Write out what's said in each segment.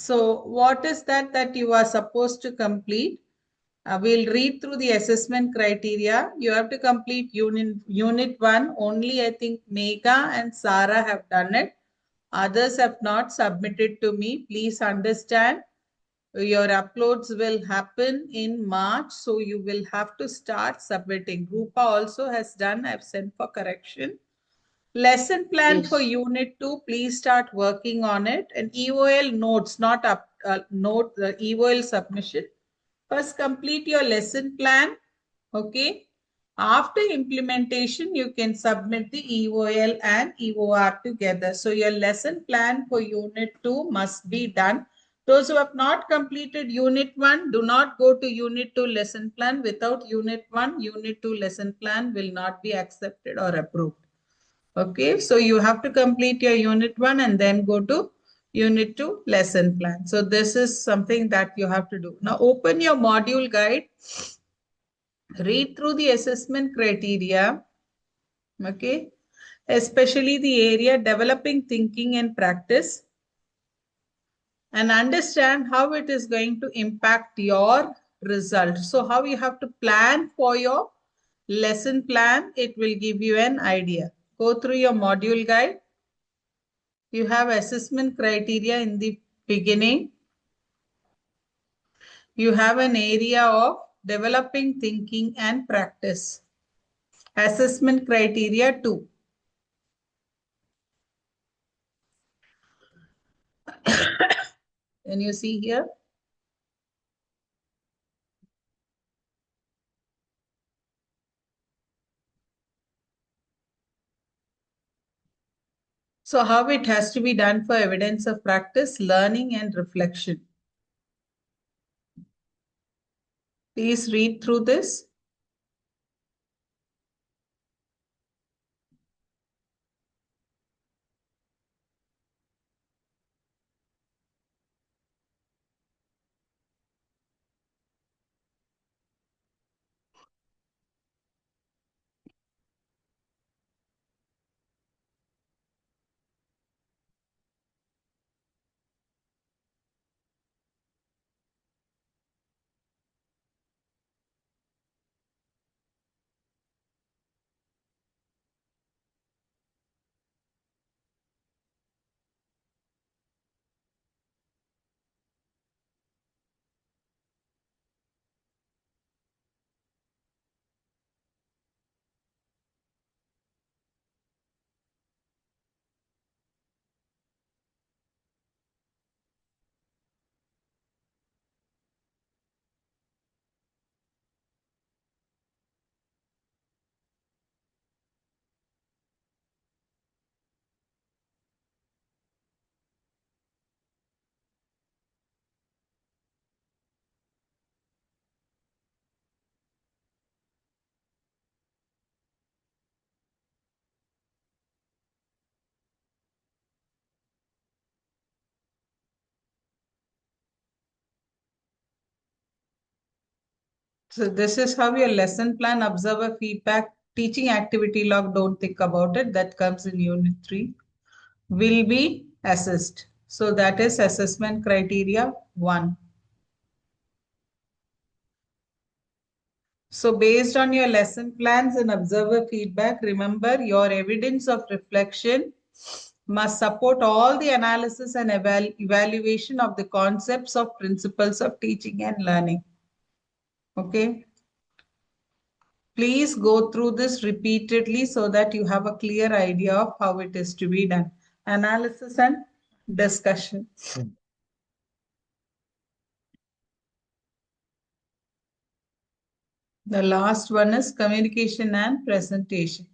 So what is that you are supposed to complete? We'll read through the assessment criteria. You have to complete unit 1. Only I think Megha and Sarah have done it. Others have not submitted to me. Please understand. Your uploads will happen in March, so you will have to start submitting. Rupa also has done. I've sent for correction. Lesson plan for Yes. unit 2, please start working on it. And EOL notes, not note the EOL submission. First complete your lesson plan. Okay. After implementation, you can submit the EOL and EOR together. So your lesson plan for unit 2 must be done. Those who have not completed unit 1, do not go to unit 2 lesson plan. Without unit 1, unit 2 lesson plan will not be accepted or approved. Okay, so you have to complete your unit 1 and then go to unit 2 lesson plan. So this is something that you have to do. Now open your module guide, read through the assessment criteria, okay, especially the area developing thinking and practice, and understand how it is going to impact your result. So how you have to plan for your lesson plan, it will give you an idea. Go through your module guide. You have assessment criteria in the beginning. You have an area of developing thinking and practice. Assessment criteria 2. Can you see here? So how it has to be done for evidence of practice, learning and reflection. Please read through this. So this is how your lesson plan, observer feedback, teaching activity log, don't think about it. That comes in unit 3. Will be assessed. So that is assessment criteria 1. So based on your lesson plans and observer feedback, remember your evidence of reflection must support all the analysis and evaluation of the concepts of principles of teaching and learning. Okay. Please go through this repeatedly so that you have a clear idea of how it is to be done. Analysis and discussion. The last one is communication and presentation.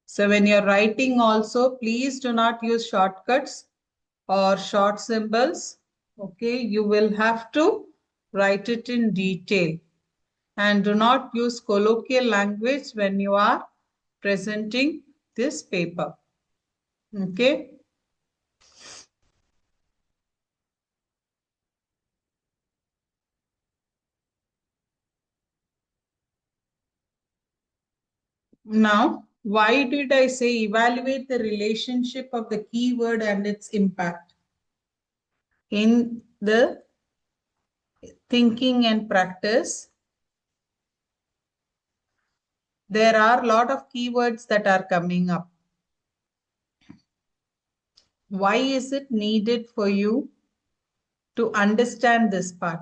So when you're writing also, please do not use shortcuts or short symbols. Okay, you will have to write it in detail. And do not use colloquial language when you are presenting this paper. Okay. Now, why did I say evaluate the relationship of the keyword and its impact? in the thinking and practice, there are a lot of keywords that are coming up. Why is it needed for you to understand this part?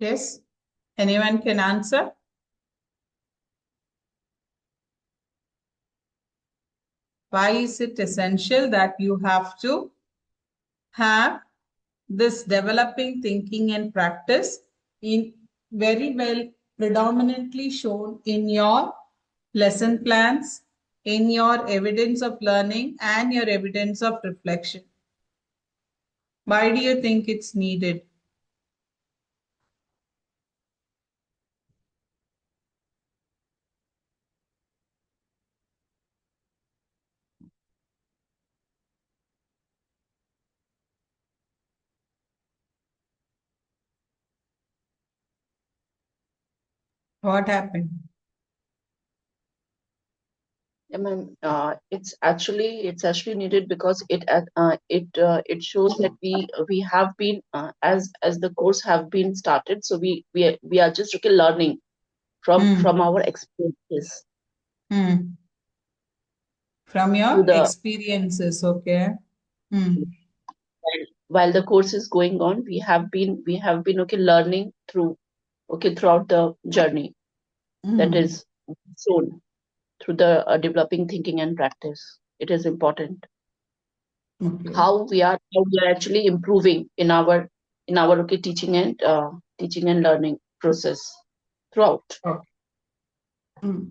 Yes? Anyone can answer? Why is it essential that you have to have this developing thinking and practice in very well predominantly shown in your lesson plans, in your evidence of learning and your evidence of reflection? Why do you think it's needed? What happened? Yeah, ma'am. It's actually needed because it shows that we have been as the course have been started. So we are just okay learning from our experiences Hmm. From through your the experiences, okay? Hmm. while the course is going on. We have been okay learning throughout the journey that Hmm. is shown through the developing thinking and practice. It is important Okay. how we are actually improving in our okay teaching and learning process throughout. Okay. Hmm.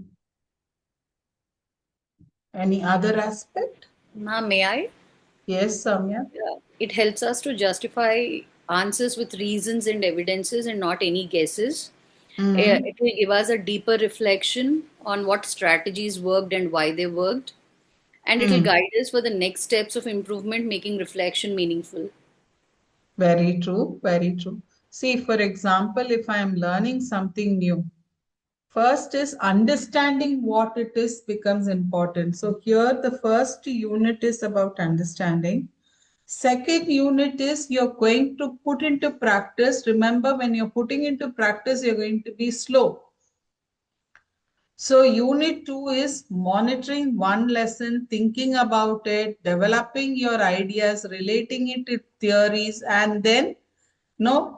Any other aspect? Ma'am, may I? Yes, Samya. Yeah. It helps us to justify answers with reasons and evidences and not any guesses. Hmm. It will give us a deeper reflection on what strategies worked and why they worked. And it will Hmm. guide us for the next steps of improvement, making reflection meaningful. Very true. Very true. See, for example, if I am learning something new, first is understanding what it is becomes important. So here the first unit is about understanding. Second unit is you're going to put into practice. Remember, when you're putting into practice, you're going to be slow. So unit 2 is monitoring one lesson, thinking about it, developing your ideas, relating it to theories, and then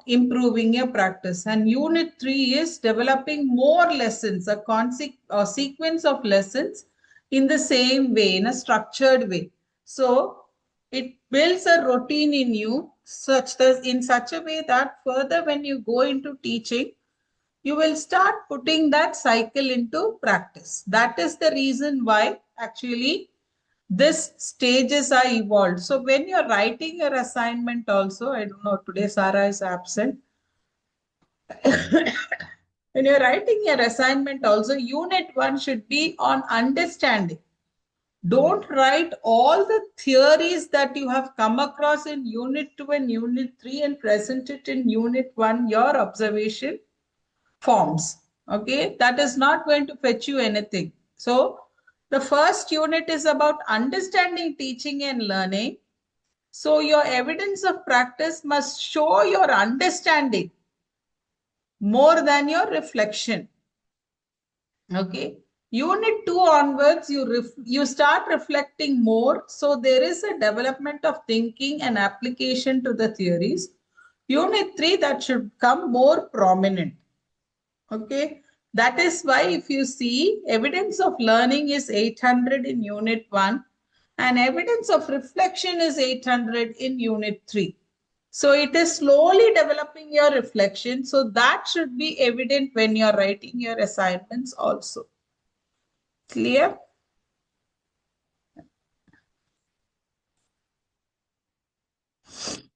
improving your practice. And unit 3 is developing more lessons, a sequence of lessons in the same way, in a structured way. So it builds a routine in you in such a way that further when you go into teaching, you will start putting that cycle into practice. That is the reason why actually this stages are evolved. So when you're writing your assignment also, I don't know, today Sarah is absent. When you're writing your assignment also, unit 1 should be on understanding. Don't write all the theories that you have come across in unit 2 and unit 3 and present it in unit 1, your observation forms. Okay, that is not going to fetch you anything. So the first unit is about understanding teaching and learning. So your evidence of practice must show your understanding more than your reflection. Okay. Unit 2 onwards, you start reflecting more. So there is a development of thinking and application to the theories. Unit 3, that should come more prominent. Okay. That is why if you see, evidence of learning is 800 in unit 1 and evidence of reflection is 800 in unit 3. So it is slowly developing your reflection. So that should be evident when you're writing your assignments also. Clear?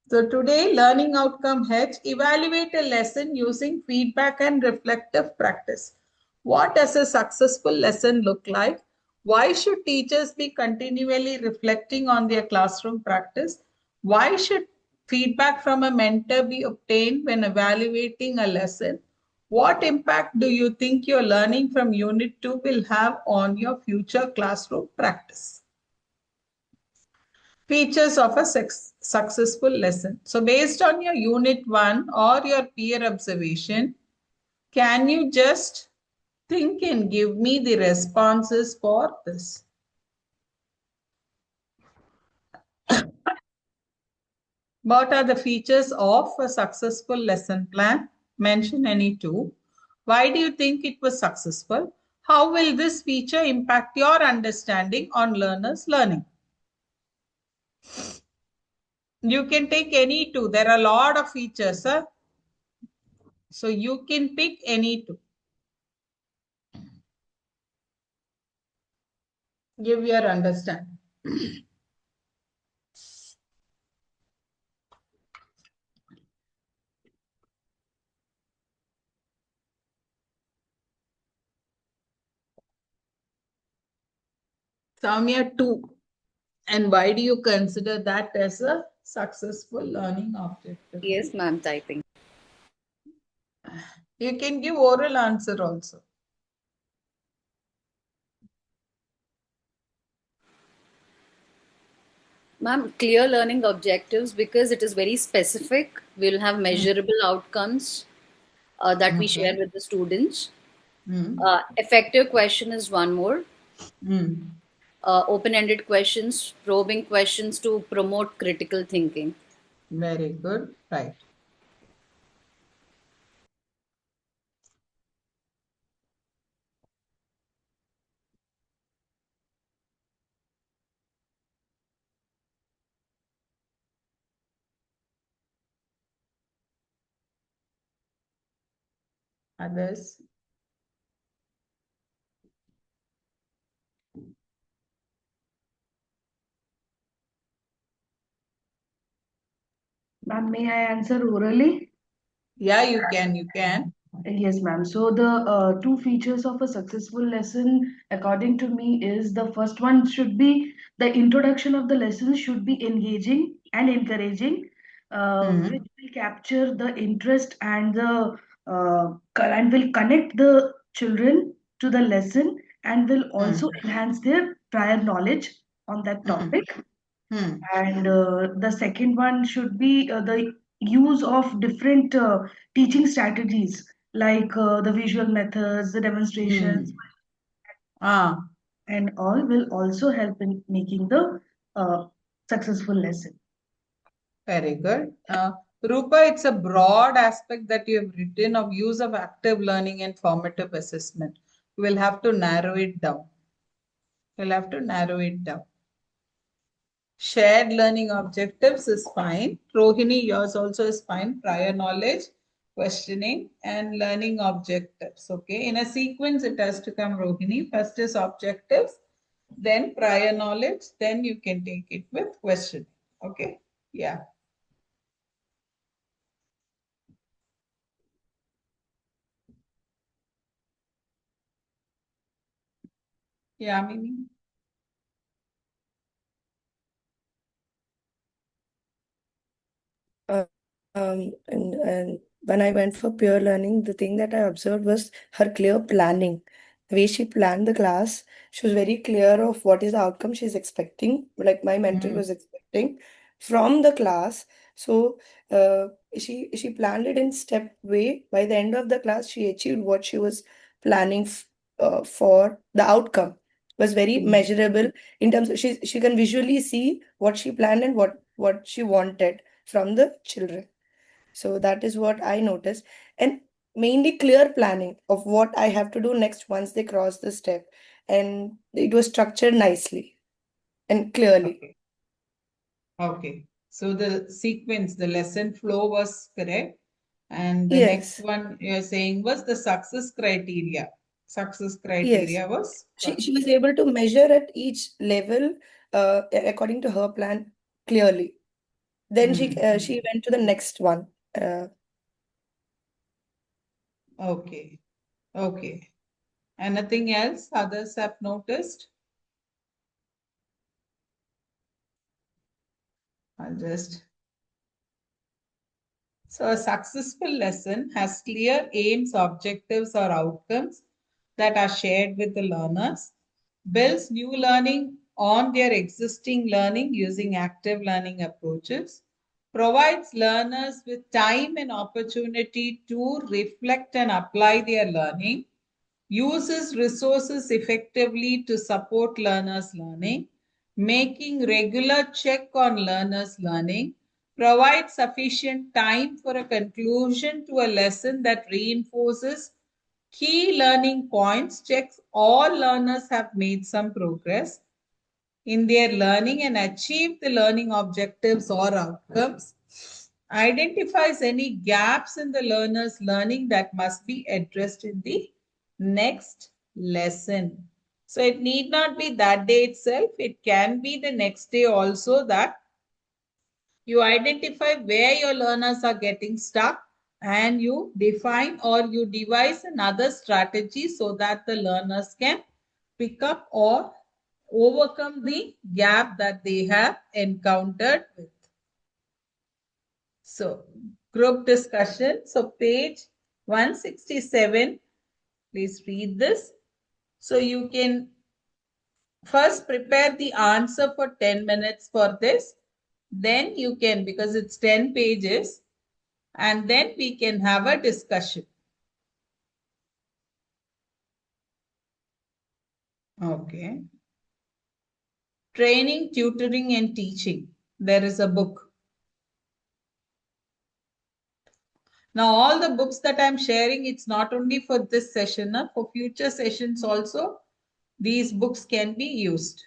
So today, learning outcome H, evaluate a lesson using feedback and reflective practice. What does a successful lesson look like? Why should teachers be continually reflecting on their classroom practice? Why should feedback from a mentor be obtained when evaluating a lesson? What impact do you think your learning from Unit 2 will have on your future classroom practice? Features of a successful lesson. So based on your unit 1 or your peer observation, can you just think and give me the responses for this? What are the features of a successful lesson plan? Mention any two. Why do you think it was successful? How will this feature impact your understanding on learners' learning? You can take any two. There are a lot of features. So you can pick any two. Give your understanding. Samya, two. And why do you consider that as a successful learning objective? Yes, ma'am, typing. You can give oral answer also. Ma'am, clear learning objectives because it is very specific. We'll have measurable outcomes that we share Okay. with the students. Mm. Effective question is one more. Mm. Open-ended questions, probing questions to promote critical thinking. Very good. Right. Others? Ma'am, may I answer orally? Yeah, you can. You can. Yes, ma'am. So the two features of a successful lesson, according to me, is the first one should be the introduction of the lesson should be engaging and encouraging, which will capture the interest and the and will connect the children to the lesson and will also enhance their prior knowledge on that topic. And the second one should be the use of different teaching strategies like the visual methods, the demonstrations, Ah, and all will also help in making the successful lesson. very good. Rupa, it's a broad aspect that you have written of use of active learning and formative assessment. We'll have to narrow it down. We'll have to narrow it down. Shared learning objectives is fine. Rohini, yours also is fine. Prior knowledge, questioning, and learning objectives. Okay. In a sequence, it has to come, Rohini. First is objectives, then prior knowledge, then you can take it with questioning. Okay. Yeah. Yeah, Mimi. And when I went for peer learning, the thing that I observed was her clear planning. The way she planned the class, she was very clear of what is the outcome she's expecting, like my mentor was expecting from the class. So she planned it in step way. By the end of the class, she achieved what she was planning for. The outcome was very measurable in terms of she can visually see what she planned and what she wanted from the children. So that is what I noticed. And mainly clear planning of what I have to do next once they cross the step. And it was structured nicely and clearly. Okay. Okay. So the sequence, the lesson flow was correct. And the next Yes, one you're saying was the success criteria. Success yes. criteria was She was able to measure at each level according to her plan clearly. Then Hmm. she went to the next one. Okay. Okay. Anything else others have noticed? I'll just. So, a successful lesson has clear aims, objectives, or outcomes that are shared with the learners, builds new learning on their existing learning using active learning approaches, provides learners with time and opportunity to reflect and apply their learning, uses resources effectively to support learners' learning, making regular check on learners' learning, provides sufficient time for a conclusion to a lesson that reinforces key learning points, checks all learners have made some progress in their learning and achieved the learning objectives or outcomes, identifies any gaps in the learner's learning that must be addressed in the next lesson. So it need not be that day itself, it can be the next day also that you identify where your learners are getting stuck and you define or you devise another strategy so that the learners can pick up or overcome the gap that they have encountered with. So, group discussion. So, page 167, please read this. So, you can first prepare the answer for 10 minutes for this. Then you can, because it's 10 pages, and then we can have a discussion. Okay. Training, tutoring, and teaching. There is a book. Now, all the books that I'm sharing, it's not only for this session, for future sessions also, these books can be used.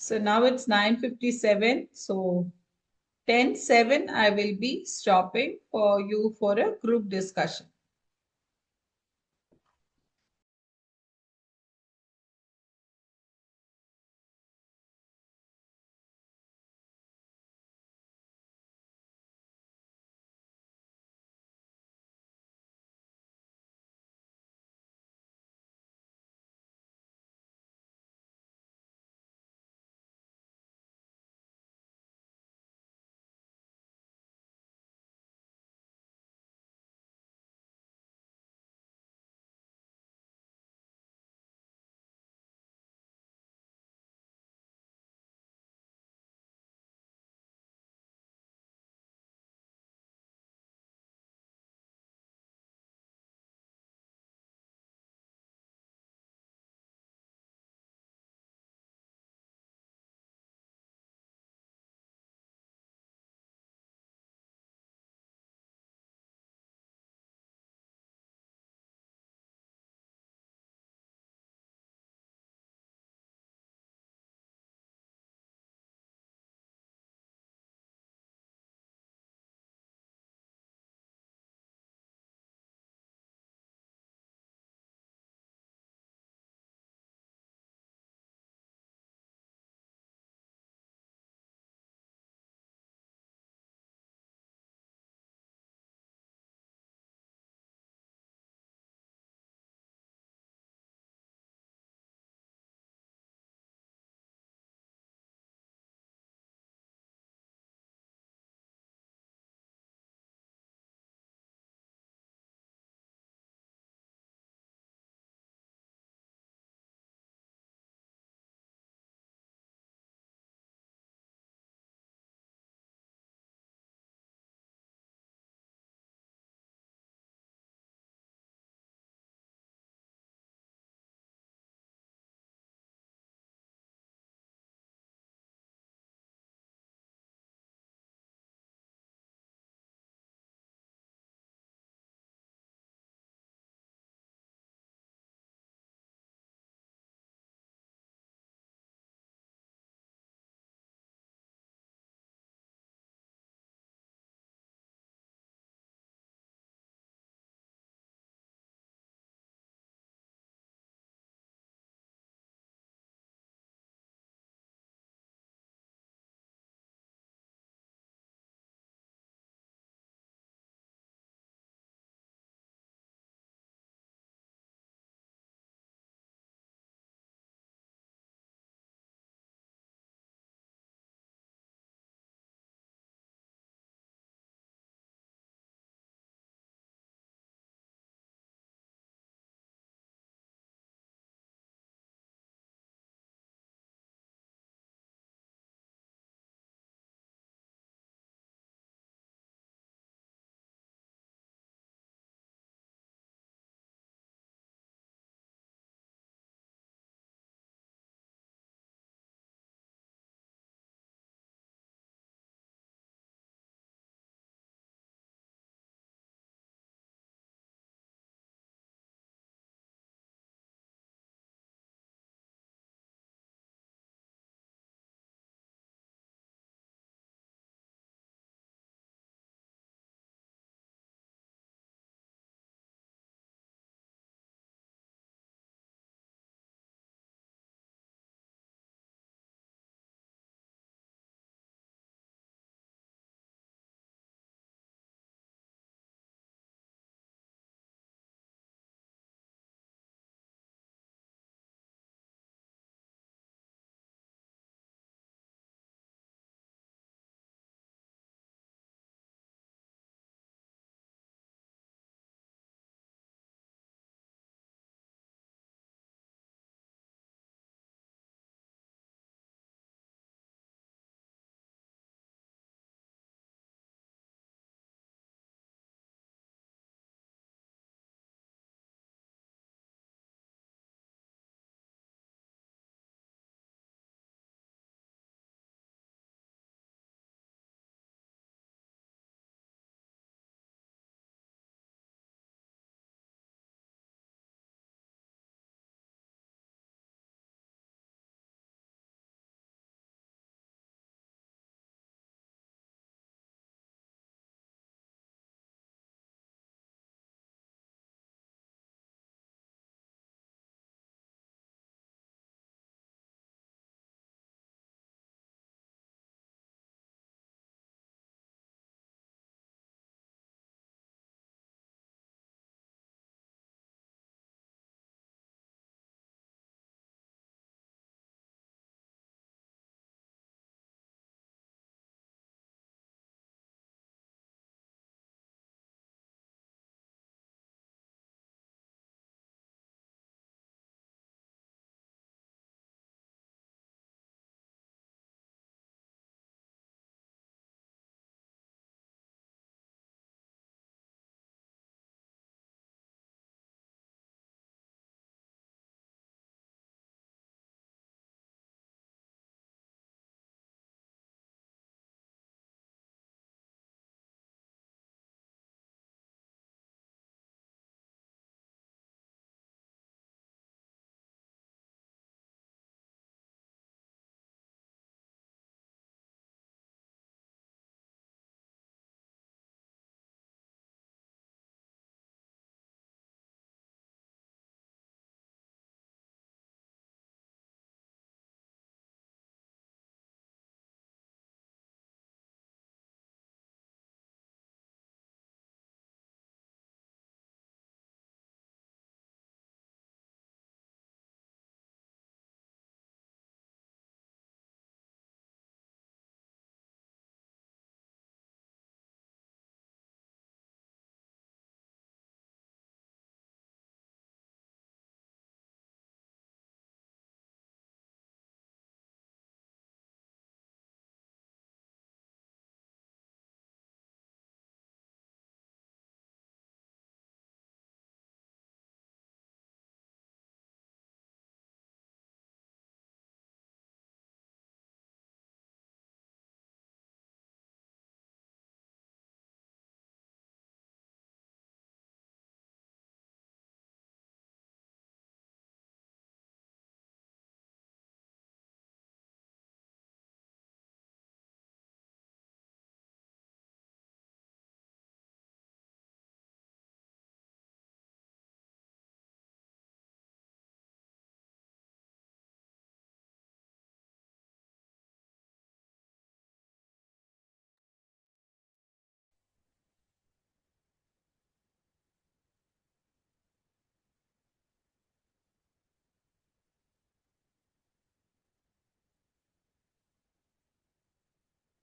So now it's 9:57. So 10:07, I will be stopping for you for a group discussion.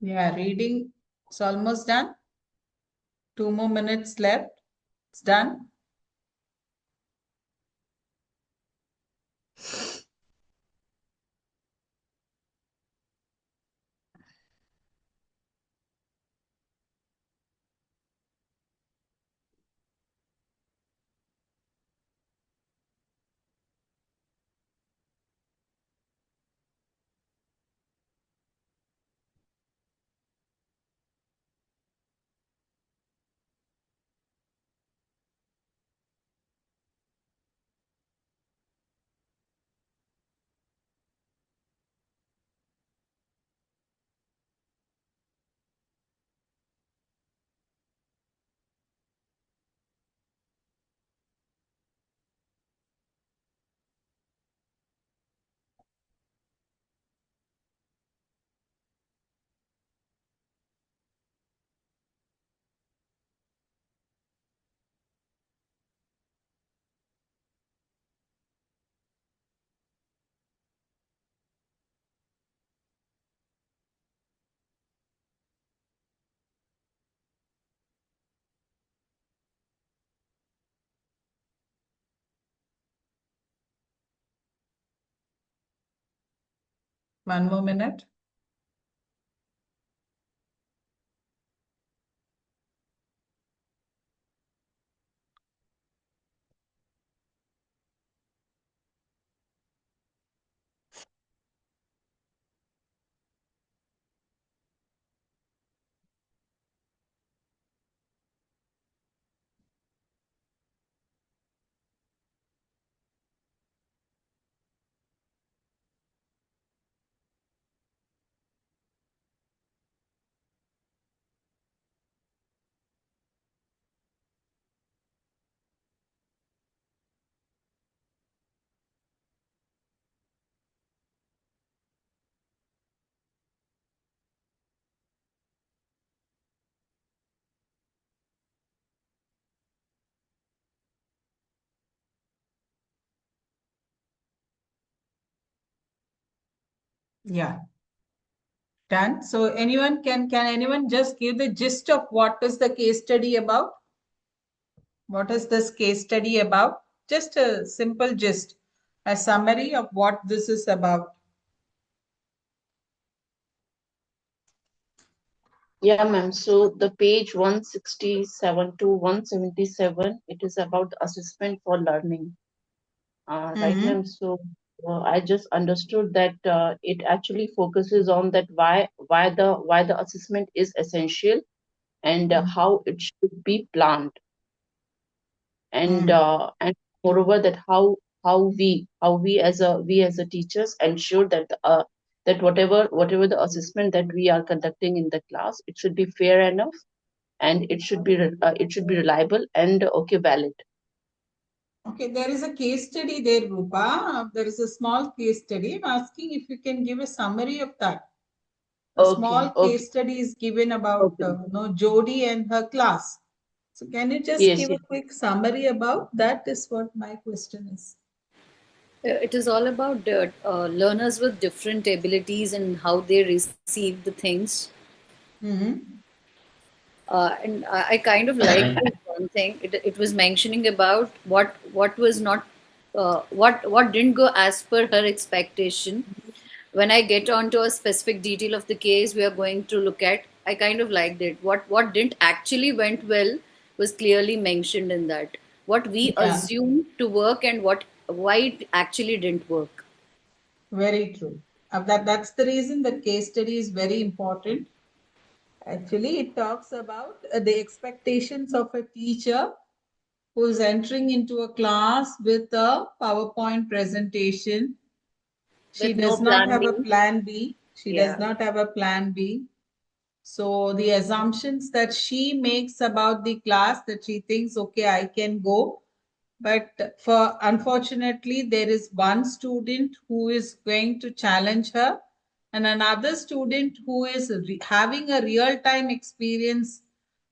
Yeah, reading it's almost done. 2 more minutes left. It's done. One more minute. Yeah, done. So anyone can anyone just give the gist of what is the case study about? What is this case study about? Just a simple gist, a summary of what this is about. Yeah, ma'am. So the page 167 to 177, it is about assessment for learning. Right, Mm-hmm. ma'am. So I just understood that it actually focuses on that why the assessment is essential and how it should be planned, and moreover that how we as a teachers ensure that that whatever the assessment that we are conducting in the class, it should be fair enough, and it should be reliable and okay, valid. Okay, there is a case study there, Rupa. There is a small case study. I'm asking if you can give a summary of that. A Okay, small okay, case study is given about okay. Jodi and her class. So can you just Yes, give a yes. quick summary about that? Is what my question is. It is all about learners with different abilities and how they receive the things. Mm-hmm. And I kind of like this one thing. It was mentioning about what was not what didn't go as per her expectation. When I get onto a specific detail of the case we are going to look at, I kind of liked it. What didn't actually went well was clearly mentioned in that. What we Yeah, assumed to work and what why it actually didn't work. very true. That's the reason that case study is very important. Actually, it talks about the expectations of a teacher who is entering into a class with a PowerPoint presentation. She With no does not plan have a B. plan B. She does Yeah. not have a plan B. So the assumptions that she makes about the class, that she thinks, okay, I can go. But for unfortunately, there is one student who is going to challenge her, and another student who is having a real time experience,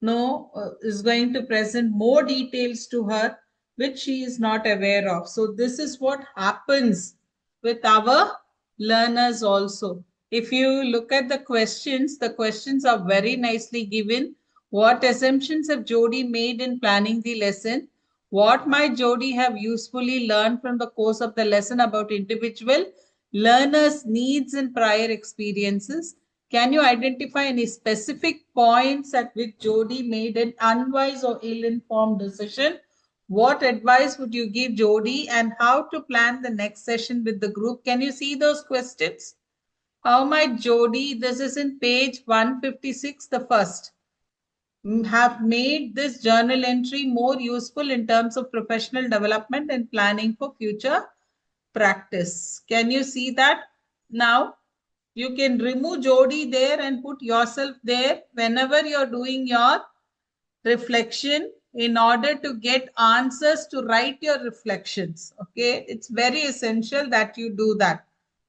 no, is going to present more details to her, which she is not aware of. So this is what happens with our learners also. If you look at the questions are very nicely given. What assumptions have Jodi made in planning the lesson? What might Jodi have usefully learned from the course of the lesson about individual learners' needs and prior experiences? Can you identify any specific points at which Jodi made an unwise or ill-informed decision? What advice would you give Jodi and how to plan the next session with the group? Can you see those questions? How might Jodi, this is in page 156, the first, have made this journal entry more useful in terms of professional development and planning for future practice? Can you see that? Now, you can remove Jodi there and put yourself there whenever you're doing your reflection in order to get answers to write your reflections. Okay, it's very essential that you do that.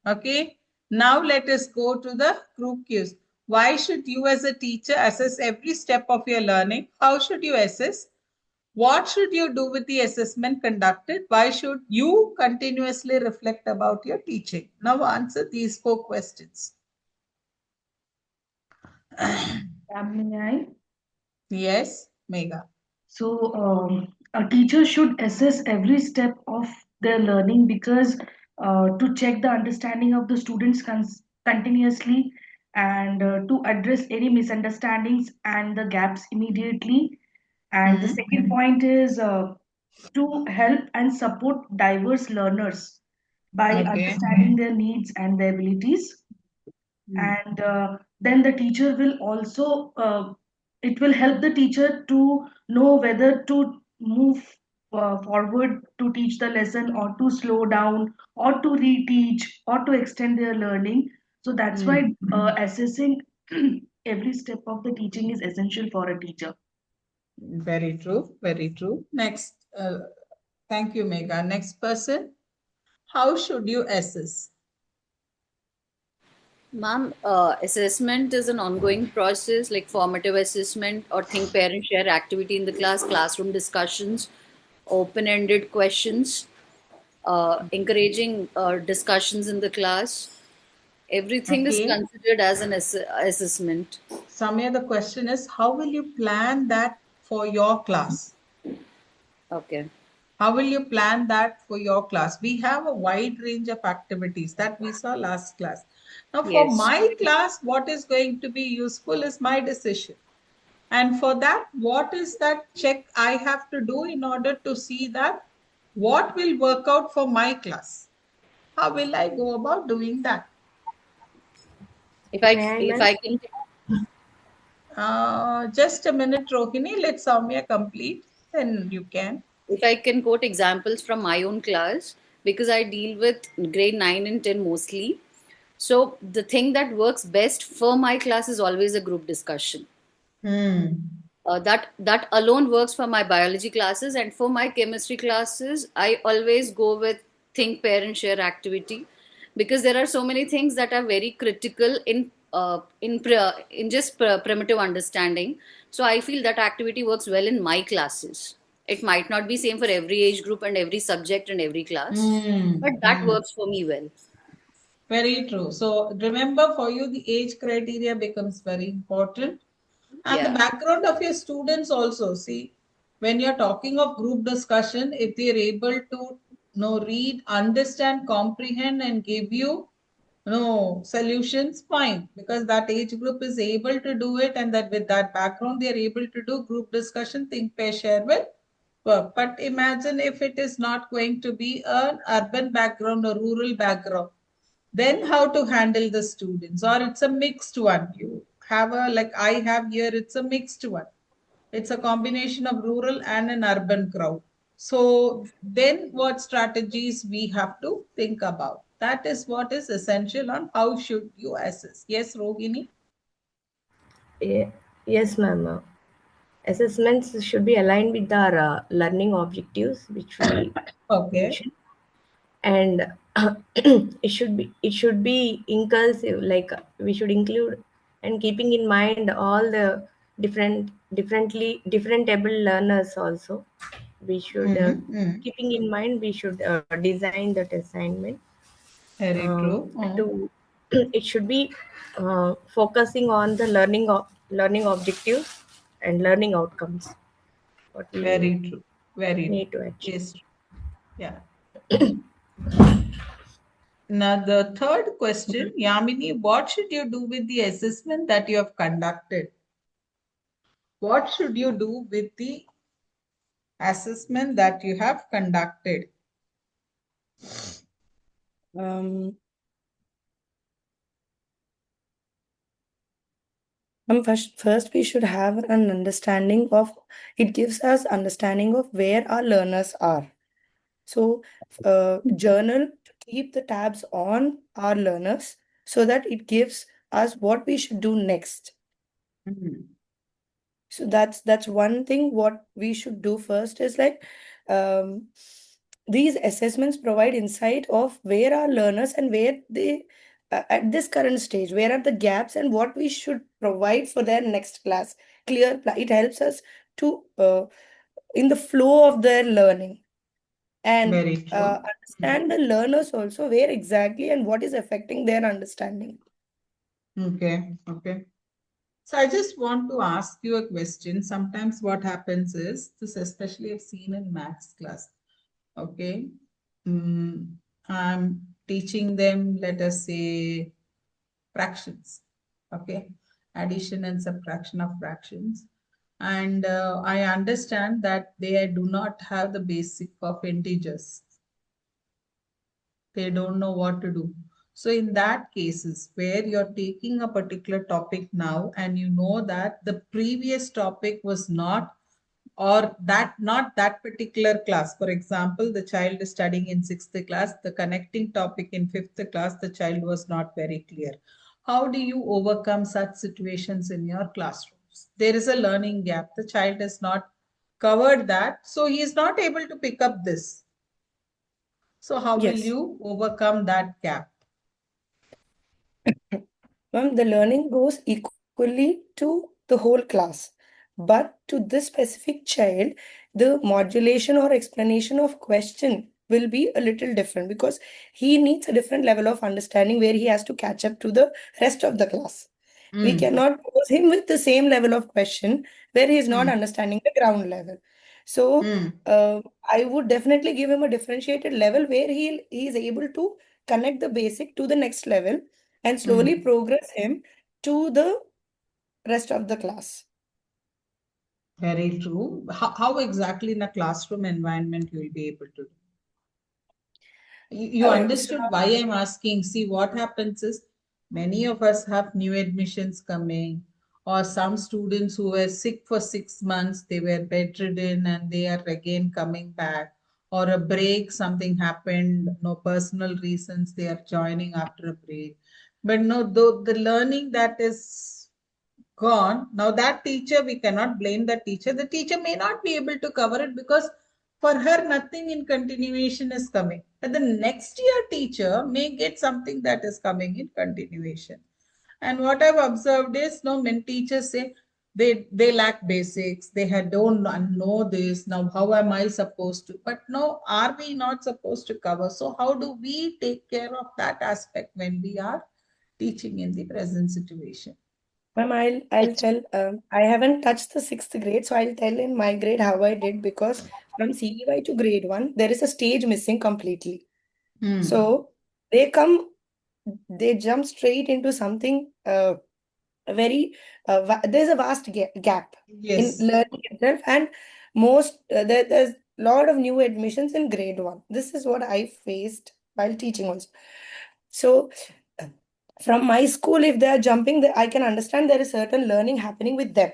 Okay, now let us go to the group cues. Why should you as a teacher assess every step of your learning? How should you assess? What should you do with the assessment conducted? Why should you continuously reflect about your teaching? Now answer these 4 questions. May I? Yes, Megha. So, a teacher should assess every step of their learning because to check the understanding of the students continuously and to address any misunderstandings and the gaps immediately. And the second point is to help and support diverse learners by Okay. understanding their needs and their abilities. And then the teacher will also it will help the teacher to know whether to move forward to teach the lesson or to slow down or to reteach or to extend their learning. So that's why assessing every step of the teaching is essential for a teacher. Very true. Very true. Next, thank you, Megha. Next person. How should you assess? Ma'am, assessment is an ongoing process like formative assessment or think, parent, share activity in the class, classroom discussions, open-ended questions, encouraging discussions in the class. Everything is Okay. considered as an assessment. Samya, the question is, how will you plan that for your class? Okay. How will you plan that for your class? We have a wide range of activities that we saw last class. Now, for Yes. my class, what is going to be useful is my decision. And for that, what is that check I have to do in order to see that what will work out for my class? How will I go about doing that? If I May I, if ma'am? I can Just a minute, Rohini. Let Soumya complete. Then you can. if I can quote examples from my own class, because I deal with grade 9 and 10 mostly. So the thing that works best for my class is always a group discussion. That alone works for my biology classes, and for my chemistry classes I always go with think, parent, share activity, because there are so many things that are very critical in just primitive understanding. So I feel that activity works well in my classes. It might not be same for every age group and every subject and every class, but that works for me well. Very true. So remember, for you, the age criteria becomes very important. And the Yeah. background of your students also. See, when you're talking of group discussion, if they're able to read, understand, comprehend, and give you solutions, fine, because that age group is able to do it, and that with that background, they are able to do group discussion, think, pair, share will work. But imagine if it is not going to be an urban background or rural background, then how to handle the students, or it's a mixed one. You have a, like I have here, it's a mixed one. It's a combination of rural and an urban crowd. So then what strategies we have to think about? That is what is essential on how should you assess. Yes, Rohini? Yes, ma'am. Assessments should be aligned with our learning objectives, which we Okay. mentioned, and it should be inclusive. Like we should include and keeping in mind all the different able learners also. We should keeping in mind we should design that assignment Very uh, true. to it should be focusing on the learning objectives and learning outcomes. What we Very true. Very need true. to achieve. Yes. Yeah. Now, the third question, Yamini, what should you do with the assessment that you have conducted? What should you do with the assessment that you have conducted? Um, first we should have an understanding of, it gives us understanding of where our learners are. So journal to keep the tabs on our learners so that it gives us what we should do next. Mhm. So that's one thing. What we should do first is like, um, these assessments provide insight of where our learners and where they at this current stage, where are the gaps and what we should provide for their next class. It helps us to in the flow of their learning, and Very true. understand the learners also where exactly and what is affecting their understanding. Okay. Okay. So I just want to ask you a question. Sometimes what happens is, this especially I've seen in maths class. Okay. Mm, I'm teaching them, let us say, fractions. Okay. Addition and subtraction of fractions. And I understand that they do not have the basic of integers. They don't know what to do. So in that cases where you're taking a particular topic now and you know that the previous topic was not, or that not that particular class. For example, the child is studying in sixth class, the connecting topic in fifth class, the child was not very clear. How do you overcome such situations in your classrooms? There is a learning gap. The child has not covered that, so he is not able to pick up this. So how will Yes. you overcome that gap? Ma'am, the learning goes equally to the whole class. But to this specific child, the modulation or explanation of question will be a little different because he needs a different level of understanding where he has to catch up to the rest of the class. We Mm, cannot pose him with the same level of question where he is not mm, understanding the ground level. So mm, I would definitely give him a differentiated level where he is able to connect the basic to the next level and slowly mm. progress him to the rest of the class. Very true. How exactly in a classroom environment you will be able to do? You So, understood why I'm asking. See, what happens is many of us have new admissions coming, or some students who were sick for 6 months, they were bedridden and they are again coming back, or a break, something happened, no personal reasons, they are joining after a break. But no, though the learning that is gone. Now that teacher, we cannot blame the teacher. The teacher may not be able to cover it because for her nothing in continuation is coming. But the next year teacher may get something that is coming in continuation. And what I've observed is, no, many teachers say they lack basics. They don't know this. Now how am I supposed to? But no, are we not supposed to cover? So how do we take care of that aspect when we are teaching in the present situation? ma'am, I'll tell. I haven't touched the sixth grade, so I'll tell in my grade how I did because from CEY to grade one, there is a stage missing completely. Hmm. So they they jump straight into something a very there's a vast gap in Yes. learning itself, and there's a lot of new admissions in grade one. This is what I faced while teaching also. So uh, from my school, if they are jumping, I can understand there is certain learning happening with them.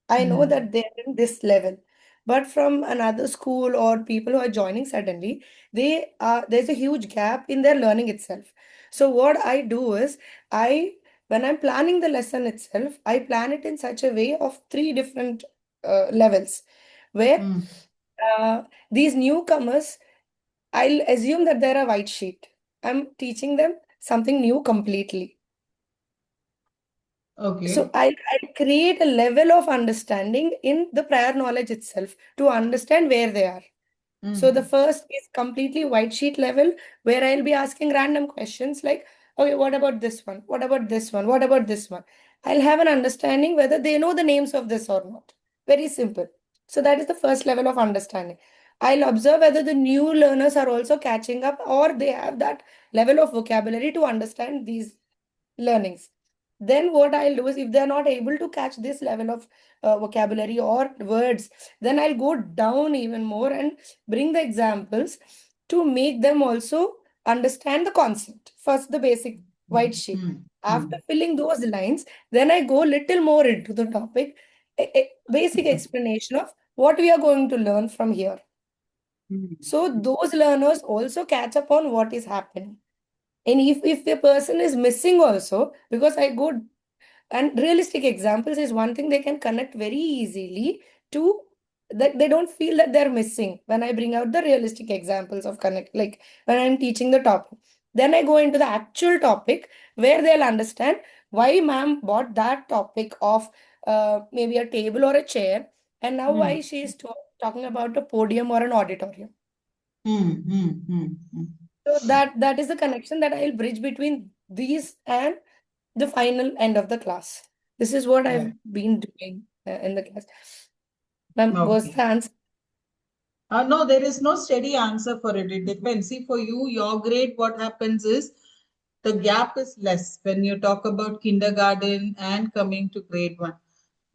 I know Hmm. that they're in this level. But from another school or people who are joining suddenly, there's a huge gap in their learning itself. So what I do is, I when I'm planning the lesson itself, I plan it in such a way of three different levels, where Hmm. uh, these newcomers, I'll assume that they're a white sheet. I'm teaching them something new completely. So Okay. I'll create a level of understanding in the prior knowledge itself to understand where they are. So the Hmm. first is completely white sheet level, where I'll be asking random questions like, Okay, what about this one? What about this one? What about this one? I'll have an understanding whether they know the names of this or not. Very simple. So that is the first level of understanding. I'll observe whether the new learners are also catching up or they have that level of vocabulary to understand these learnings. Then what I'll do is if they're not able to catch this level of vocabulary or words, then I'll go down even more and bring the examples to make them also understand the concept. First, the basic white sheet. Mm, After mm, filling those lines, then I go little more into the topic, a basic explanation of what we are going to learn from here. mm, So those learners also catch up on what is happening. And if the person is missing also, because I go and realistic examples is one thing they can connect very easily to, that they don't feel that they're missing when I bring out the realistic examples of connect, like when I'm teaching the topic. Then I go into the actual topic where they'll understand why ma'am bought that topic of maybe a table or a chair, and now why mm, she is talking about a podium or an auditorium. mm, mm, mm, mm. So that is the connection that I'll bridge between these and the final end of the class. This is what I've Right. been doing in the class. Ma'am, was Okay. the answer? No, there is no steady answer for it. It depends. See, for you, your grade, what happens is the gap is less when you talk about kindergarten and coming to grade one.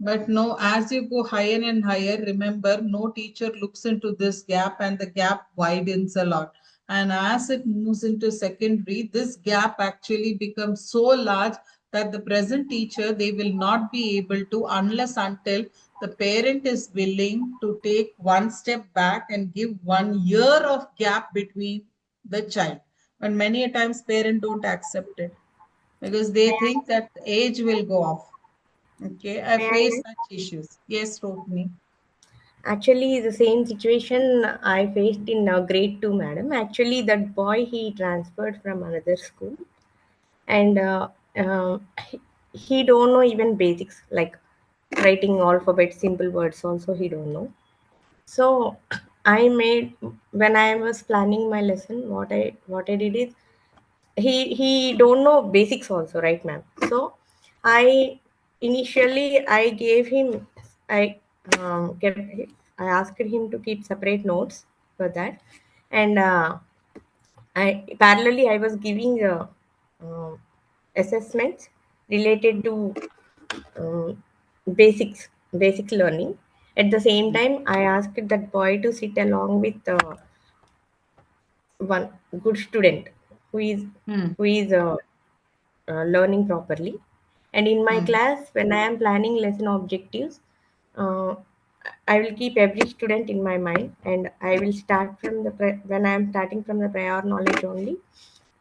But no, as you go higher and higher, remember, no teacher looks into this gap and the gap widens a lot. And as it moves into secondary, this gap actually becomes so large that the present teacher, they will not be able to, unless until the parent is willing to take one step back and give 1 year of gap between the child. But many a times parents don't accept it because they think that the age will go off. Okay, I May I face add? such issues. Yes, Rotmi. Actually, the same situation I faced in grade two, madam. Actually, that boy he transferred from another school, and he don't know even basics like writing alphabet, simple words. Also, he don't know. So, I made when I was planning my lesson. What I did is he don't know basics also, right, ma'am? So I initially I gave him, I kept I asked him to keep separate notes for that, and I parallelly I was giving uh, assessments related to um, basics basic learning. At the same time I asked that boy to sit along with one good student who is Hmm. learning properly. And in my Hmm. class, when I am planning lesson objectives, uh, I will keep every student in my mind, and I will start from when I am starting from the prior knowledge only.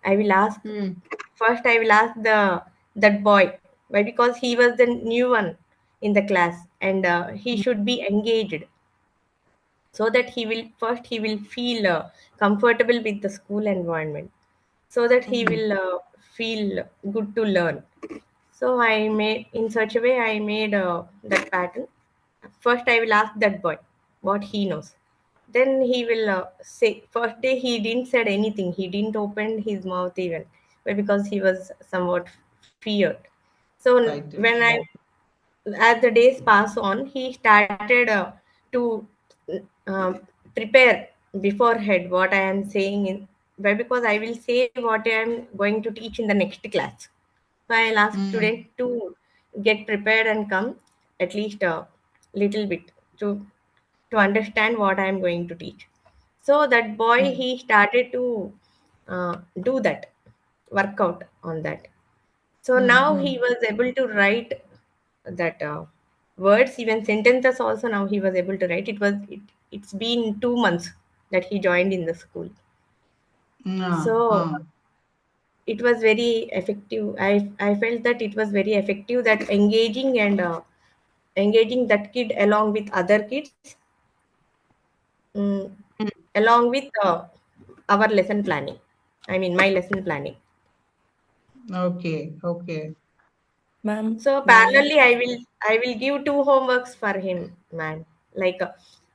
I will ask Hmm. first. I will ask that boy, why, because he was the new one in the class, and he should be engaged, so that he will feel comfortable with the school environment, so that he Hmm. will feel good to learn. So I made in such a way, I made that pattern. First I will ask that boy what he knows, then he will say. First day he didn't said anything, he didn't open his mouth even, but because he was somewhat feared. So Frightened. when I as the days pass on, he started to uh, prepare beforehand what I am saying in, why, because I will say what I am going to teach in the next class. So I'll ask Hmm. student to get prepared and come at least a little bit to understand what I am going to teach. So that boy Hmm. he started to do that, work out on that. So Hmm. now Hmm. he was able to write that words, even sentences also now he was able to write. It's been 2 months that he joined in the school. Ah, So ah. it was very effective. I felt that it was very effective, that engaging that kid along with other kids, mm, Hmm. along with our lesson planning. I mean my lesson planning. Okay. Okay. Ma'am, So may I? parallelly, I will give two homeworks for him, man. Like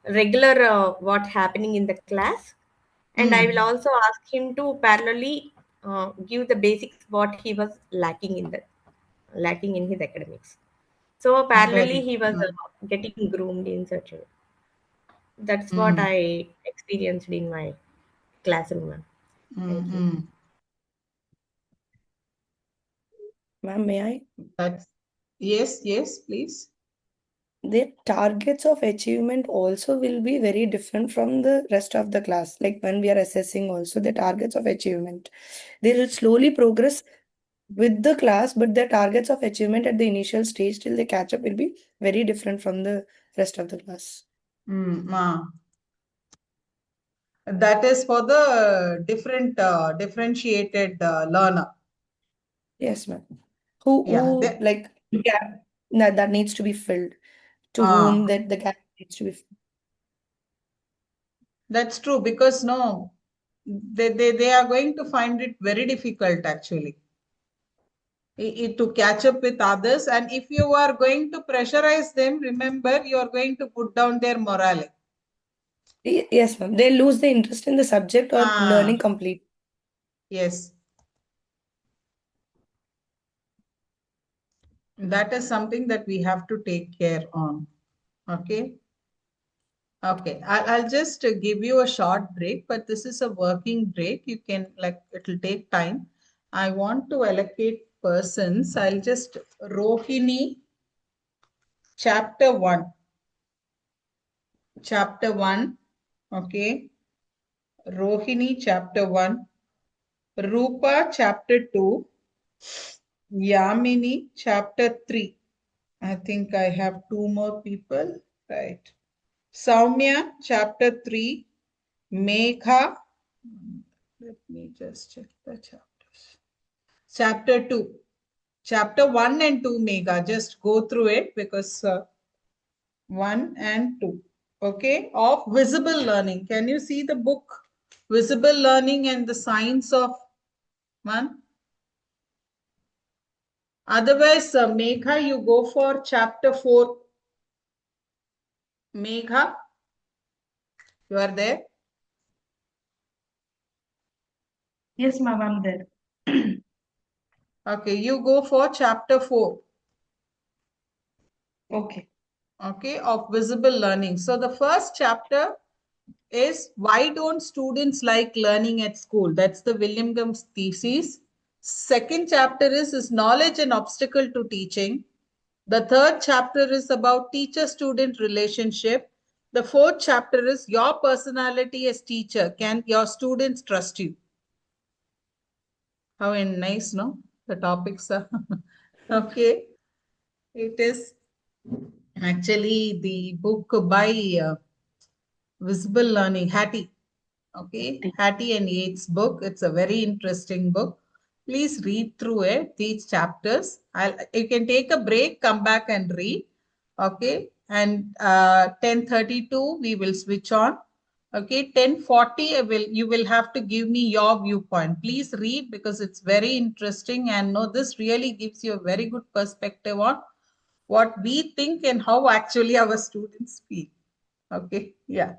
regular what happening in the class, and I will Hmm. also ask him to parallelly give the basics what he was lacking in his academics. So parallelly, Very. he was getting groomed in such a way. That's what Mm, I experienced in my classroom, ma'am. Thank you. mm. Ma'am, may I? That's yes, yes, please. The targets of achievement also will be very different from the rest of the class. Like when we are assessing also the targets of achievement, they will slowly progress with the class, but the targets of achievement at the initial stage till they catch up will be very different from the rest of the class. That is for the differentiated learner. Yes, ma'am. Who Yeah. like gap that needs to be filled, to Ah, whom that the gap needs to be filled. that's true because no, they are going to find it very difficult actually to catch up with others. And if you are going to pressurize them, remember you are going to put down their morale. Yes, ma'am. They lose the interest in the subject or Ah, learning complete. yes, that is something that we have to take care on. Okay. Okay, I'll just give you a short break, but this is a working break. You can like it'll take time. I want to allocate persons. I'll just Rohini, chapter one. Chapter one. Okay. Rohini, chapter one. Rupa, chapter two. Yamini, chapter three. I think I have two more people. Right. Soumya, chapter three. Megha, let me just check the chapters. Chapter 2. Chapter 1 and 2, Megha. Just go through it because 1 and 2. Okay. Of visible learning. Can you see the book? Visible learning and the science of one. Otherwise, Megha, you go for chapter 4. Megha, you are there? Yes, ma'am, I'm there. Okay, you go for chapter 4. Okay. Okay, of visible learning. So the first chapter is why don't students like learning at school? That's the William Gumbs thesis. Second chapter is knowledge an obstacle to teaching? The third chapter is about teacher-student relationship. The fourth chapter is your personality as teacher. Can your students trust you? How nice, no? The topics are okay. It is actually the book by Visible Learning, Hattie. Okay, Hattie and Yates book. It's a very interesting book. Please read through it, these chapters. You can take a break, come back and read. Okay, and 10:32 we will switch on. Okay, 10:40 you will have to give me your viewpoint. Please read because it's very interesting and no, this really gives you a very good perspective on what we think and how actually our students feel. Okay, yeah.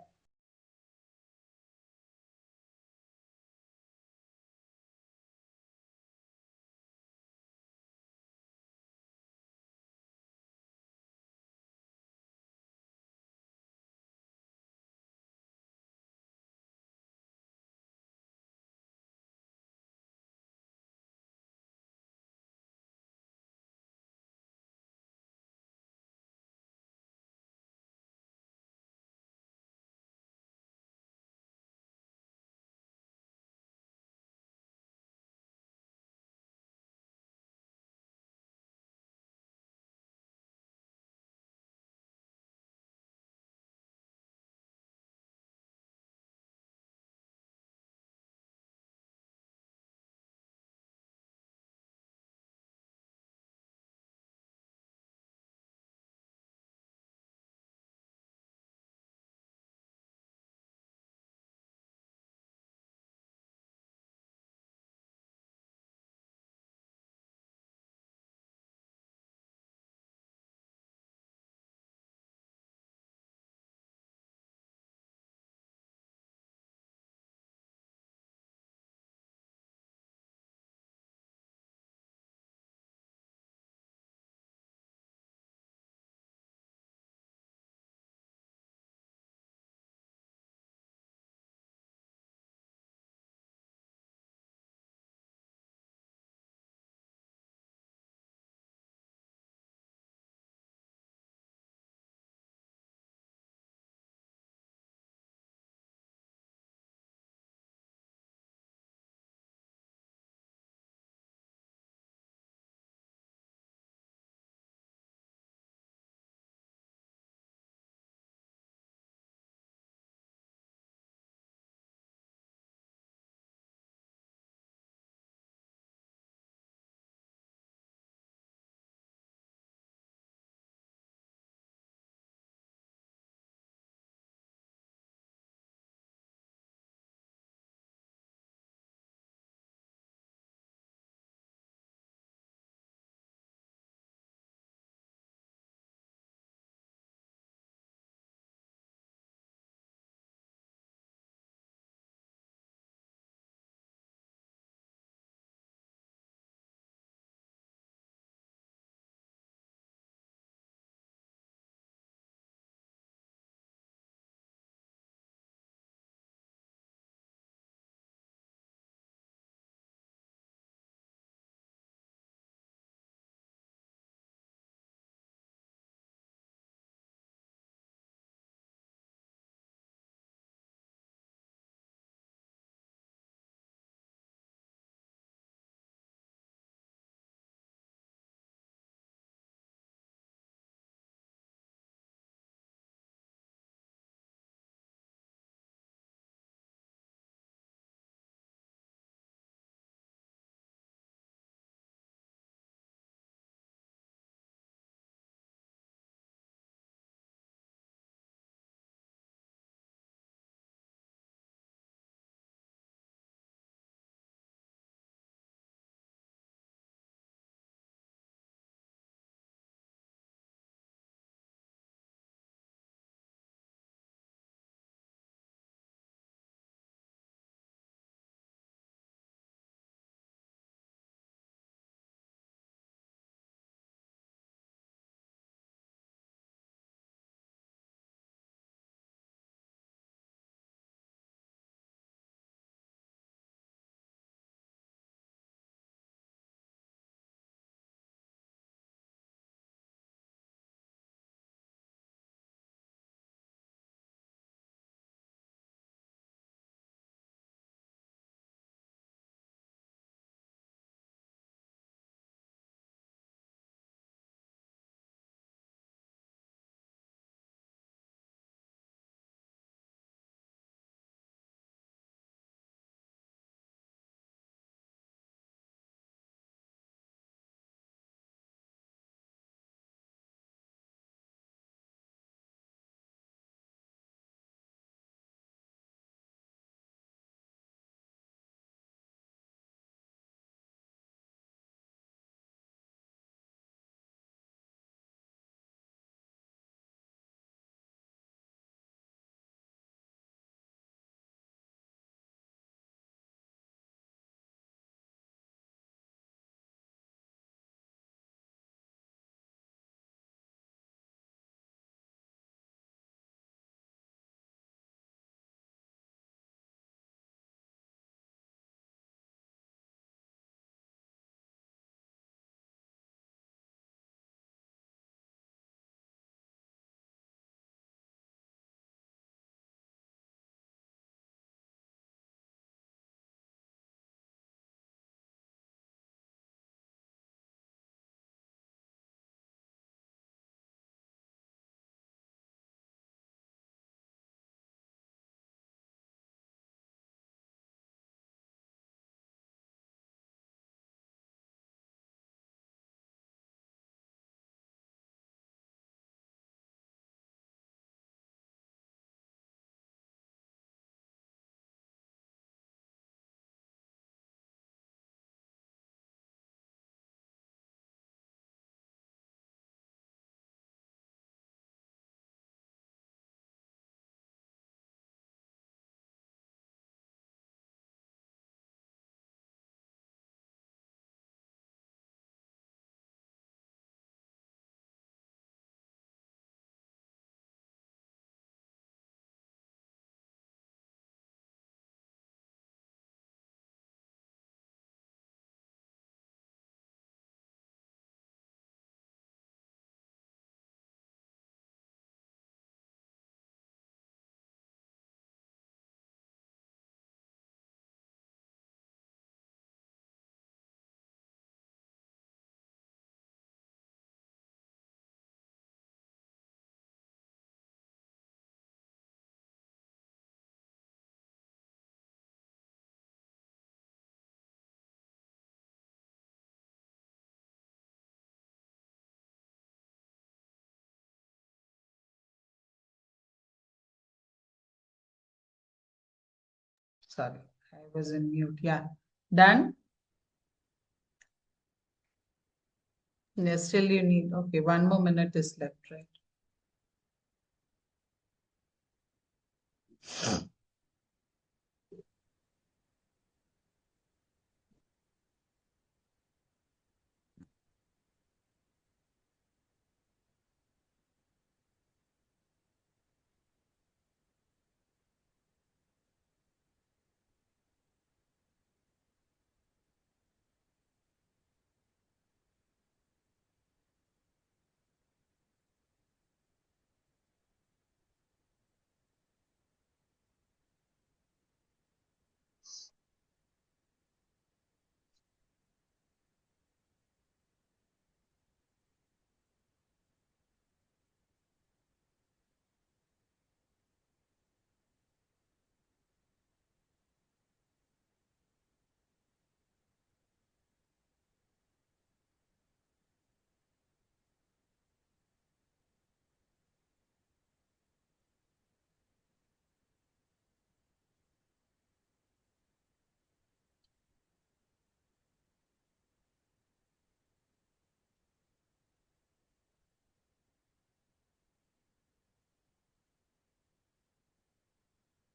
Sorry, I was in mute. Yeah. Done? Yes, still you need, okay, 1 more minute is left, right?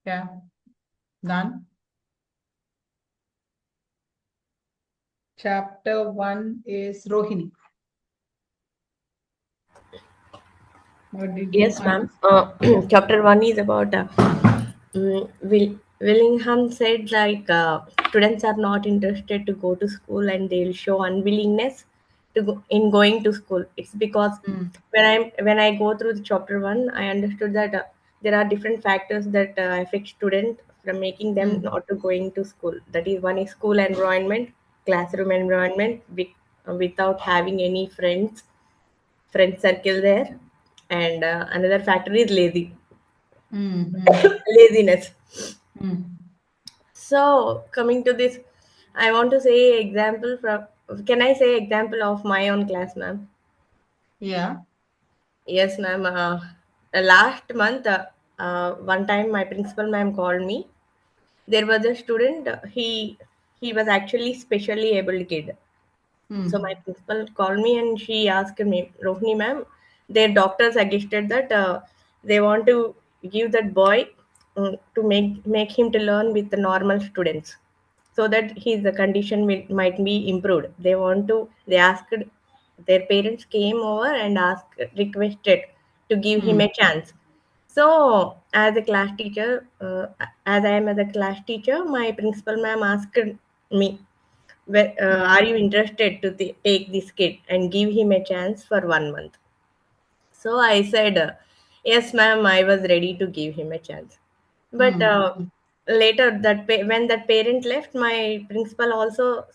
Yeah. Done? Chapter 1 is Rohini. What did you Yes, ma'am. Chapter 1 is about Willingham said like students are not interested to go to school and they'll show unwillingness to go in going to school. It's because when I go through the chapter 1, I understood that there are different factors that affect student from making them not to going to school. That is, one is school environment, classroom environment, without having any friend circle there, and another factor is laziness. So coming to this, I want to say example from. Can I say example of my own class, ma'am? Yeah. Yes, ma'am. Last month, one time my principal ma'am called me. There was a student. He was actually specially able kid. So my principal called me and she asked me, Rohini ma'am, their doctor suggested that they want to give that boy to make him to learn with the normal students, so that his condition might be improved. They asked, their parents came over and requested to give him a chance. So as a class teacher, as I am as a class teacher, my principal ma'am asked me, are you interested to take this kid and give him a chance for 1 month? So I said, yes, ma'am, I was ready to give him a chance. But later, when that parent left, my principal also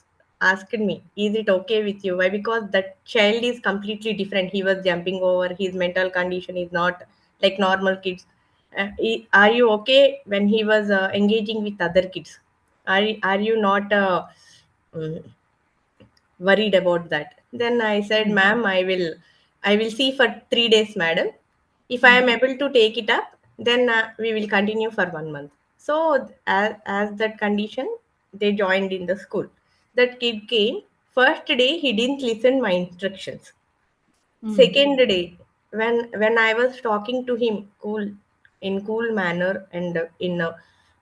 asked me, is it okay with you? Why? Because that child is completely different. He was jumping over, his mental condition is not like normal kids. Are you okay when he was engaging with other kids? Are you not mm, worried about that? Then I said, ma'am, I will see for 3 days, madam. If I am able to take it up, then we will continue for 1 month. So as that condition, they joined in the school. That kid came. First day he didn't listen my instructions. Second day, when I was talking to him in cool manner and in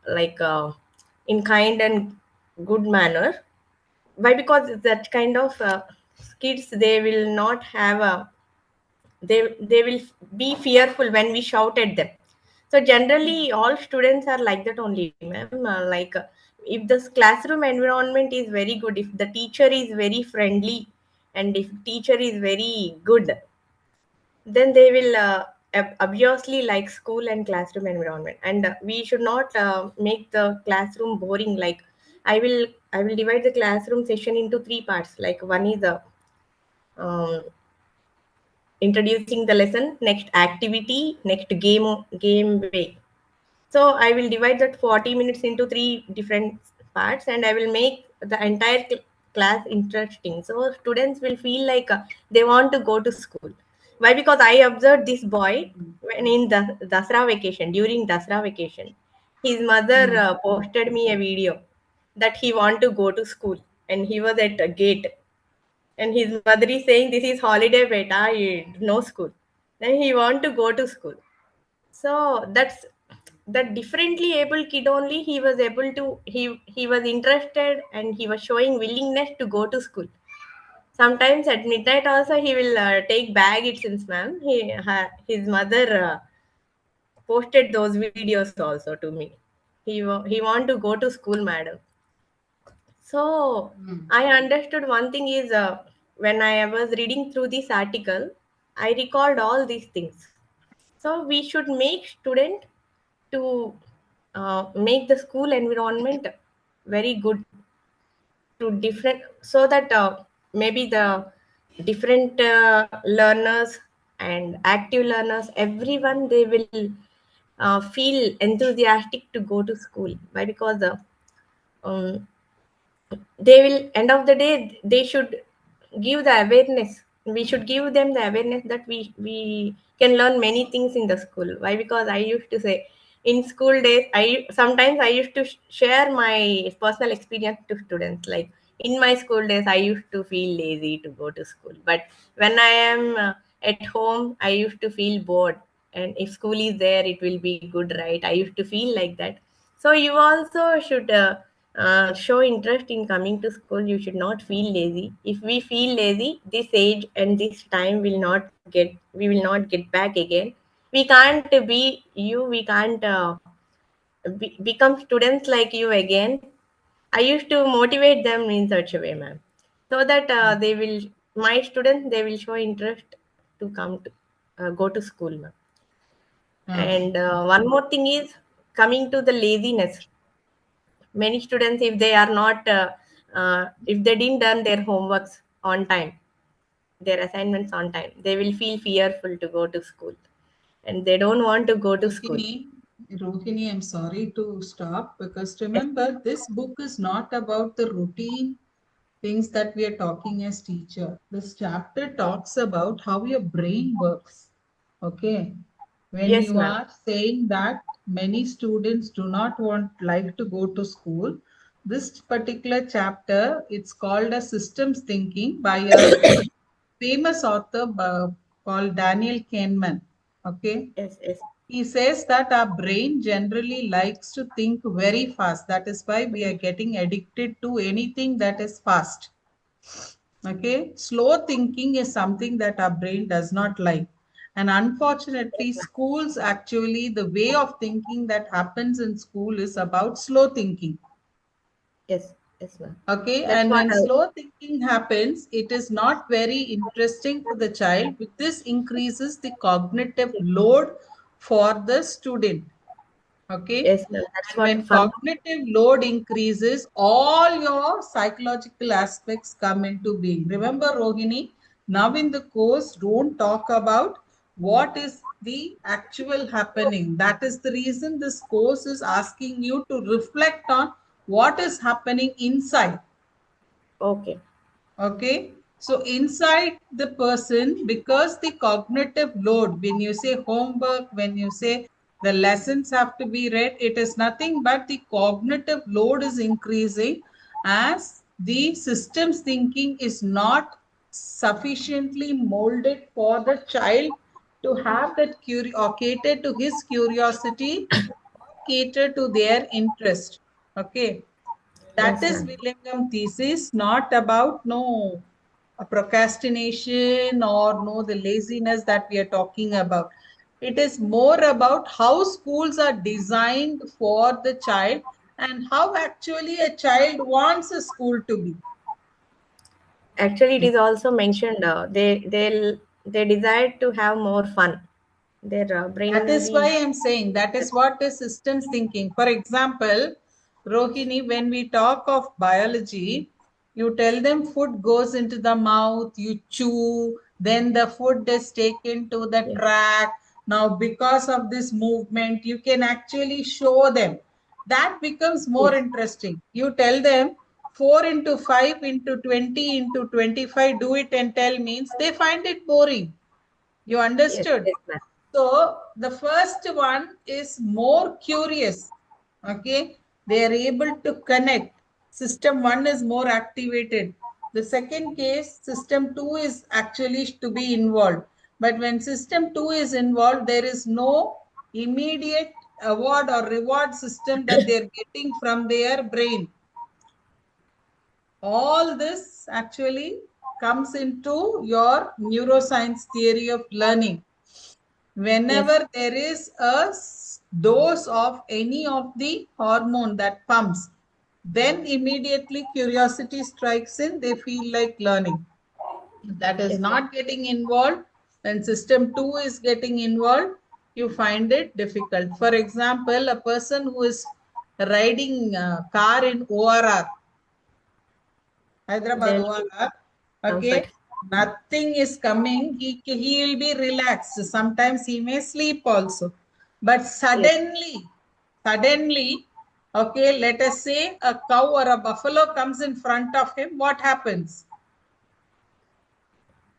like in kind and good manner. Why? Because that kind of kids, they will not have a, they will be fearful when we shout at them. So generally all students are like that only, ma'am. If the classroom environment is very good, if the teacher is very friendly, and if teacher is very good, then they will obviously like school and classroom environment. And we should not make the classroom boring. Like, I will divide the classroom session into three parts. Like, one is the um, introducing the lesson, next activity, next game way. So I will divide that 40 minutes into three different parts, and I will make the entire class interesting. So students will feel like they want to go to school. Why? Because I observed this boy when in the Dasra vacation, during Dasra vacation. his mother posted me a video that he want to go to school, and he was at a gate, and his mother is saying, this is holiday beta, no school. Then he want to go to school. So that's that differently able kid only, he was able to, he was interested and he was showing willingness to go to school. Sometimes at midnight also he will take bag, it seems, ma'am. His mother posted those videos also to me. He want to go to school, madam. So I understood one thing is, when I was reading through this article, I recalled all these things. So we should make student to make the school environment very good to different, so that maybe the different learners and active learners, everyone, they will feel enthusiastic to go to school. Why? Because um, they will, end of the day, they should give the awareness, we should give them the awareness that we can learn many things in the school. Why? Because I used to say, in school days, I sometimes I used to share my personal experience to students, like, in my school days I used to feel lazy to go to school, but when I am at home I used to feel bored, and if school is there it will be good, right? I used to feel like that. So you also should show interest in coming to school. You should not feel lazy. If we feel lazy, this age and this time will not get, we will not get back again. We can't be you, we can't become students like you again. I used to motivate them in such a way, ma'am, so that they will, my students, they will show interest to come to go to school, ma'am. And one more thing is, coming to the laziness. Many students, if they are not if they didn't done their homeworks on time, their assignments on time, they will feel fearful to go to school, and they don't want to go to school. Rohini, I'm sorry to stop, because remember, this book is not about the routine things that we are talking as teacher. This chapter talks about how your brain works. Okay. When Yes, you ma'am. are saying that many students do not want like to go to school, this particular chapter, it's called a systems thinking by a famous author called Daniel Kahneman. Okay. Yes, yes, He says that our brain generally likes to think very fast. That is why we are getting addicted to anything that is fast. Okay, slow thinking is something that our brain does not like. And unfortunately, schools actually, the way of thinking that happens in school is about slow thinking. yes, yes, ma'am. Okay, That's and what when I. slow thinking happens, it is not very interesting for the child. This increases the cognitive load for the student. Okay. Yes, ma'am. That's And what when fun. cognitive load increases, all your psychological aspects come into being. Remember, Rohini, now in the course, don't talk about what is the actual happening. That is the reason this course is asking you to reflect on what is happening inside. Okay. Okay. So inside the person, because the cognitive load, when you say homework, when you say the lessons have to be read, it is nothing but the cognitive load is increasing as the systems thinking is not sufficiently molded for the child to have that or cater to his curiosity, cater to their interest. Okay. That Yes, is ma'am. Villingam thesis, not about no procrastination or no the laziness that we are talking about. It is more about how schools are designed for the child and how actually a child wants a school to be. Actually, it is also mentioned. They desire to have more fun. Their brain That will is why be. I'm saying that is what is systems thinking. For example, Rohini, when we talk of biology, you tell them food goes into the mouth, you chew, then the food is taken to the Yes, track. Now, because of this movement, you can actually show them. That becomes more yes, interesting. You tell them 4 into 5 into 20 into 25, do it and tell means they find it boring. You yes, understood? yes, ma'am. So the first one is more curious. Okay, they are able to connect. System 1 is more activated. The second case, system 2 is actually to be involved. But when system 2 is involved, there is no immediate award or reward system that they're getting from their brain. All this actually comes into your neuroscience theory of learning. Whenever there is a dose of any of the hormone that pumps, then immediately curiosity strikes in, they feel like learning. If that is Yes. not getting involved, when system 2 is getting involved, you find it difficult. For example, a person who is riding a car in ORR, Hyderabad Then ORR, okay, comfort. nothing is coming, he will be relaxed. Sometimes he may sleep also. But suddenly, okay, let us say a cow or a buffalo comes in front of him, what happens?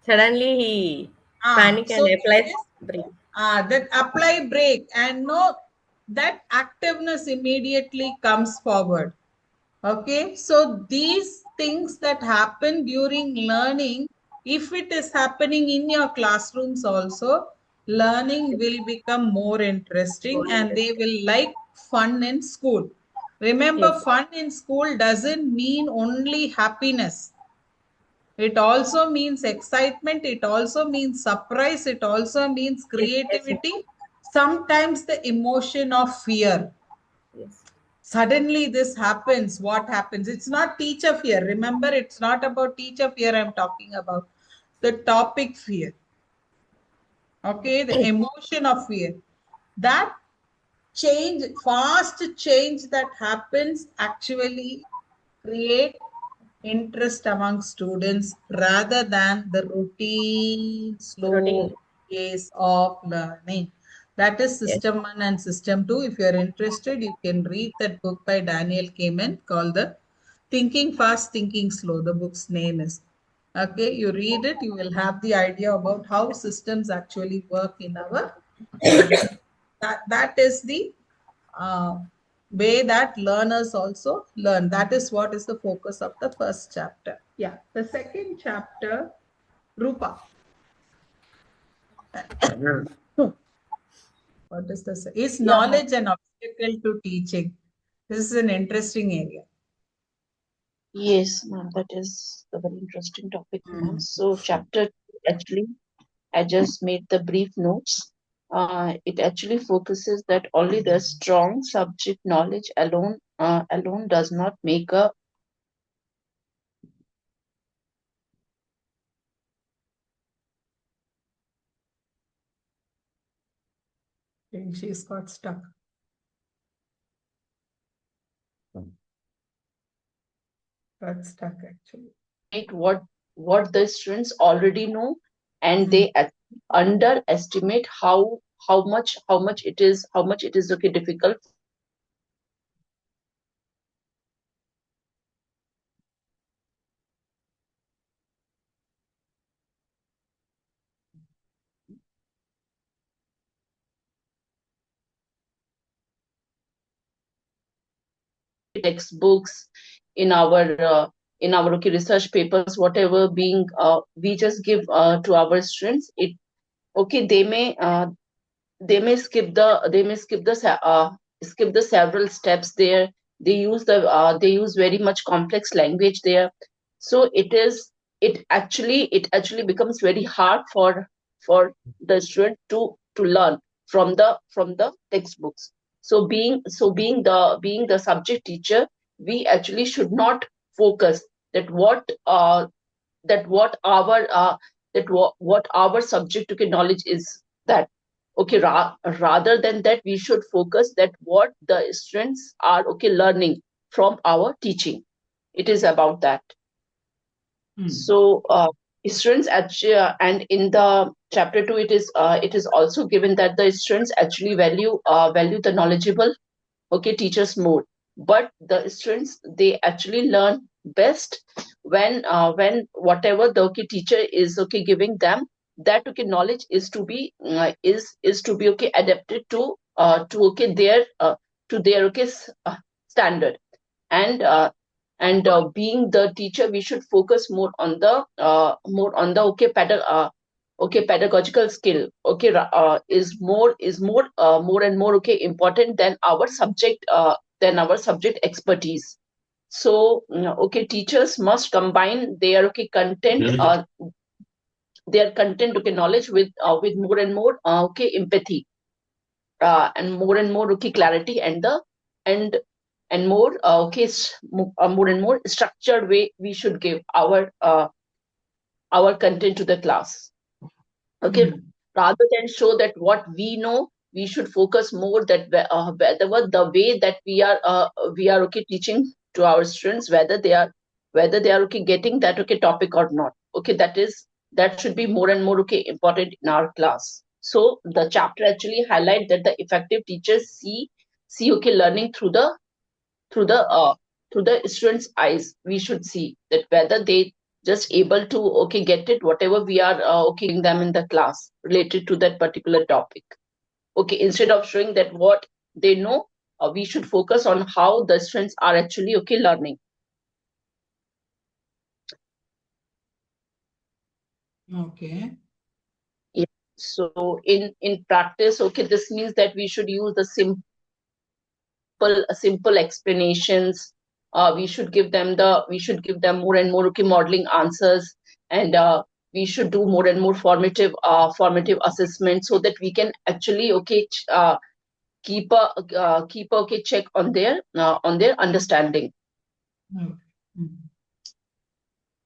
Suddenly he panic So and there applies is brake. that apply brake, and no, that activeness immediately comes forward. Okay, so these things that happen during learning, if it is happening in your classrooms also, learning will become more interesting More and they interesting. will like fun in school. Remember, Yes. fun in school doesn't mean only happiness. It also means excitement, it also means surprise, it also means Yes. Yes. creativity, sometimes the emotion of fear. Yes. Suddenly this happens, what happens? It's not teacher fear. Remember, it's not about teacher fear I'm talking about. The topic fear. Okay, the emotion of fear. That change, fast change that happens actually create interest among students rather than the routine, slow Routine. pace of learning. That is Yes. system 1 and system 2. If you're interested, you can read that book by Daniel Kahneman called the Thinking Fast, Thinking Slow. The book's name is. Okay, you read it, you will have the idea about how systems actually work in our brain. That is the uh, way that learners also learn. That is what is the focus of the first chapter. Yeah. The second chapter, Rupa. What is this? Is Yeah, ma'am. knowledge an obstacle to teaching? This is an interesting area. Yes, ma'am. That is a very interesting topic, ma'am. Mm. So, chapter two, actually, I just made the brief notes. It actually focuses that only the strong subject knowledge alone does not make a And she's got stuck. Got stuck actually. what the students already know, and Mm. they underestimate how much it is okay difficult. Textbooks in our okay research papers, whatever being we just give to our students. It okay, they may skip the several steps there. They use very much complex language there. So it actually becomes very hard for the student to learn from the textbooks. So being the subject teacher, we actually should not focus that what our subject okay knowledge is, that okay rather than that we should focus that what the students are okay learning from our teaching. It is about that. So students actually and in the chapter 2 it is also given that the students actually value the knowledgeable okay teachers more, but the students they actually learn best when whatever the okay teacher is okay giving them, that okay knowledge is to be okay adapted to okay their standard. And being the teacher, we should focus more on the pedagogical skill, is more and more important than our subject expertise. So teachers must combine their content knowledge with more and more empathy, and more clarity, and the and more more and more structured way we should give our content to the class. Okay, rather than show that what we know, we should focus more that whether the way that we are teaching to our students, whether they are getting that topic or not. Okay, that should be more and more important in our class. So the chapter actually highlight that the effective teachers see learning through the students' eyes. We should see that whether they just able to get it whatever we are giving them in the class related to that particular topic. Okay, instead of showing that what they know, we should focus on how the students are actually learning. Okay. Yeah. So in practice, this means that we should use the simple explanations. We should give them more and more modeling answers, and we should do more and more formative assessment, so that we can actually keep a check on their understanding.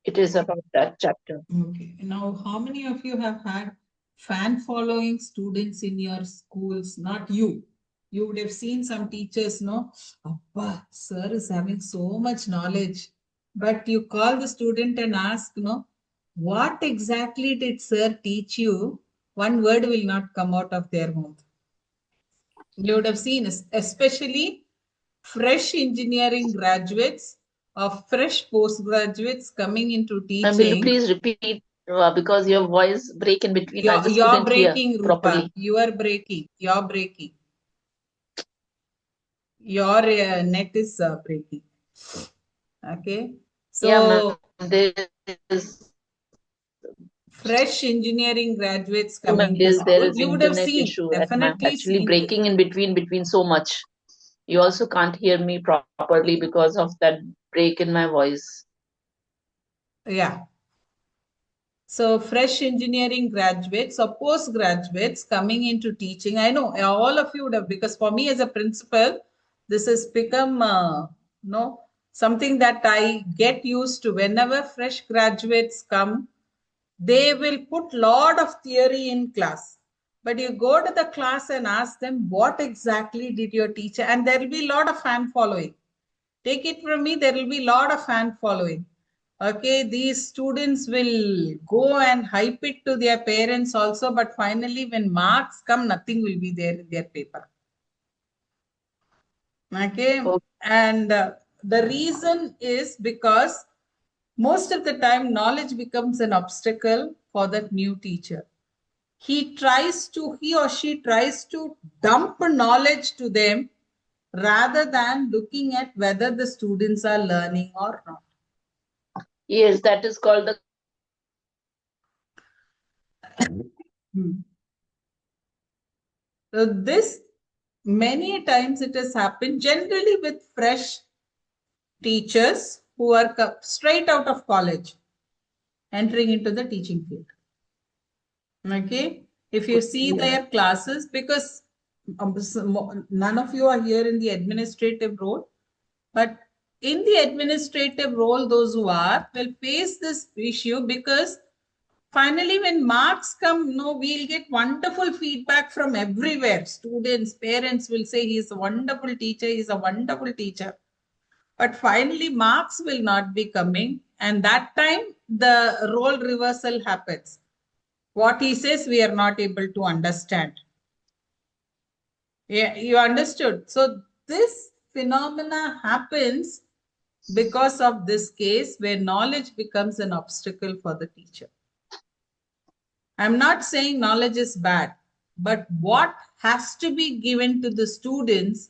It is about that chapter. Okay. Now, how many of you have had fan following students in your schools? Not you. You would have seen some teachers, no? Appa, sir is having so much knowledge. But you call the student and ask, no, what exactly did sir teach you? One word will not come out of their mouth. You would have seen, especially fresh engineering graduates or fresh postgraduates coming into teaching. Will you please repeat, because your voice break in between? I just You're couldn't breaking, hear Rupa. properly. You are breaking. You're breaking. Your net is breaking. Okay. So, Yeah, there is fresh engineering graduates coming to school. there is You would have internet seen, issue, and I'm definitely actually seen. breaking in between so much. You also can't hear me properly because of that break in my voice. Yeah. So fresh engineering graduates or postgraduates coming into teaching. I know all of you would have, because for me as a principal, this has become something that I get used to. Whenever fresh graduates come, they will put lot of theory in class. But you go to the class and ask them, what exactly did your teacher? And there will be a lot of fan following. Take it from me, there will be a lot of fan following. Okay, these students will go and hype it to their parents also, but finally when marks come, nothing will be there in their paper. Okay, and the reason is because most of the time knowledge becomes an obstacle for that new teacher. He or she tries to dump knowledge to them rather than looking at whether the students are learning or not. Yes, that is called the So this many times it has happened generally with fresh teachers who are straight out of college entering into the teaching field. Okay, if you see their classes, because none of you are here in the administrative role, but in the administrative role, those who are will face this issue, because finally when marks come, we'll get wonderful feedback from everywhere. Students, parents will say he's a wonderful teacher, he's a wonderful teacher. But finally marks will not be coming, and that time the role reversal happens. What he says we are not able to understand. Yeah, you understood. So this phenomena happens because of this case where knowledge becomes an obstacle for the teacher. I'm not saying knowledge is bad, but what has to be given to the students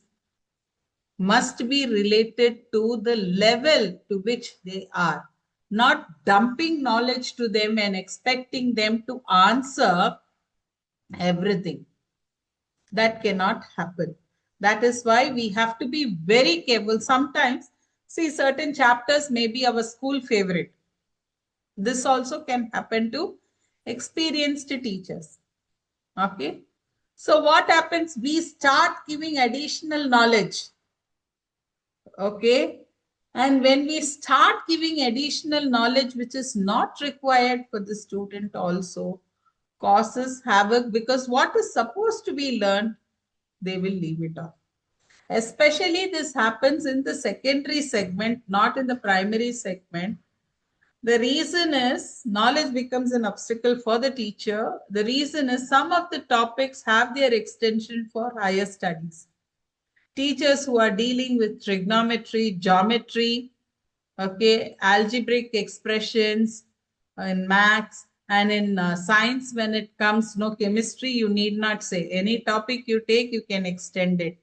must be related to the level to which they are, not dumping knowledge to them and expecting them to answer everything. That cannot happen. That is why we have to be very careful. Sometimes, see, certain chapters may be our school favorite. This also can happen to experienced teachers. Okay. So what happens? We start giving additional knowledge. Okay. And when we start giving additional knowledge, which is not required for the student also, causes havoc, because what is supposed to be learned, they will leave it off. Especially this happens in the secondary segment, not in the primary segment. The reason is knowledge becomes an obstacle for the teacher. The reason is some of the topics have their extension for higher studies. Teachers who are dealing with trigonometry, geometry, okay, algebraic expressions in maths, and in science, when it comes no chemistry, you need not say. Any topic you take, you can extend it.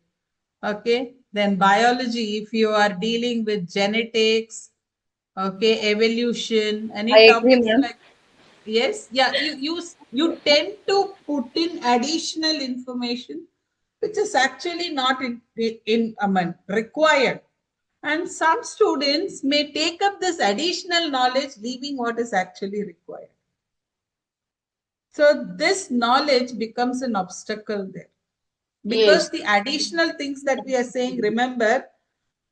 Okay, then biology, if you are dealing with genetics, okay, evolution, I any agree, topics ma'am. like, yes, yeah, you tend to put in additional information which is actually not in I mean, required. And some students may take up this additional knowledge, leaving what is actually required. So this knowledge becomes an obstacle there. Because Yes, the additional things that we are saying, remember,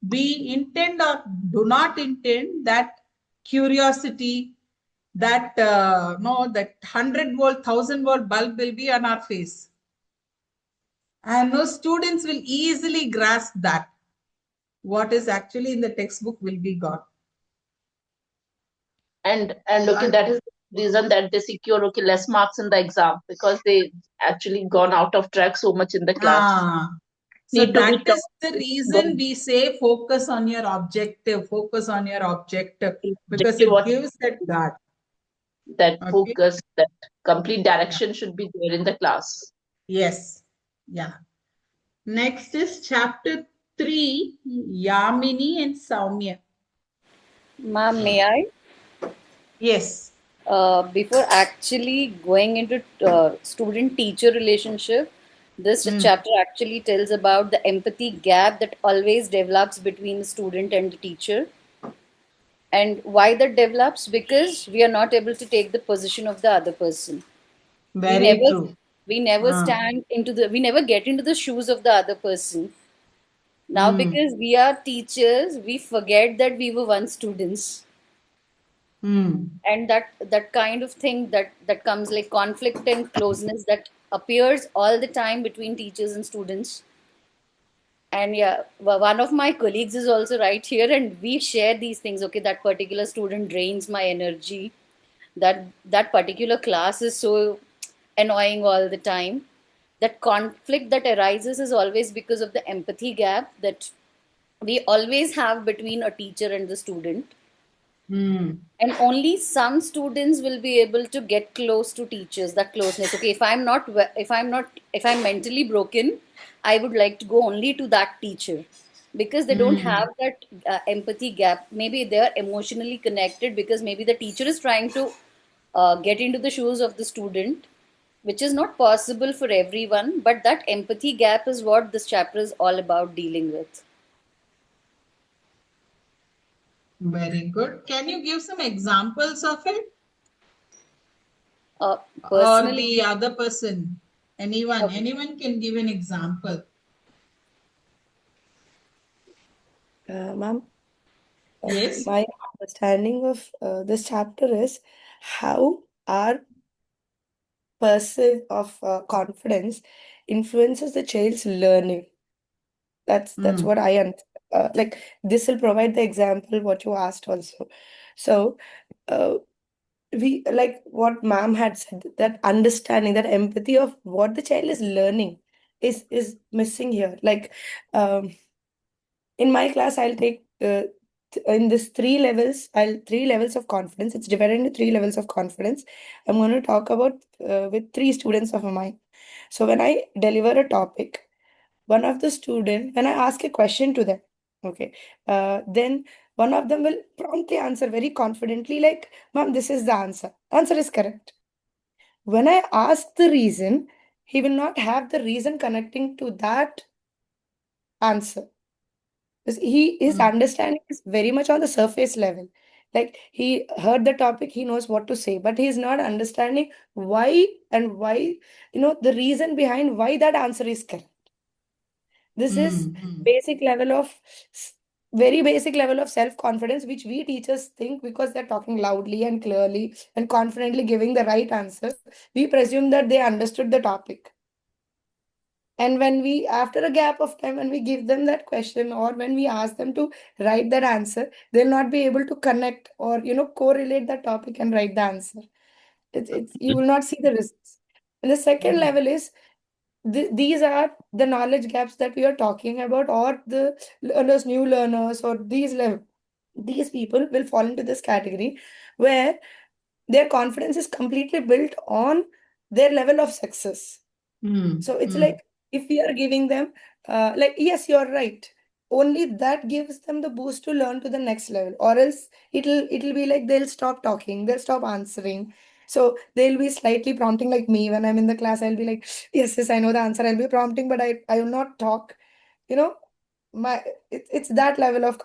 we intend or do not intend that curiosity, that no, that 100-volt, 1000-volt bulb will be on our face. And no students will easily grasp that. What is actually in the textbook will be gone. and okay, that is the reason that they secure okay less marks in the exam because they actually gone out of track so much in the class. Ah, so Need to be that taught is the reason we say focus on your objective, focus on your objective, because objective it what gives that guard. that Okay. focus, that complete Yeah. direction should be there in the class. Yes. Yeah. Next is chapter 3, Yamini and Saumya. Ma'am, may I? Yes. Before actually going into student-teacher relationship, this Hmm. chapter actually tells about the empathy gap that always develops between the student and the teacher. And why that develops? Because we are not able to take the position of the other person. We Very never true. we never Ah. stand into the we never get into the shoes of the other person. Now, Hmm. because we are teachers, we forget that we were once students. Hmm. And that kind of thing that comes like conflict and closeness that appears all the time between teachers and students. And yeah, one of my colleagues is also right here, and we share these things. Okay, that particular student drains my energy. That particular class is so annoying all the time. That conflict that arises is always because of the empathy gap that we always have between a teacher and the student. Hmm. And only some students will be able to get close to teachers, that closeness. Okay, if I'm mentally broken, I would like to go only to that teacher, because they don't Hmm. have that empathy gap. Maybe they are emotionally connected because maybe the teacher is trying to get into the shoes of the student, which is not possible for everyone. But that empathy gap is what this chapter is all about dealing with. Very good. Can you give some examples of it? uh, Or Personally, the other person? Anyone? okay. Anyone can give an example. Ma'am, Yes. my understanding of this chapter is how our perceive of confidence influences the child's learning. That's Hmm. what like. This will provide the example what you asked also. So uh, we like what ma'am had said, that understanding, that empathy of what the child is learning is missing here. Like in my class, I'll take in this three levels of confidence. It's divided into three levels of confidence. I'm going to talk about with three students of mine. So when I deliver a topic, one of the student, when I ask a question to them, okay, then one of them will promptly answer very confidently, like, "Ma'am, this is the answer. Answer is correct." When I ask the reason, he will not have the reason connecting to that answer. Because his understanding is very much on the surface level. Like he heard the topic, he knows what to say, but he is not understanding why and why, the reason behind why that answer is correct. This is basic level of very basic level of self-confidence, which we teachers think because they're talking loudly and clearly and confidently giving the right answer, we presume that they understood the topic. And when we, after a gap of time, when we give them that question or when we ask them to write that answer, they'll not be able to connect or, correlate that topic and write the answer. It's you will not see the results. And the second level is these are the knowledge gaps that we are talking about, or the learners, new learners, or these people will fall into this category where their confidence is completely built on their level of success. So it's like if we are giving them, like, yes, you're right. Only that gives them the boost to learn to the next level, or else it'll be like they'll stop talking, they'll stop answering. So they'll be slightly prompting like me when I'm in the class. I'll be like, yes, yes, I know the answer. I'll be prompting, but I will not talk. You know, my it's that level of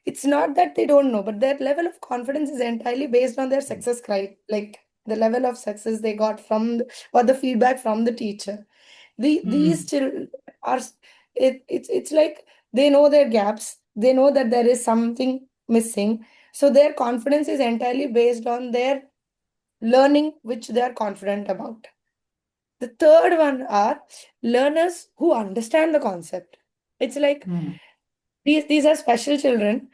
it's not that they don't know, but their level of confidence is entirely based on their success like the level of success they got from or the feedback from the teacher. These children are it's like they know their gaps, they know that there is something missing, so their confidence is entirely based on their learning which they are confident about. The third one are learners who understand the concept. It's like these are special children.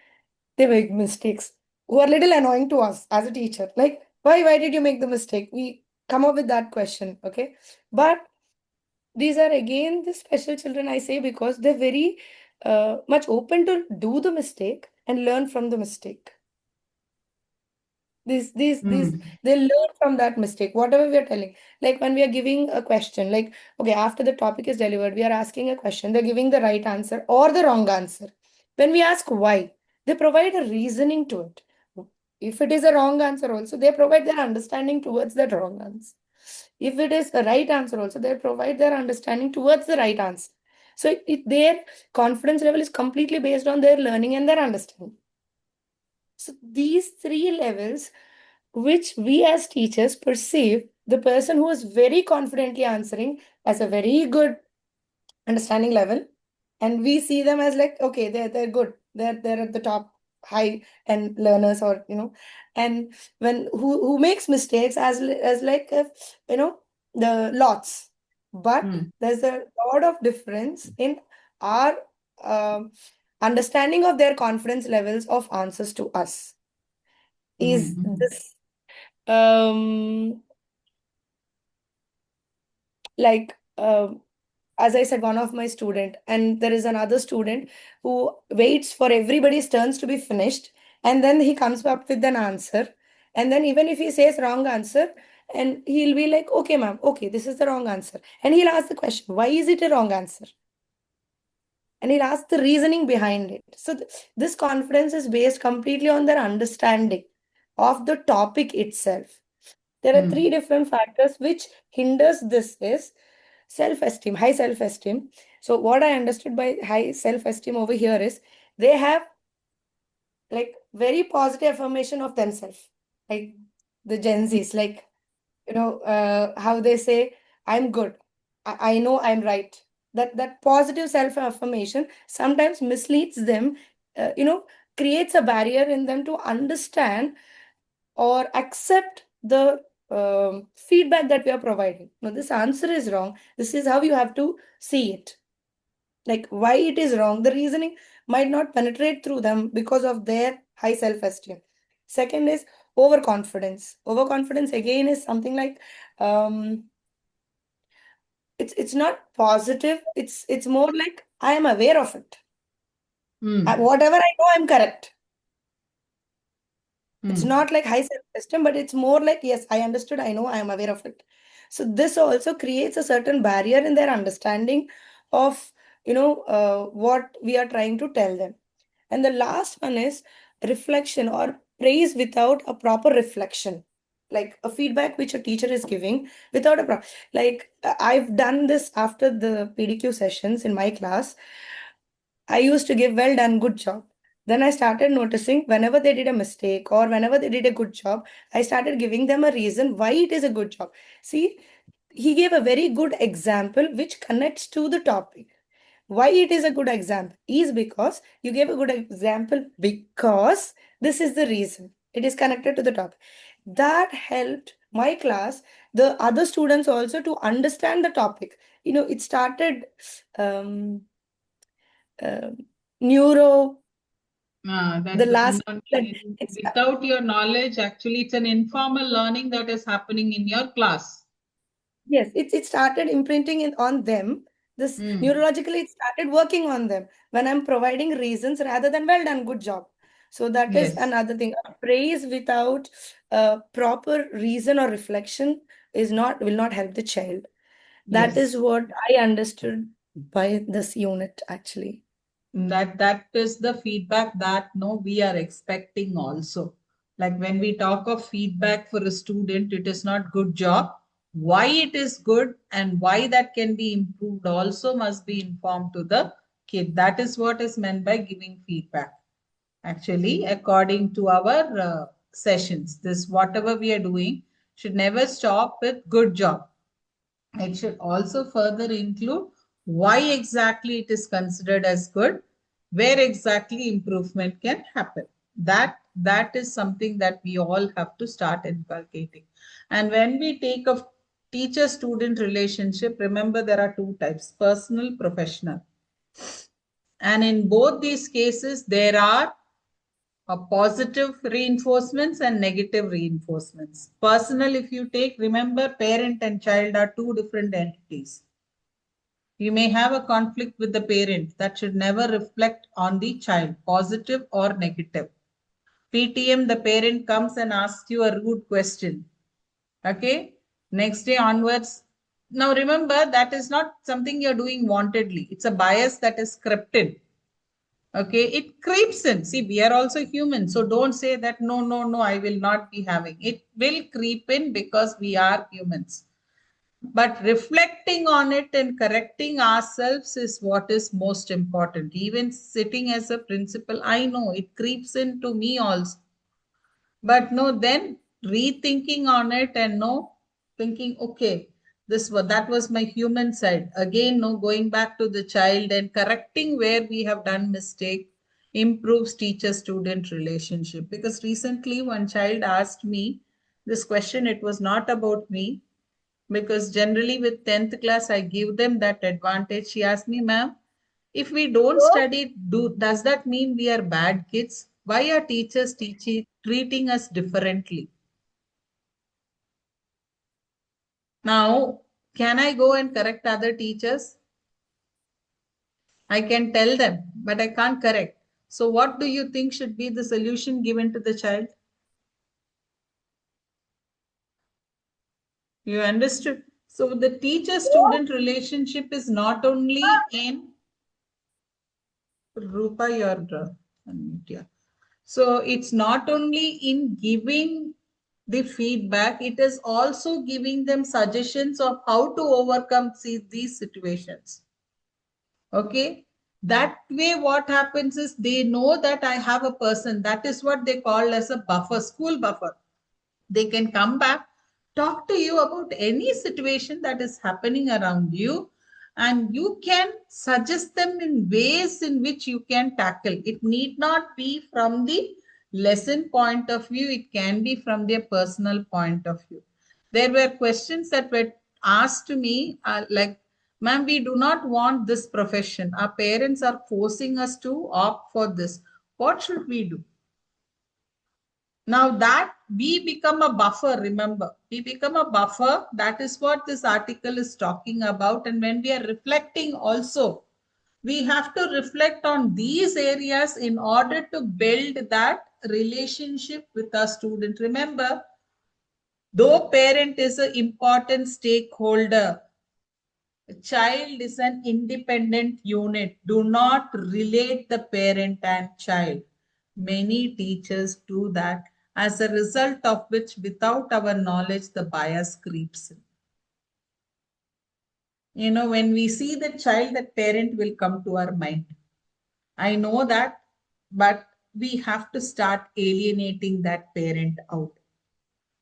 They make mistakes who are little annoying to us as a teacher. Like, why did you make the mistake? We come up with that question, okay? But these are again the special children, I say, because they're very much open to do the mistake and learn from the mistake. These they learn from that mistake, whatever we are telling. Like when we are giving a question, like, okay, after the topic is delivered, we are asking a question, they're giving the right answer or the wrong answer. When we ask why, they provide a reasoning to it. If it is a wrong answer, also, they provide their understanding towards that wrong answer. If it is a right answer, also, they provide their understanding towards the right answer. So their confidence level is completely based on their learning and their understanding. So these three levels, which we as teachers perceive the person who is very confidently answering as a very good understanding level, and we see them as like, okay, they're good, they're at the top high and learners, or and when who makes mistakes as like the lots, but there's a lot of difference in our understanding of their confidence levels of answers to us. Is this like as I said, one of my student, and there is another student who waits for everybody's turns to be finished, and then he comes up with an answer. And then even if he says wrong answer, and he'll be like, okay, ma'am, okay, this is the wrong answer. And he'll ask the question, why is it a wrong answer? And he'll ask the reasoning behind it. So this confidence is based completely on their understanding of the topic itself. There are three different factors which hinders this is self-esteem, high self-esteem. So what I understood by high self-esteem over here is they have like very positive affirmation of themselves. Like the Gen Zs, like, how they say, I'm good. I know I'm right. That positive self-affirmation sometimes misleads them, creates a barrier in them to understand or accept the feedback that we are providing. No, this answer is wrong. This is how you have to see it. Like why it is wrong. The reasoning might not penetrate through them because of their high self-esteem. Second is overconfidence. Overconfidence again is something like it's not positive. It's more like I am aware of it. Whatever I know, I'm correct. It's not like high self-esteem, but it's more like, yes, I understood, I know, I am aware of it. So this also creates a certain barrier in their understanding of, what we are trying to tell them. And the last one is reflection or praise without a proper reflection, like a feedback which a teacher is giving without a like I've done this after the PDQ sessions in my class. I used to give well done, good job. Then I started noticing whenever they did a mistake or whenever they did a good job, I started giving them a reason why it is a good job. See, he gave a very good example which connects to the topic. Why it is a good example is because you gave a good example because this is the reason. It is connected to the topic. That helped my class, the other students also to understand the topic. It started um, uh, neuro the last without your knowledge, actually, it's an informal learning that is happening in your class. Yes, it started imprinting on them. This neurologically, it started working on them when I'm providing reasons rather than well done, good job. So that is another thing. Praise without proper reason or reflection will not help the child. That is what I understood by this unit actually. That is the feedback that we are expecting also. Like when we talk of feedback for a student, it is not good job. Why it is good and why that can be improved also must be informed to the kid. That is what is meant by giving feedback. Actually, according to our sessions, this whatever we are doing should never stop with good job. It should also further include why exactly it is considered as good, where exactly improvement can happen. That is something that we all have to start inculcating. And when we take a teacher-student relationship, remember there are two types, personal, professional. And in both these cases, there are positive reinforcements and negative reinforcements. Personal, if you take, remember, parent and child are two different entities. You may have a conflict with the parent that should never reflect on the child, positive or negative. PTM, the parent comes and asks you a rude question. Okay. Next day onwards. Now remember, that is not something you're doing wantedly. It's a bias that is crept in. Okay. It creeps in. See, we are also human. So don't say that, no, I will not be having. It will creep in because we are humans. But reflecting on it and correcting ourselves is what is most important. Even sitting as a principal, I know it creeps into me also. But no, then rethinking on it and thinking, okay, that was my human side. Again, going back to the child and correcting where we have done mistake improves teacher-student relationship. Because recently one child asked me this question. It was not about me, because generally with 10th class, I give them that advantage. She asked me, ma'am, if we don't study, does that mean we are bad kids? Why are teachers treating us differently? Now, can I go and correct other teachers? I can tell them, but I can't correct. So what do you think should be the solution given to the child? You understood? So the teacher-student relationship is not only in Rupa, your unmute, yeah. So it's not only in giving the feedback, it is also giving them suggestions of how to overcome these situations. Okay. That way, what happens is they know that I have a person. That is what they call as a buffer, school buffer. They can come back, talk to you about any situation that is happening around you, and you can suggest them in ways in which you can tackle. It need not be from the lesson point of view, it can be from their personal point of view. There were questions that were asked to me, like, ma'am, we do not want this profession. Our parents are forcing us to opt for this. What should we do? Now that we become a buffer, remember, we become a buffer. That is what this article is talking about. And when we are reflecting also, we have to reflect on these areas in order to build that relationship with our student. Remember, though parent is an important stakeholder, A child is an independent unit. Do not relate the parent and child. Many teachers do that, as a result of which, without our knowledge, the bias creeps in. When we see the child, that parent will come to our mind. I know that, but we have to start alienating that parent out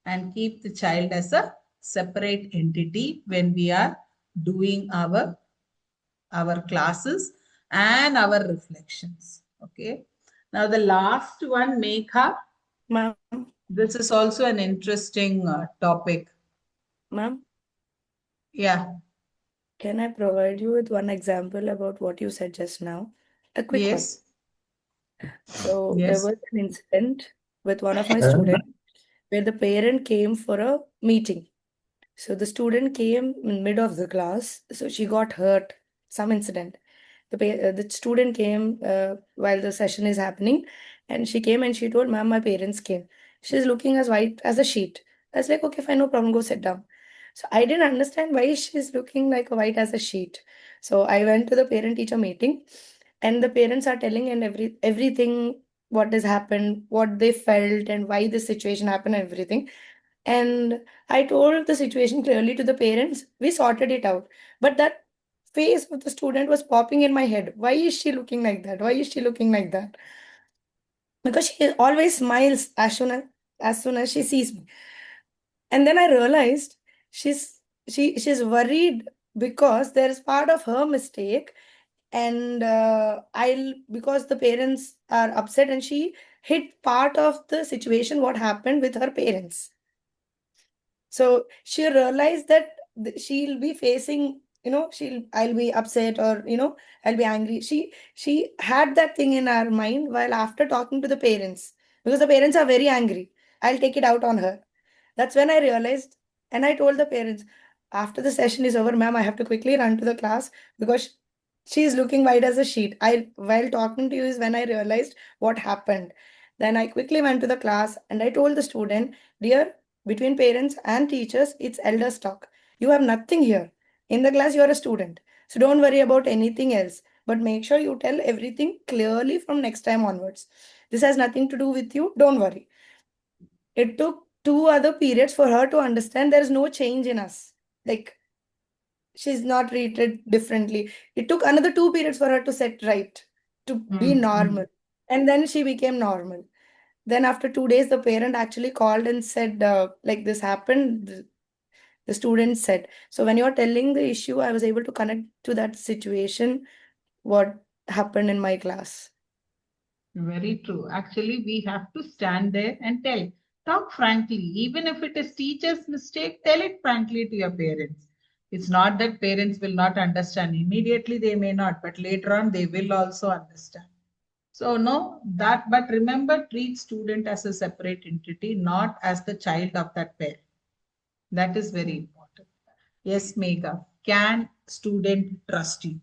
and keep the child as a separate entity when we are doing our classes and our reflections. Okay. Now the last one, Megha. Ma'am, This is also an interesting topic. ma'am, Yeah. can I provide you with one example about what you said just now? A quick one. Yes. So there Yes. was an incident with one of my students where the parent came for a meeting. So the student came in mid of the class, so she got hurt, some incident. The student came while the session is happening, and she came and she told, "Ma'am, my parents came." She's looking as white as a sheet. I was like, "Okay, fine, no problem, go sit down." So I didn't understand why she's looking like white as a sheet. So I went to the parent teacher meeting, and the parents are telling and everything what has happened, what they felt, and why this situation happened, and everything. And I told the situation clearly to the parents. We sorted it out. But that face of the student was popping in my head. Why is she looking like that? Why is she looking like that? Because she always smiles as soon as she sees me. And then I realized she's worried because there is part of her mistake, and I'll because the parents are upset, and she hit part of the situation what happened with her parents. So she realized that she'll be facing, I'll be upset, or I'll be angry. She had that thing in her mind while after talking to the parents, because the parents are very angry. I'll take it out on her. That's when I realized, and I told the parents, after the session is over, ma'am, I have to quickly run to the class because she is looking white as a sheet. I While talking to you is when I realized what happened. Then I quickly went to the class and I told the student, dear, between parents and teachers, it's elders talk. You have nothing here. In the class, you are a student. So don't worry about anything else. But make sure you tell everything clearly from next time onwards. This has nothing to do with you. Don't worry. It took two other periods for her to understand there is no change in us. Like, she's not treated differently. It took another two periods for her to set right, to be normal. And then she became normal. Then after 2 days, the parent actually called and said, like this happened. The student said. So when you're telling the issue, I was able to connect to that situation, what happened in my class. Very true. Actually, we have to stand there and tell. Talk frankly. Even if it is teacher's mistake, tell it frankly to your parents. It's not that parents will not understand. Immediately they may not, but later on they will also understand. So no, but remember, treat student as a separate entity, not as the child of that parent. That is very important. Yes, Megha. Can student trust you?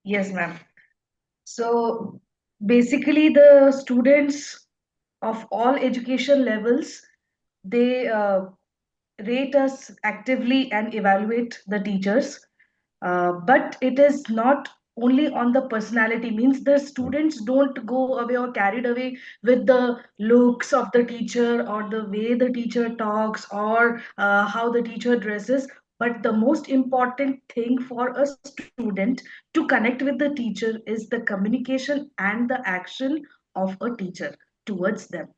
Yes, ma'am. So basically, the students of all education levels, they rate us actively and evaluate the teachers. But it is not only on the personality, means the students don't go away or carried away with the looks of the teacher or the way the teacher talks or how the teacher dresses. But the most important thing for a student to connect with the teacher is the communication and the action of a teacher towards them.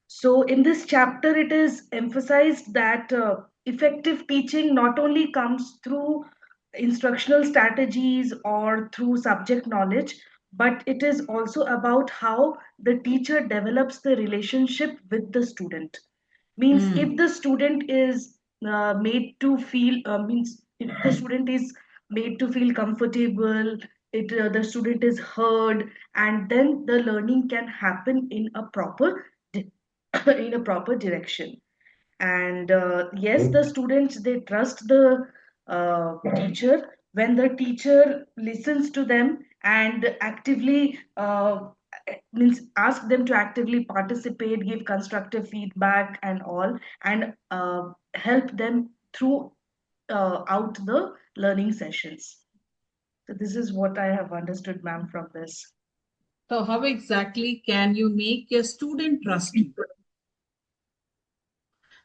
So, in this chapter, it is emphasized that effective teaching not only comes through instructional strategies or through subject knowledge, but it is also about how the teacher develops the relationship with the student. Means if the student is made to feel, means if the student is made to feel comfortable, the student is heard, and then the learning can happen in a proper in a proper direction. And yes, the students, they trust the teacher when the teacher listens to them and actively means ask them to actively participate, give constructive feedback and all, and help them through out the learning sessions. So this is what I have understood, ma'am, from this. So how exactly can you make a student trust you?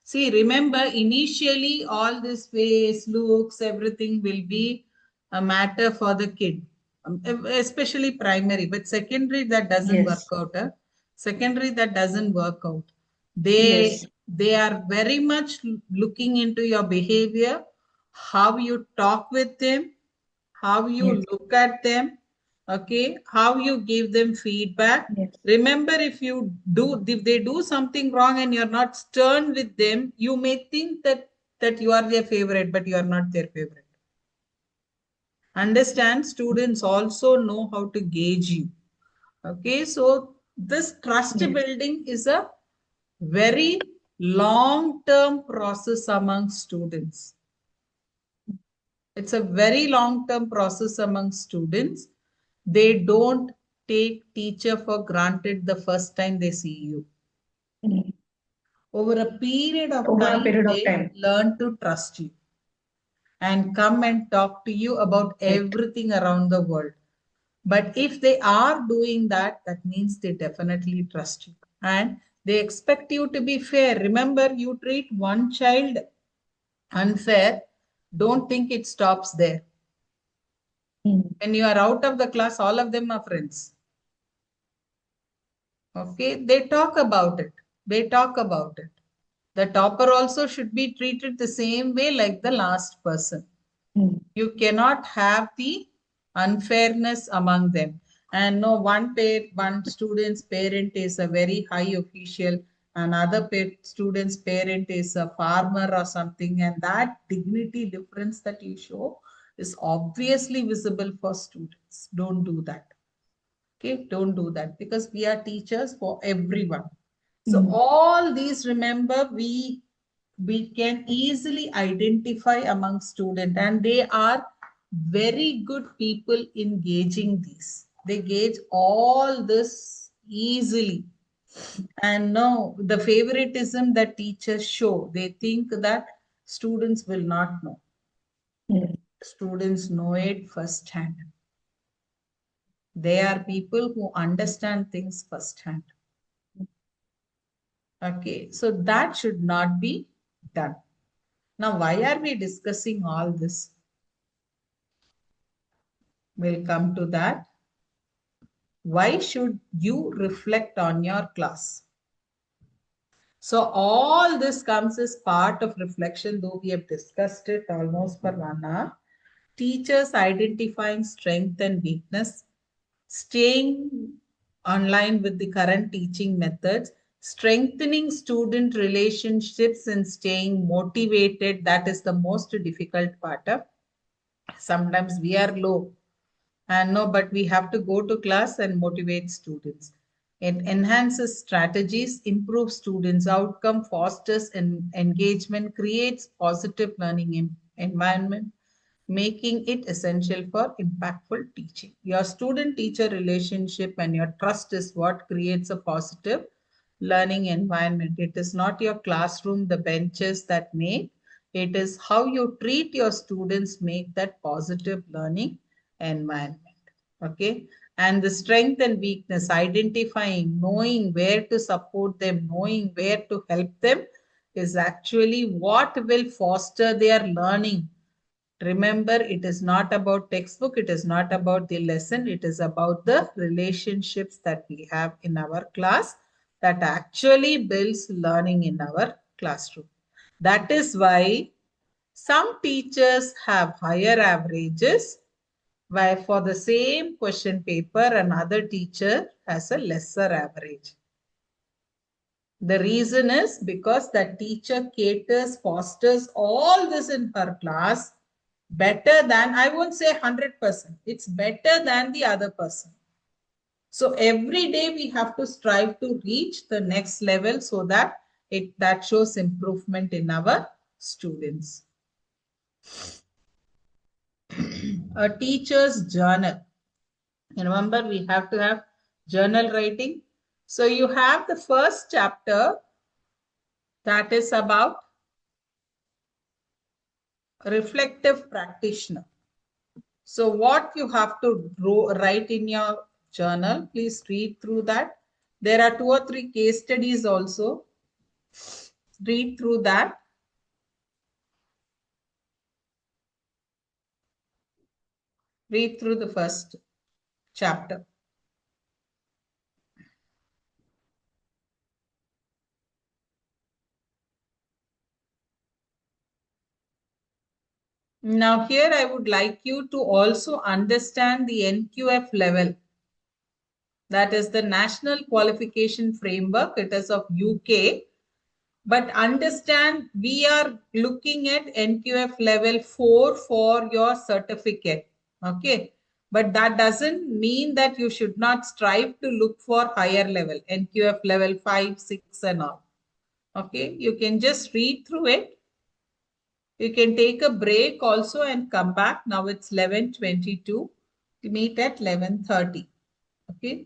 See, remember, initially all this face, looks, everything will be a matter for the kid, especially primary. But secondary, that doesn't work Yes. out. Secondary, that doesn't work out. They Yes. they are very much looking into your behavior, how you talk with them, how you Yes. look at them, okay, how you give them feedback. Yes. Remember, if they do something wrong and you're not stern with them, you may think that you are their favorite, but you are not their favorite. Understand, students also know how to gauge you. Okay, so this trust Yes. building is a very long term process among students. It's a very long term process among students. They don't take teacher for granted the first time they see you. Mm. Over a period of Over a time, period of they time. learn to trust you and come and talk to you about Right. everything around the world. But if they are doing that, that means they definitely trust you. And they expect you to be fair. Remember, you treat one child unfair, don't think it stops there. Mm. When you are out of the class, all of them are friends. Okay, they talk about it. They talk about it. The topper also should be treated the same way like the last person. Mm. You cannot have the unfairness among them. And no, one student's parent is a very high official, another student's parent is a farmer or something, and that dignity difference that you show is obviously visible for students. Don't do that. Okay, don't do that, because we are teachers for everyone. So Mm. all these, remember, we can easily identify among students, and they are very good people in gauging these. They gauge all this easily. And no, the favoritism that teachers show, they think that students will not know. Mm. Students know it firsthand. They are people who understand things firsthand. Okay, so that should not be done. Now, why are we discussing all this? We'll come to that. Why should you reflect on your class? So all this comes as part of reflection, though we have discussed it almost for 1 hour. Teachers identifying strength and weakness, staying online with the current teaching methods, strengthening student relationships and staying motivated. That is the most difficult part. Sometimes we are low and no, but we have to go to class and motivate students. It enhances strategies, improves students' outcome, fosters engagement, creates positive learning environment, making it essential for impactful teaching. Your student-teacher relationship and your trust is what creates a positive learning environment. It is not your classroom, the benches that make. It is how you treat your students make that positive learning environment. Okay. And the strength and weakness, identifying, knowing where to support them, knowing where to help them is actually what will foster their learning. Remember, it is not about textbook, it is not about the lesson, it is about the relationships that we have in our class that actually builds learning in our classroom. That is why some teachers have higher averages, while for the same question paper, another teacher has a lesser average. The reason is because that teacher caters, fosters all this in her class better than, I won't say 100%, it's better than the other person. So every day we have to strive to reach the next level so that that shows improvement in our students. A teacher's journal. Remember, we have to have journal writing. So you have the first chapter that is about reflective practitioner. So what you have to write in your journal, please read through that. There are 2 or 3 case studies also. Read through that. Read through the first chapter. Now here I would like you to also understand the NQF level. That is the National Qualification Framework. It is of UK. But understand we are looking at NQF level 4 for your certificate. Okay. But that doesn't mean that you should not strive to look for higher level, NQF level 5, 6 and all. Okay. You can just read through it. You can take a break also and come back. Now it's 11:22. Meet at 11:30. Okay.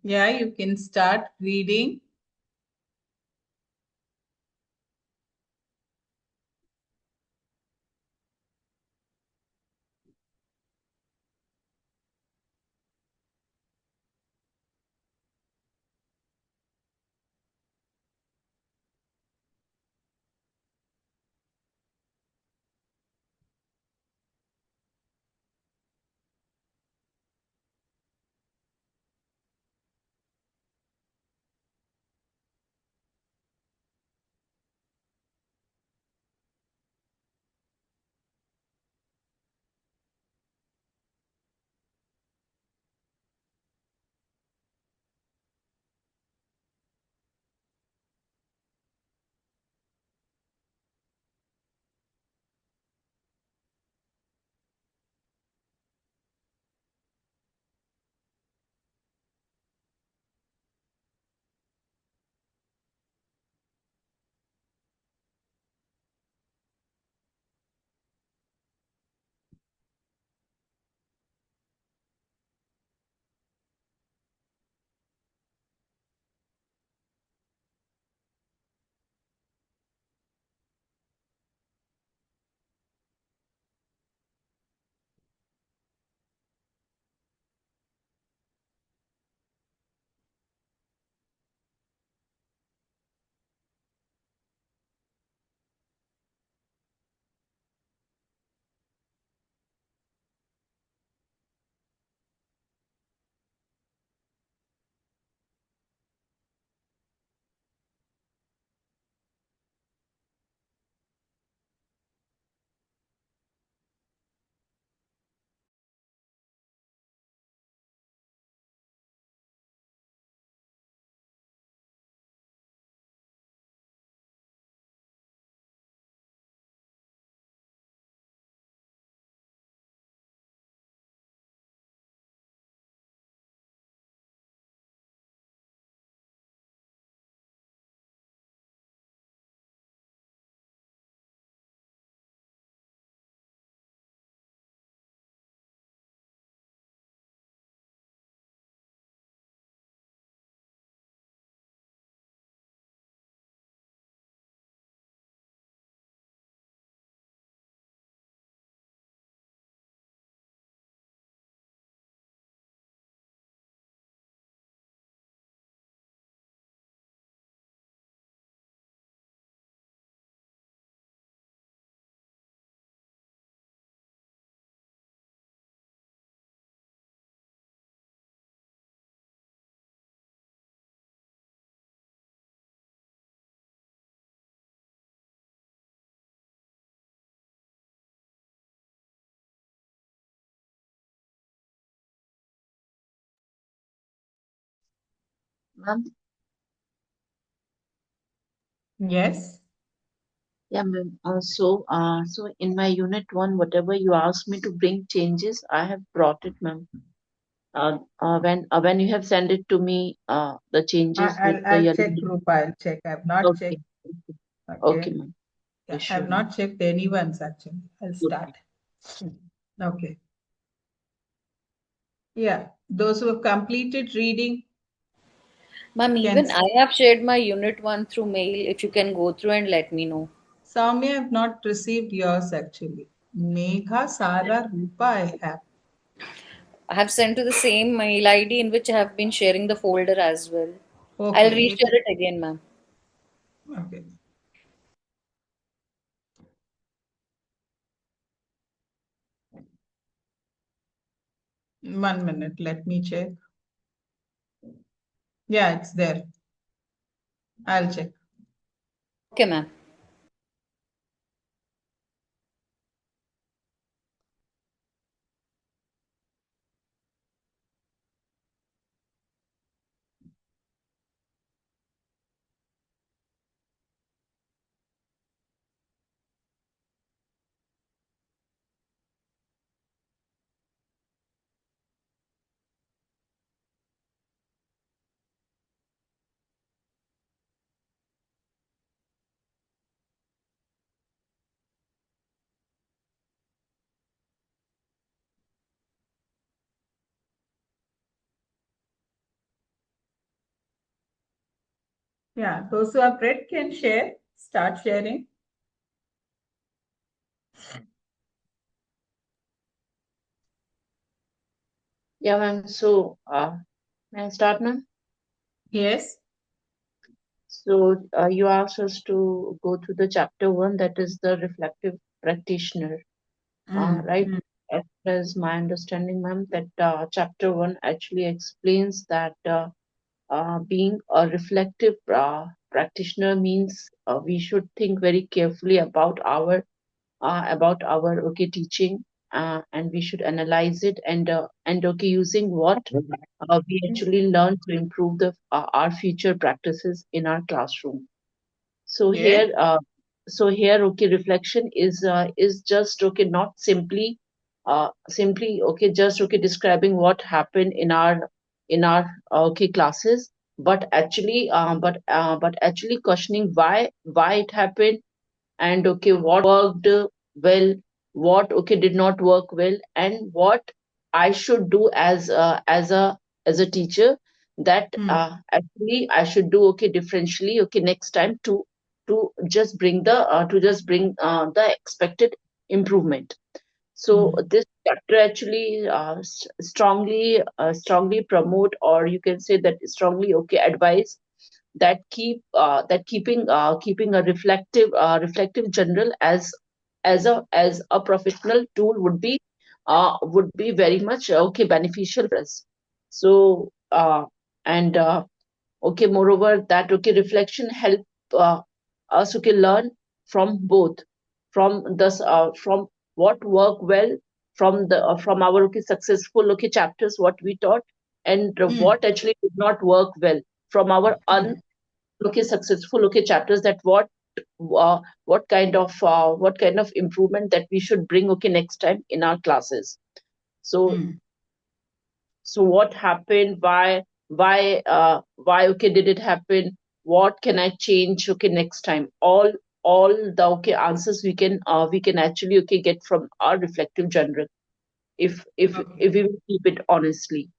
Yeah, you can start reading. Ma'am, Yes. yeah, ma'am. So in my unit one, whatever you asked me to bring changes, I have brought it, ma'am. When you have sent it to me, the changes with the I'll yellow check, line. Rupa. I'll check. I've not Okay, checked. okay, okay, Okay. ma'am. Yeah, Yeah, sure, I've ma'am. not checked anyone's actually. I'll Okay. start. Okay. Yeah. Those who have completed reading Ma'am, can. even I have shared my unit one through mail. If you can go through and let me know. Soumya, I've not received yours actually. Megha, Sara, Rupa, I have. I have sent to the same mail ID in which I have been sharing the folder as well. I'll Okay. reshare it again, ma'am. Okay. One minute. Let me check. Yeah, it's there. I'll check. Okay, ma'am. Yeah, those who have read can share. Start sharing. Yeah, ma'am. So, may I start, ma'am? Yes. So, you asked us to go through the chapter one, that is the reflective practitioner, right? Mm. As far as my understanding, ma'am, that chapter one actually explains that being a reflective practitioner means we should think very carefully about our okay teaching, and we should analyze it and okay using what we actually learn to improve the our future practices in our classroom. So Yeah. here okay reflection is just okay not simply okay just okay describing what happened in our okay classes, but actually but actually questioning why it happened, and okay what worked well, what okay did not work well, and what I should do as a teacher that Mm. actually I should do okay differentially okay next time to just bring the expected improvement. So Mm. this chapter actually strongly promote, or you can say that strongly okay advise that keeping a reflective journal as a professional tool would be very much okay beneficial for us. So and okay moreover that okay reflection help uh, us okay learn from both, from what work well, from our okay successful okay chapters what we taught, and Mm. what actually did not work well from our Mm. okay successful okay chapters, that what kind of improvement that we should bring okay next time in our classes. So Mm. what happened, why okay did it happen, what can I change okay next time, all the okay answers we can actually okay get from our reflective journal Okay. if we will keep it honestly.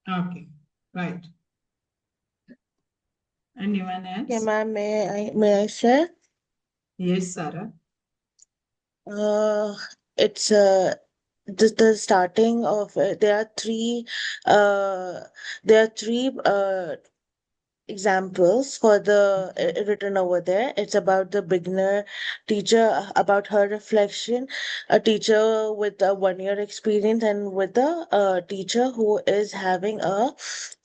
Okay. Right. Anyone Okay, else? ma'am, may I share? Yes, Sarah. Uh, it's the starting of uh there are three examples for the written over there. It's about the beginner teacher, about her reflection, a teacher with a 1 year experience, and with a teacher who is having a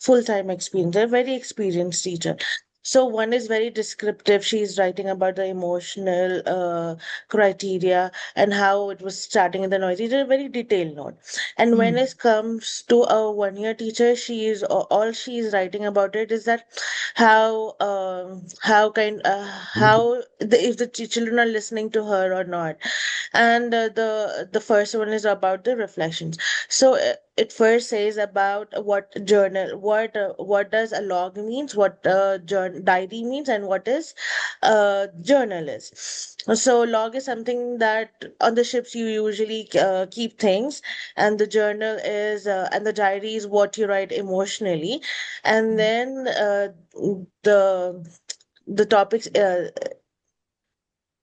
full-time experience, a very experienced teacher. So one is very descriptive. She's writing about the emotional criteria and how it was starting in the noise. It's a very detailed note. And when Mm. it comes to a 1 year teacher, all she is writing about it is that how if the children are listening to her or not. And the first one is about the reflections. So it first says about what does a log means, what diary means, and what is journal is. So log is something that on the ships you usually keep things, and the journal is and the diary is what you write emotionally. And then the the topics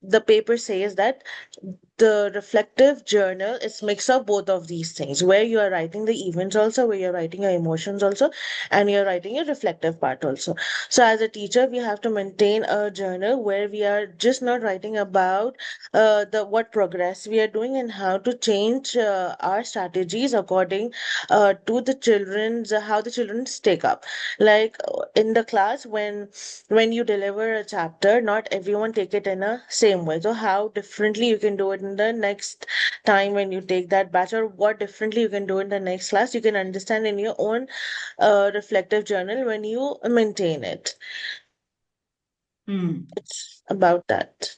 the paper says that the reflective journal is mix of both of these things, where you are writing the events also, where you're writing your emotions also, and you're writing your reflective part also. So as a teacher, we have to maintain a journal where we are just not writing about the what progress we are doing and how to change our strategies according to the children's how the children take up. Like in the class, when you deliver a chapter, not everyone take it in a same way. So how differently you can do it in the next time when you take that batch, or what differently you can do in the next class, you can understand in your own reflective journal when you maintain it. Mm. It's about that.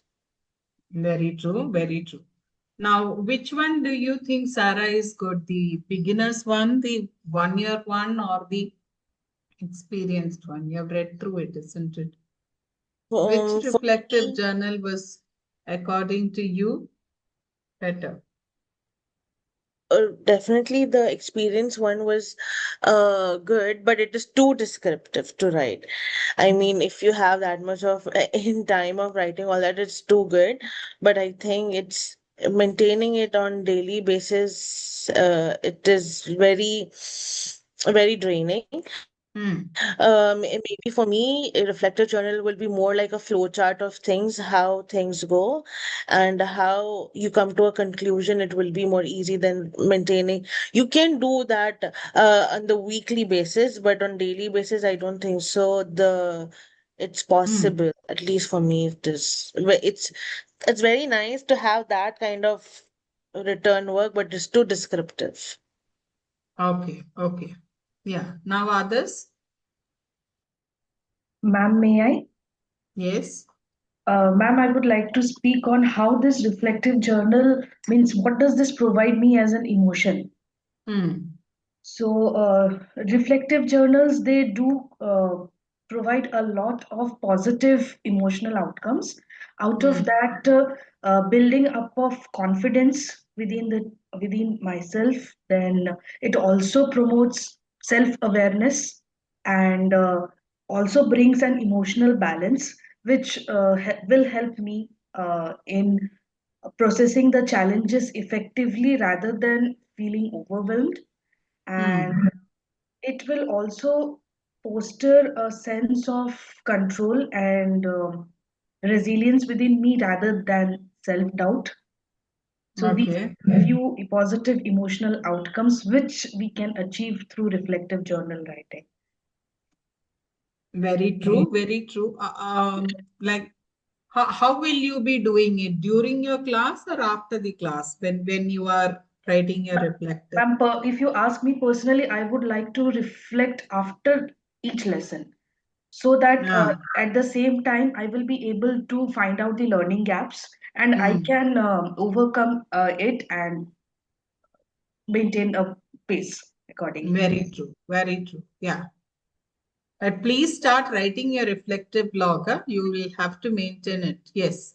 Very true. Very true. Now, which one do you think, Sarah, is good? The beginner's one, the 1 year one, or the experienced one? You have read through it, isn't it? Which For reflective me, journal, was, according to you, better? definitely the experience one was good, but it is too descriptive to write. I mean, if you have that much of in time of writing all that, it's too good. But I think it's maintaining it on daily basis. It is very draining. Maybe for me, a reflective journal will be more like a flow chart of things, how things go, and how you come to a conclusion. It will be more easy than maintaining. You can do that on the weekly basis, but on daily basis, I don't think so. It's possible, at least for me. It's very nice to have that kind of return work, but it's too descriptive. Okay, okay. Yeah. Now others? Ma'am, may I? Yes. Ma'am, I would like to speak on how this reflective journal means. What does this provide me as an emotion? Hmm. So, reflective journals, they do provide a lot of positive emotional outcomes. Out of that, building up of confidence within myself, then it also promotes self-awareness and also brings an emotional balance, which will help me in processing the challenges effectively rather than feeling overwhelmed. And it will also foster a sense of control and resilience within me rather than self doubt. So, these Okay. are few positive emotional outcomes which we can achieve through reflective journal writing. Very true. Very true. Like, how will you be doing it during your class or after the class when you are writing your reflective? Ma'am, if you ask me personally, I would like to reflect after each lesson so that Ah. at the same time I will be able to find out the learning gaps and I Hmm. can overcome it and maintain a pace accordingly. Very true. Very true. Yeah. But please start writing your reflective blog. Huh? You will have to maintain it. Yes.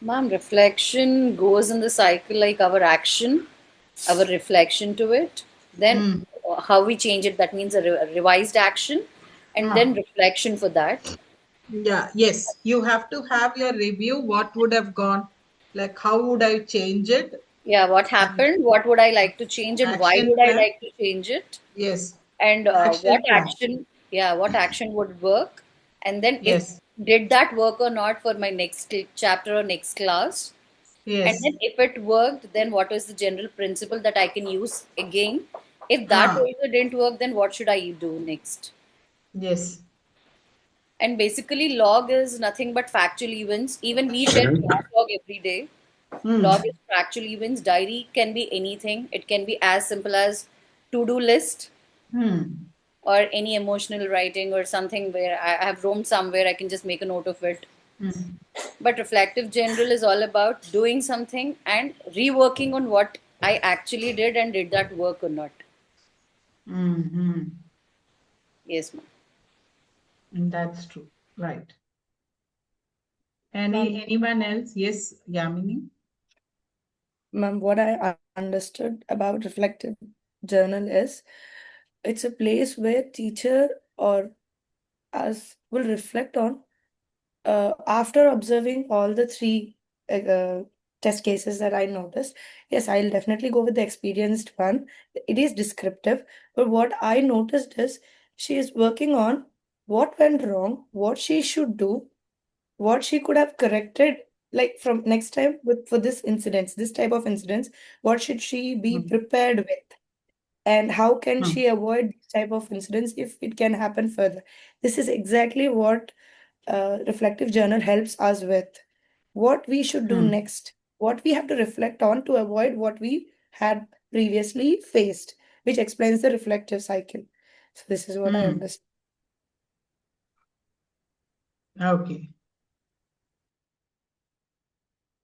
Ma'am, reflection goes in the cycle like our action, our reflection to it, then Hmm. how we change it, that means a revised action, and then Ah. reflection for that. Yeah. Yes. You have to have your review. What would have gone? Like, how would I change it? Yeah, what And happened? What would I like to change, and why action would I plan. like to change it? Yes. And what Action plan. action, yeah, what action would work? And then if Yes. did that work or not for my next chapter or next class? And Yes. then if it worked, then what is the general principle that I can use again? If that Ah. also didn't work, then what should I do next? Yes. And basically, log is nothing but factual events. Even we get class log every day. Hmm. Log is factual events. Diary can be anything. It can be as simple as to-do list Hmm. or any emotional writing or something where I have roamed somewhere, I can just make a note of it. Hmm. But reflective general is all about doing something and reworking on what I actually did and did that work or not. Hmm. Hmm. Yes, ma'am. That's true. Right. Ma'am, Anyone else? Yes, Yamini. ma'am, what I understood about reflective journal is it's a place where teacher or us will reflect on after observing all the three test cases that I noticed. Yes, I'll definitely go with the experienced one. It is descriptive, but what I noticed is she is working on what went wrong, what she should do, what she could have corrected, like from next time with for this incidents, this type of incidents, what should she be Hmm. prepared with? And how can Hmm. she avoid these type of incidents if it can happen further? This is exactly what reflective journal helps us with. What we should do Hmm. next, what we have to reflect on to avoid what we had previously faced, which explains the reflective cycle. So this is what I Hmm. understand. Okay.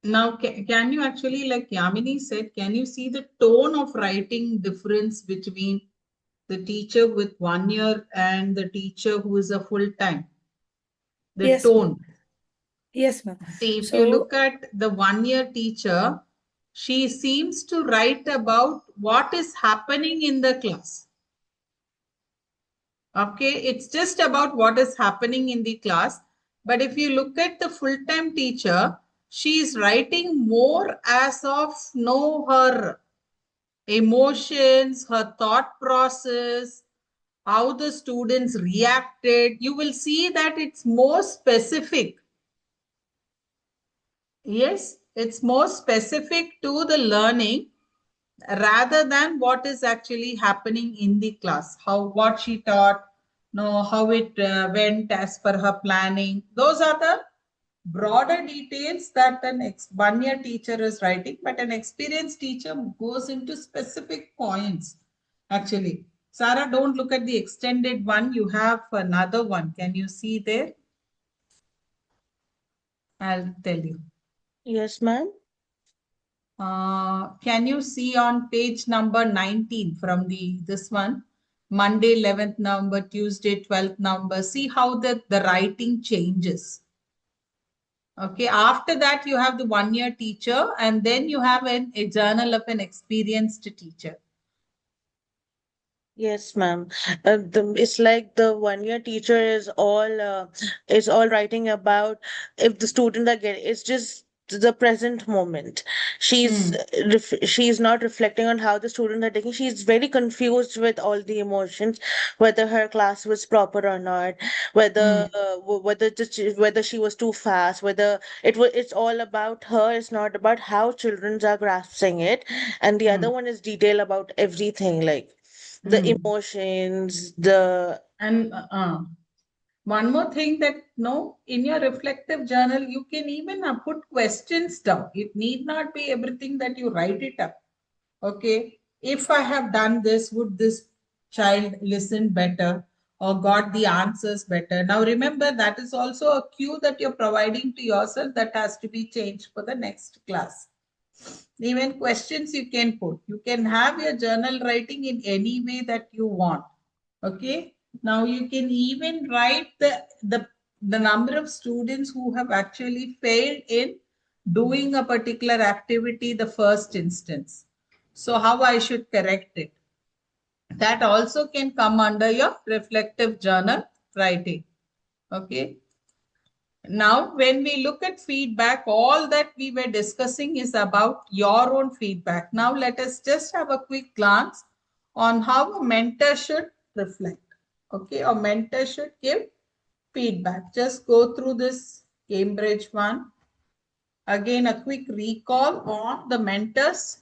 Now, can you actually, like Yamini said, can you see the tone of writing difference between the teacher with 1 year and the teacher who is a full time? The Yes, ma'am. tone. Yes, ma'am. See, if you So look at the 1 year teacher, She seems to write about what is happening in the class. Okay, it's just about what is happening in the class. But if you look at the full-time teacher, she is writing more as of know her emotions, her thought process, how the students reacted. You will see that it's more specific. Yes, it's more specific to the learning rather than what is actually happening in the class. How what she taught, no, how it went as per her planning. Those are the broader details that an 1 year teacher is writing, but an experienced teacher goes into specific points. Actually, Sarah, don't look at the extended one. You have another one. Can you see there? I'll tell you. Yes, ma'am. Can you see on page number 19 from this one? Monday 11th November, Tuesday 12th November. See how the writing changes. Okay, after that you have the 1 year teacher and then you have a journal of an experienced teacher. Yes, ma'am. It's like the 1 year teacher is all writing about if the student are getting. It's just the present moment. She's not reflecting on how the students are taking. She's very confused with all the emotions, whether her class was proper or not, whether she was too fast, whether it's all about her. It's not about how children are grasping it, and the other one is detail about everything like the emotions, the And one more thing that no, in your reflective journal, you can even put questions down. It need not be everything that you write it up. Okay, if I have done this, would this child listen better or got the answers better? Now remember, that is also a cue that you're providing to yourself that has to be changed for the next class. Even questions you can put. You can have your journal writing in any way that you want. Okay, now you can even write the number of students who have actually failed in doing a particular activity the first instance. So how I should correct it. That also can come under your reflective journal writing. Okay. Now, when we look at feedback, all that we were discussing is about your own feedback. Now, let us just have a quick glance on how a mentor should reflect. Okay, a mentor should give feedback. Just go through this Cambridge one. Again, a quick recall on the mentors.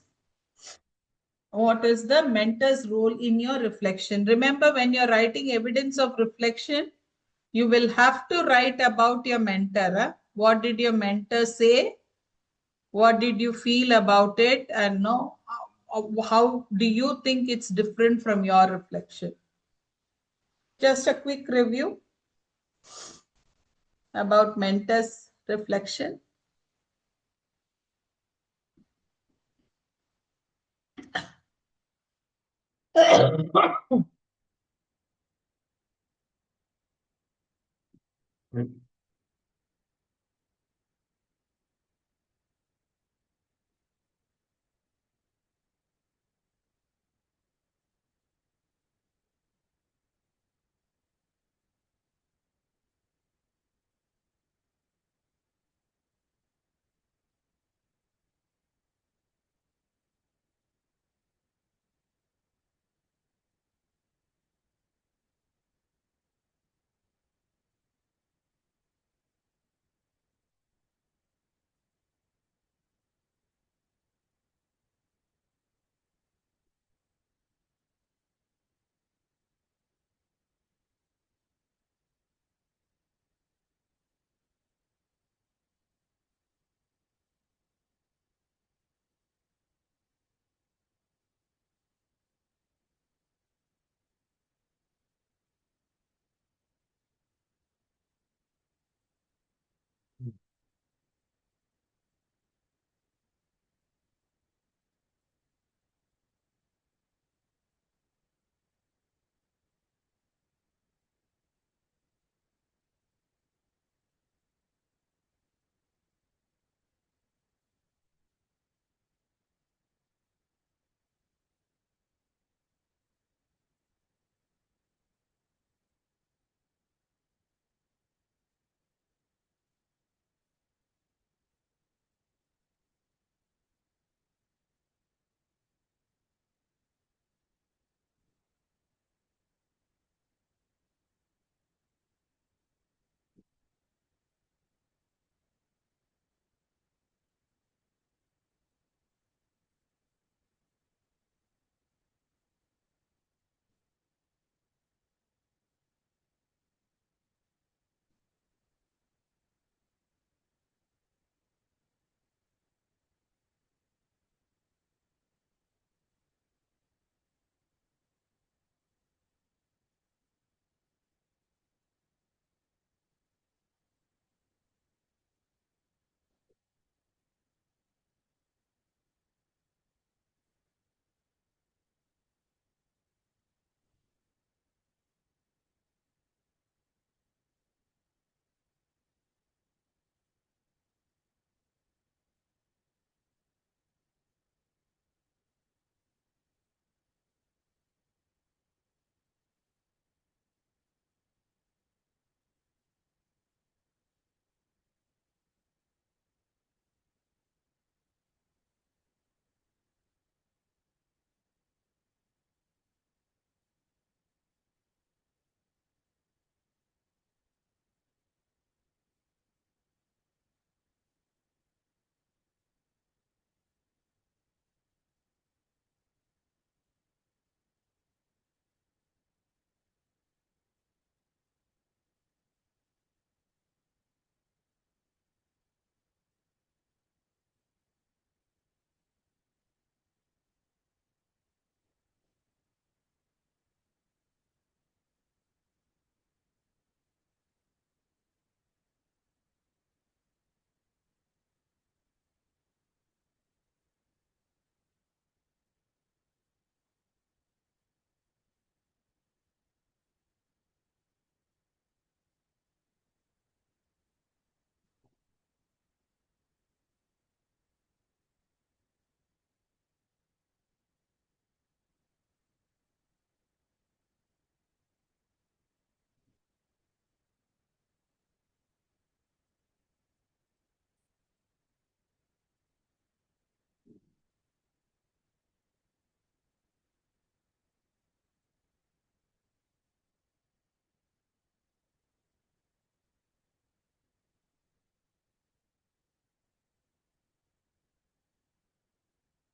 What is the mentor's role in your reflection? Remember, when you're writing evidence of reflection, you will have to write about your mentor. Huh? What did your mentor say? What did you feel about it? And no, how do you think it's different from your reflection? Just a quick review about mentor's reflection.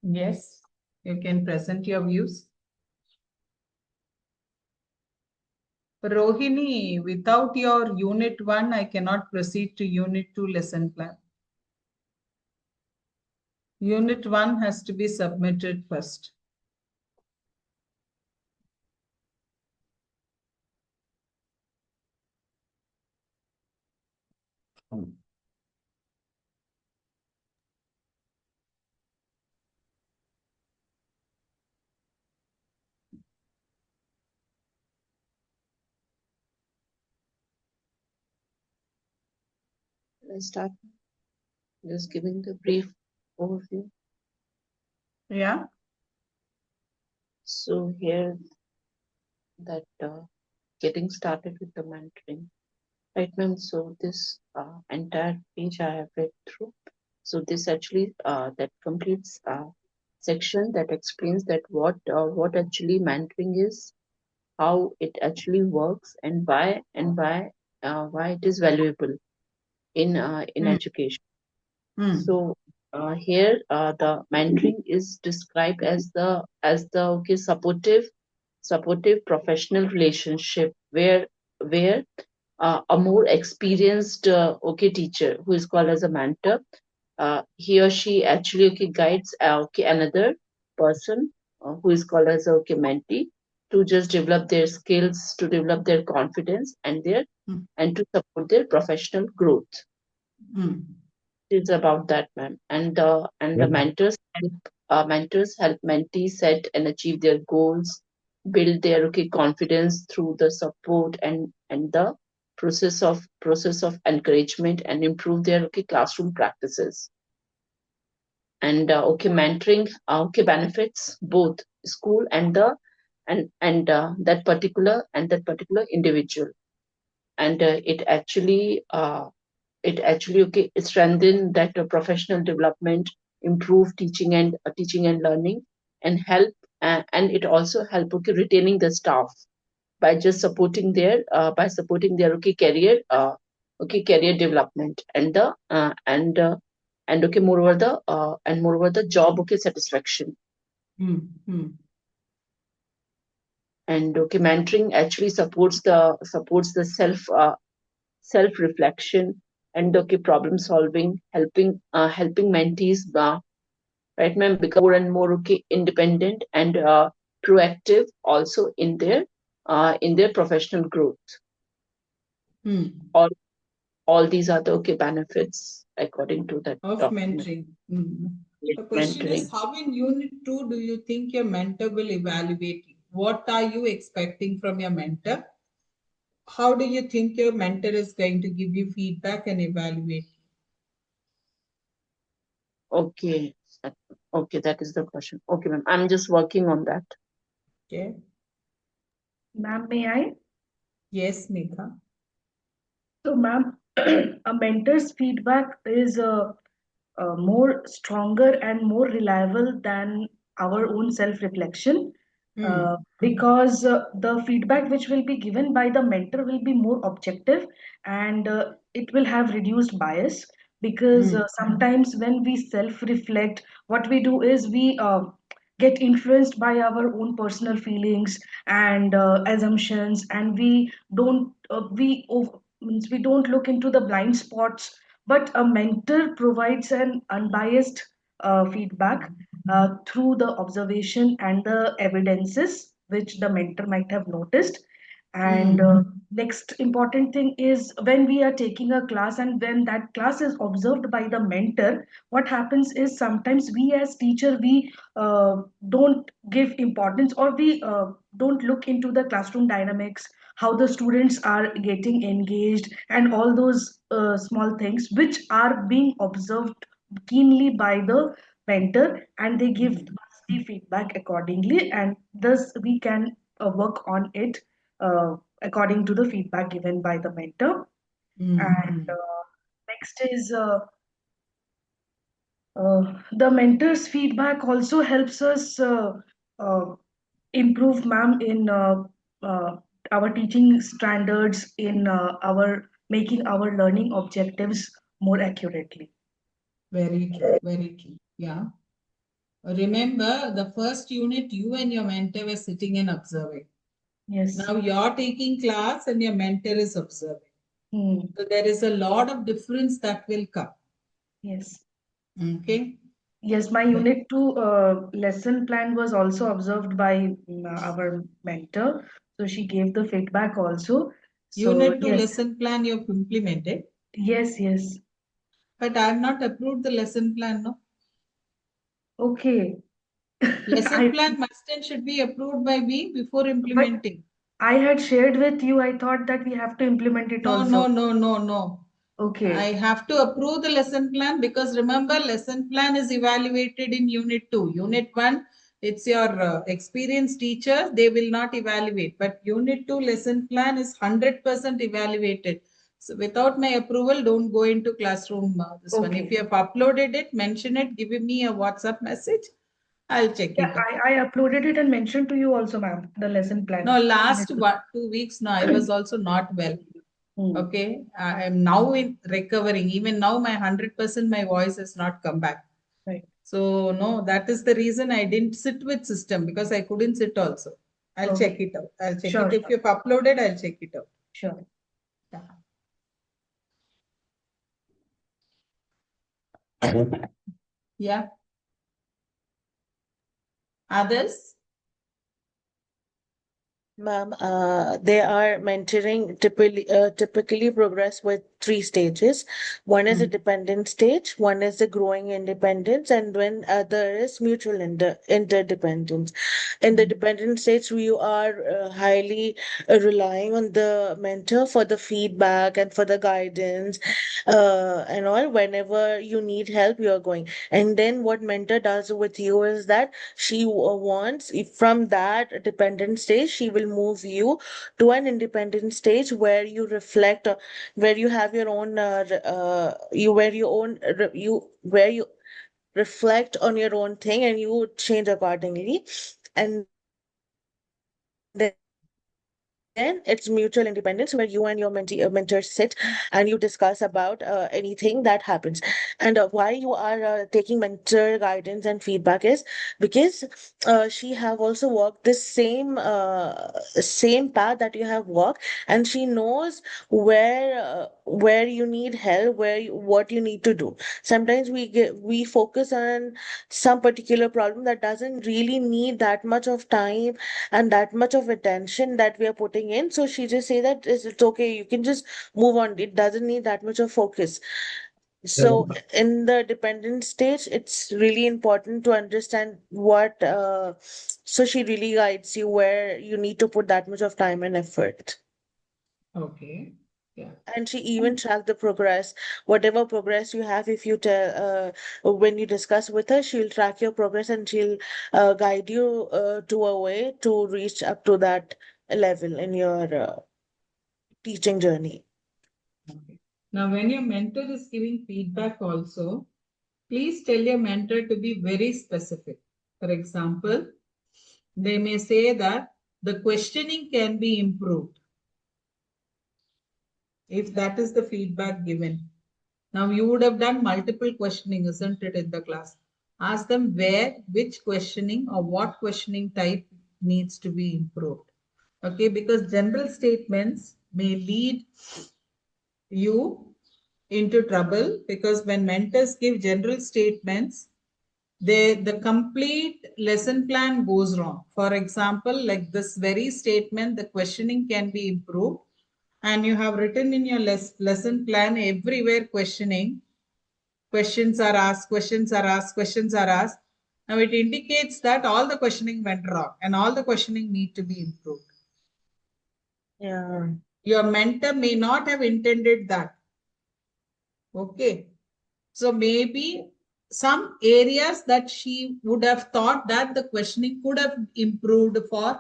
Yes, you can present your views. Rohini, without your Unit 1, I cannot proceed to Unit 2 lesson plan. Unit 1 has to be submitted first. Let's start just giving the brief overview. Yeah. So here that getting started with the mentoring. Right, ma'am. So this entire page I have read through. So this actually that completes section that explains that what actually mentoring is, how it actually works, and why it is valuable in Mm. education. Mm. So here the mentoring is described as the okay supportive professional relationship where a more experienced okay teacher who is called as a mentor, he or she actually okay guides okay another person who is called as a okay mentee to just develop their skills, to develop their confidence Mm. and to support their professional growth. Mm. It's about that, ma'am. And the mentors help mentees set and achieve their goals, build their okay confidence through the support and the process of encouragement, and improve their okay classroom practices. And okay mentoring okay benefits both school and that particular individual. And it actually okay strengthen that professional development, improve teaching and learning, and help and it also help okay retaining the staff by just supporting their okay career development and moreover the job okay satisfaction. Mm. Mm. And okay mentoring actually supports the self reflection and okay problem solving, helping mentees right ma'am become more and more okay independent and proactive also in their professional growth. Mm. All these are the okay benefits according to that Of document. mentoring. Mm. Yes, The question is, mentoring. how in Unit 2 do you think your mentor will evaluate you? What are you expecting from your mentor? How do you think your mentor is going to give you feedback and evaluate you? Okay. Okay, that is the question. Okay, ma'am. I'm just working on that. Okay. Ma'am, may I? Yes, Megha. So, ma'am, a mentor's feedback is more stronger and more reliable than our own self-reflection, Mm. because the feedback which will be given by the mentor will be more objective, and it will have reduced bias, because Mm. sometimes when we self-reflect, what we do is we get influenced by our own personal feelings and assumptions, and we don't means we don't look into the blind spots. But a mentor provides an unbiased feedback through the observation and the evidences which the mentor might have noticed. And Mm. next important thing is, when we are taking a class and when that class is observed by the mentor, what happens is sometimes we as teacher, we don't give importance, or we don't look into the classroom dynamics, how the students are getting engaged, and all those small things which are being observed keenly by the mentor, and they give us the feedback accordingly, and thus we can work on it according to the feedback given by the mentor. Mm. And Mm. next is the mentor's feedback also helps us uh, improve, ma'am, in uh, our teaching standards, in our making our learning objectives more accurately. Very true. Very true. Yeah. Remember, the first unit, you and your mentor were sitting and observing. Yes. Now you're taking class and your mentor is observing. So there is a lot of difference that will come. Yes. Okay. Yes, my Unit 2 lesson plan was also observed by our mentor. So she gave the feedback also. So Unit 2 yes, lesson plan you've implemented, yes. but I have not approved the lesson plan. No. Okay. Lesson I plan must and should be approved by me before but implementing. I had shared with you. I thought that we have to implement it No, also. no. I Okay. have to approve the lesson plan because remember, lesson plan is evaluated in Unit 2. Unit 1, it's your experienced teacher, they will not evaluate. But Unit 2 lesson plan is 100% evaluated. So without my approval, don't go into classroom. This one. If Okay. you have uploaded it, mention it, give me a WhatsApp message. I'll check Yeah, it out. I uploaded it and mentioned to you also, ma'am, the lesson plan. No, last 2 weeks now, I was also not well. Okay, I am now in recovering. Even now, my 100% my voice has not come back. Right. So no, that is the reason I didn't sit with system because I couldn't sit also. I'll check Okay. it out. I'll check Sure, it. If you've uploaded, I'll check it out. sure. Yeah. Others? Ma'am, they are mentoring typically progress with three stages. One is the dependent stage, one is the growing independence, and when other is mutual interdependence. In the dependent stage, we are highly relying on the mentor for the feedback and for the guidance and all. Whenever you need help, you are going. And then what mentor does with you is that she wants, from that dependent stage, she will move you to an independent stage where you reflect, where you have your own, you where you own, you where you reflect on your own thing and you change accordingly. And then it's mutual independence where you and your mentor sit and you discuss about anything that happens. And why you are taking mentor guidance and feedback is because she have also walked this same path that you have walked, and she knows where you need help, what you need to do. Sometimes we focus on some particular problem that doesn't really need that much of time and that much of attention that we are putting in. So she just say that it's okay, you can just move on. It doesn't need that much of focus. So in the dependent stage, it's really important to understand so she really guides you where you need to put that much of time and effort. Okay. Yeah. And she even track the progress, whatever progress you have. If you tell when you discuss with her, she'll track your progress and she'll guide you to a way to reach up to that level in your teaching journey. Okay. Now, when your mentor is giving feedback also, please tell your mentor to be very specific. For example, they may say that the questioning can be improved if that is the feedback given. Now, you would have done multiple questioning, isn't it, in the class? Ask them which questioning or what questioning type needs to be improved. Okay, because general statements may lead you into trouble because when mentors give general statements, the complete lesson plan goes wrong. For example, like this very statement, the questioning can be improved, and you have written in your lesson plan everywhere questioning. Questions are asked, questions are asked, questions are asked. Now it indicates that all the questioning went wrong and all the questioning need to be improved. Yeah. Your mentor may not have intended that. Okay. So maybe some areas that she would have thought that the questioning could have improved for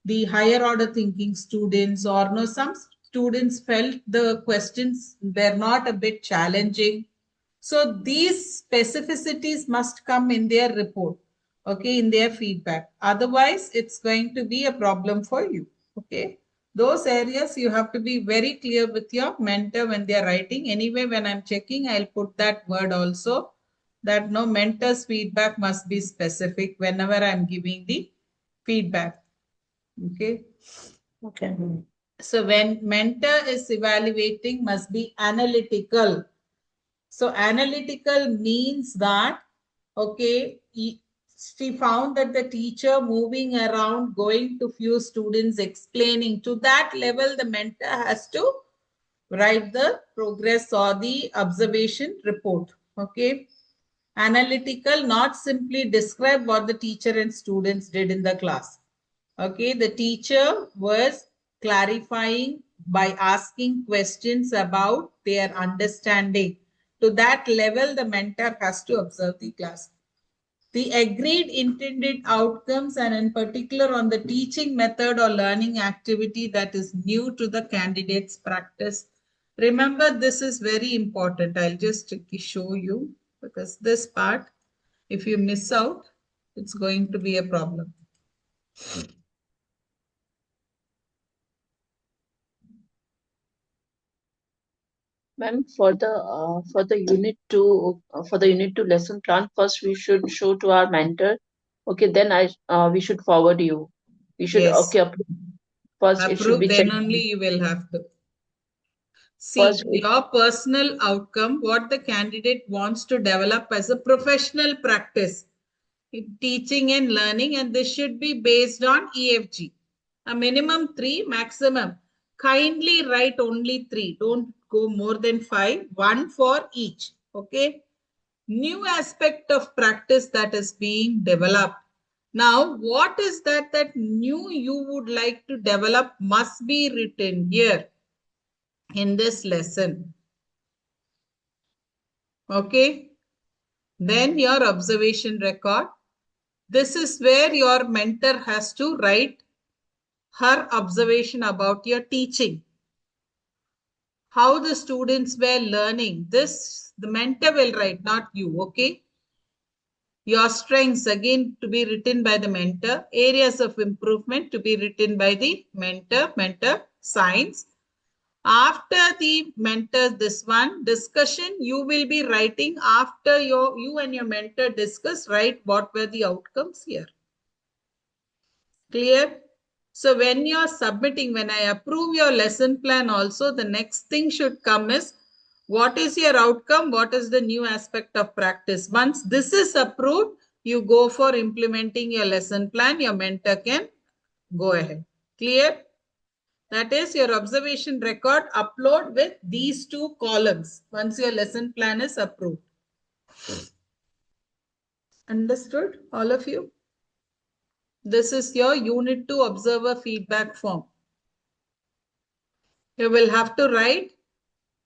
the higher order thinking students, or no, some students felt the questions were not a bit challenging. So these specificities must come in their report, okay, in their feedback. Otherwise, it's going to be a problem for you. Okay. Those areas you have to be very clear with your mentor when they are writing. Anyway, when I'm checking, I'll put that word also. that no mentor's feedback must be specific whenever I'm giving the feedback. Okay. Okay. So when mentor is evaluating must be analytical. So analytical means that, okay, she found that the teacher moving around, going to few students, explaining. To that level, the mentor has to write the progress or the observation report. Okay. Analytical, not simply describe what the teacher and students did in the class. Okay, the teacher was clarifying by asking questions about their understanding. To that level, the mentor has to observe the class. The agreed intended outcomes, and in particular on the teaching method or learning activity that is new to the candidate's practice. Remember, this is very important. I'll just show you, because this part, if you miss out, it's going to be a problem. Ma'am, for the unit 2 lesson plan, first we should show to our mentor. Okay, then we should forward you. We should Yes. approve. First it should Approve, be then checked. only you will have to. See, First, your personal outcome, what the candidate wants to develop as a professional practice in teaching and learning, and this should be based on EFG. A minimum 3, maximum. Kindly write only 3. Don't go more than 5. 1 for each. Okay. New aspect of practice that is being developed. Now, what is that new you would like to develop must be written here in this lesson. Okay. Then your observation record. This is where your mentor has to write her observation about your teaching. How the students were learning. This the mentor will write, not you. Okay. Your strengths again to be written by the mentor. Areas of improvement to be written by the mentor signs. After the mentor, this one discussion, you will be writing after you and your mentor discuss, write what were the outcomes here. Clear? So when you're submitting, when I approve your lesson plan also, the next thing should come is what is your outcome? What is the new aspect of practice? Once this is approved, you go for implementing your lesson plan. Your mentor can go ahead. Clear? That is your observation record, upload with these 2 columns once your lesson plan is approved. Understood, all of you? This is your unit 2 observer feedback form. You will have to write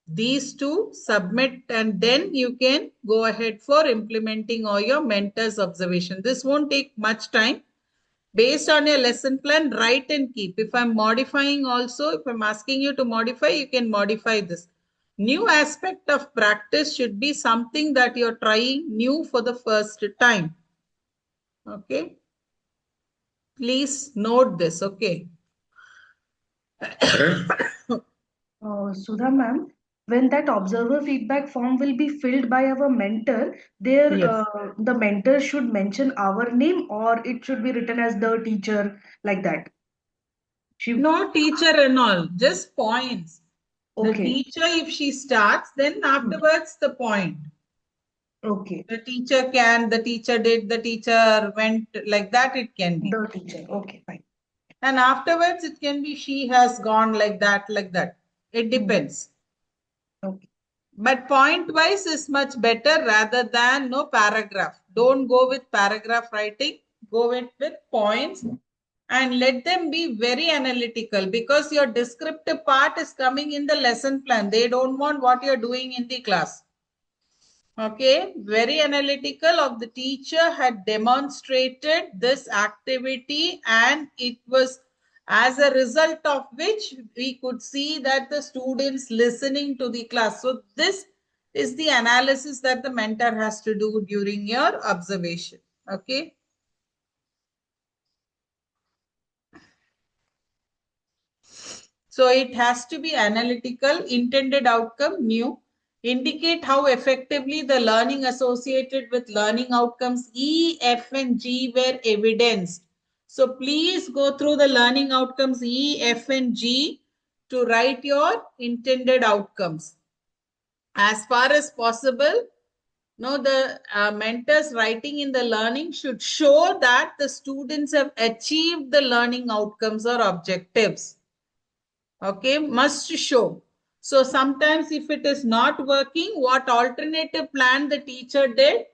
these 2, submit, and then you can go ahead for implementing all your mentor's observation. This won't take much time. Based on your lesson plan, write and keep. If I'm modifying also, if I'm asking you to modify, you can modify this. New aspect of practice should be something that you're trying new for the first time. Okay. Please note this. Okay. Sudha ma'am, when that observer feedback form will be filled by our mentor, there Yes. the mentor should mention our name or it should be written as the teacher like that. No teacher and all, just points. The Okay. teacher, if she starts, then afterwards the point. Okay. The teacher can, the teacher did, the teacher went, like that it can be. The teacher. Okay, fine. And afterwards it can be she has gone like that, like that. It depends. Okay. But point wise is much better rather than no paragraph. Don't go with paragraph writing. Go with points and let them be very analytical, because your descriptive part is coming in the lesson plan. They don't want what you're doing in the class. Okay, very analytical of the teacher had demonstrated this activity, and it was as a result of which we could see that the students listening to the class. So this is the analysis that the mentor has to do during your observation. Okay. So it has to be analytical, intended outcome, new, Indicate how effectively the learning associated with learning outcomes E, F, and G were evidenced. So please go through the learning outcomes E, F, and G to write your intended outcomes. As far as possible, the mentors writing in the learning should show that the students have achieved the learning outcomes or objectives. Okay, must show. So sometimes if it is not working, what alternative plan the teacher did,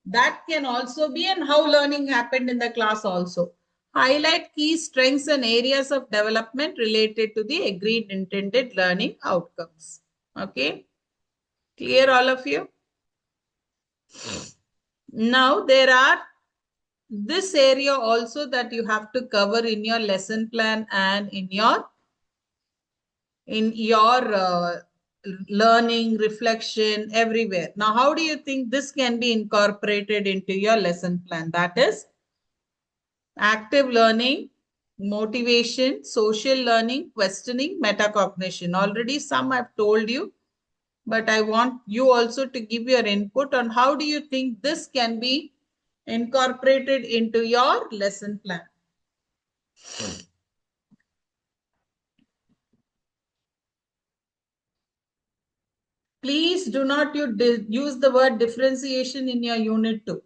that can also be, and how learning happened in the class also. Highlight key strengths and areas of development related to the agreed intended learning outcomes. Okay, clear all of you? Now there are this area also that you have to cover in your lesson plan and in your learning, reflection, everywhere. Now, how do you think this can be incorporated into your lesson plan? That is active learning, motivation, social learning, questioning, metacognition. Already some I've told you, but I want you also to give your input on how do you think this can be incorporated into your lesson plan. Please do not use the word differentiation in your unit 2.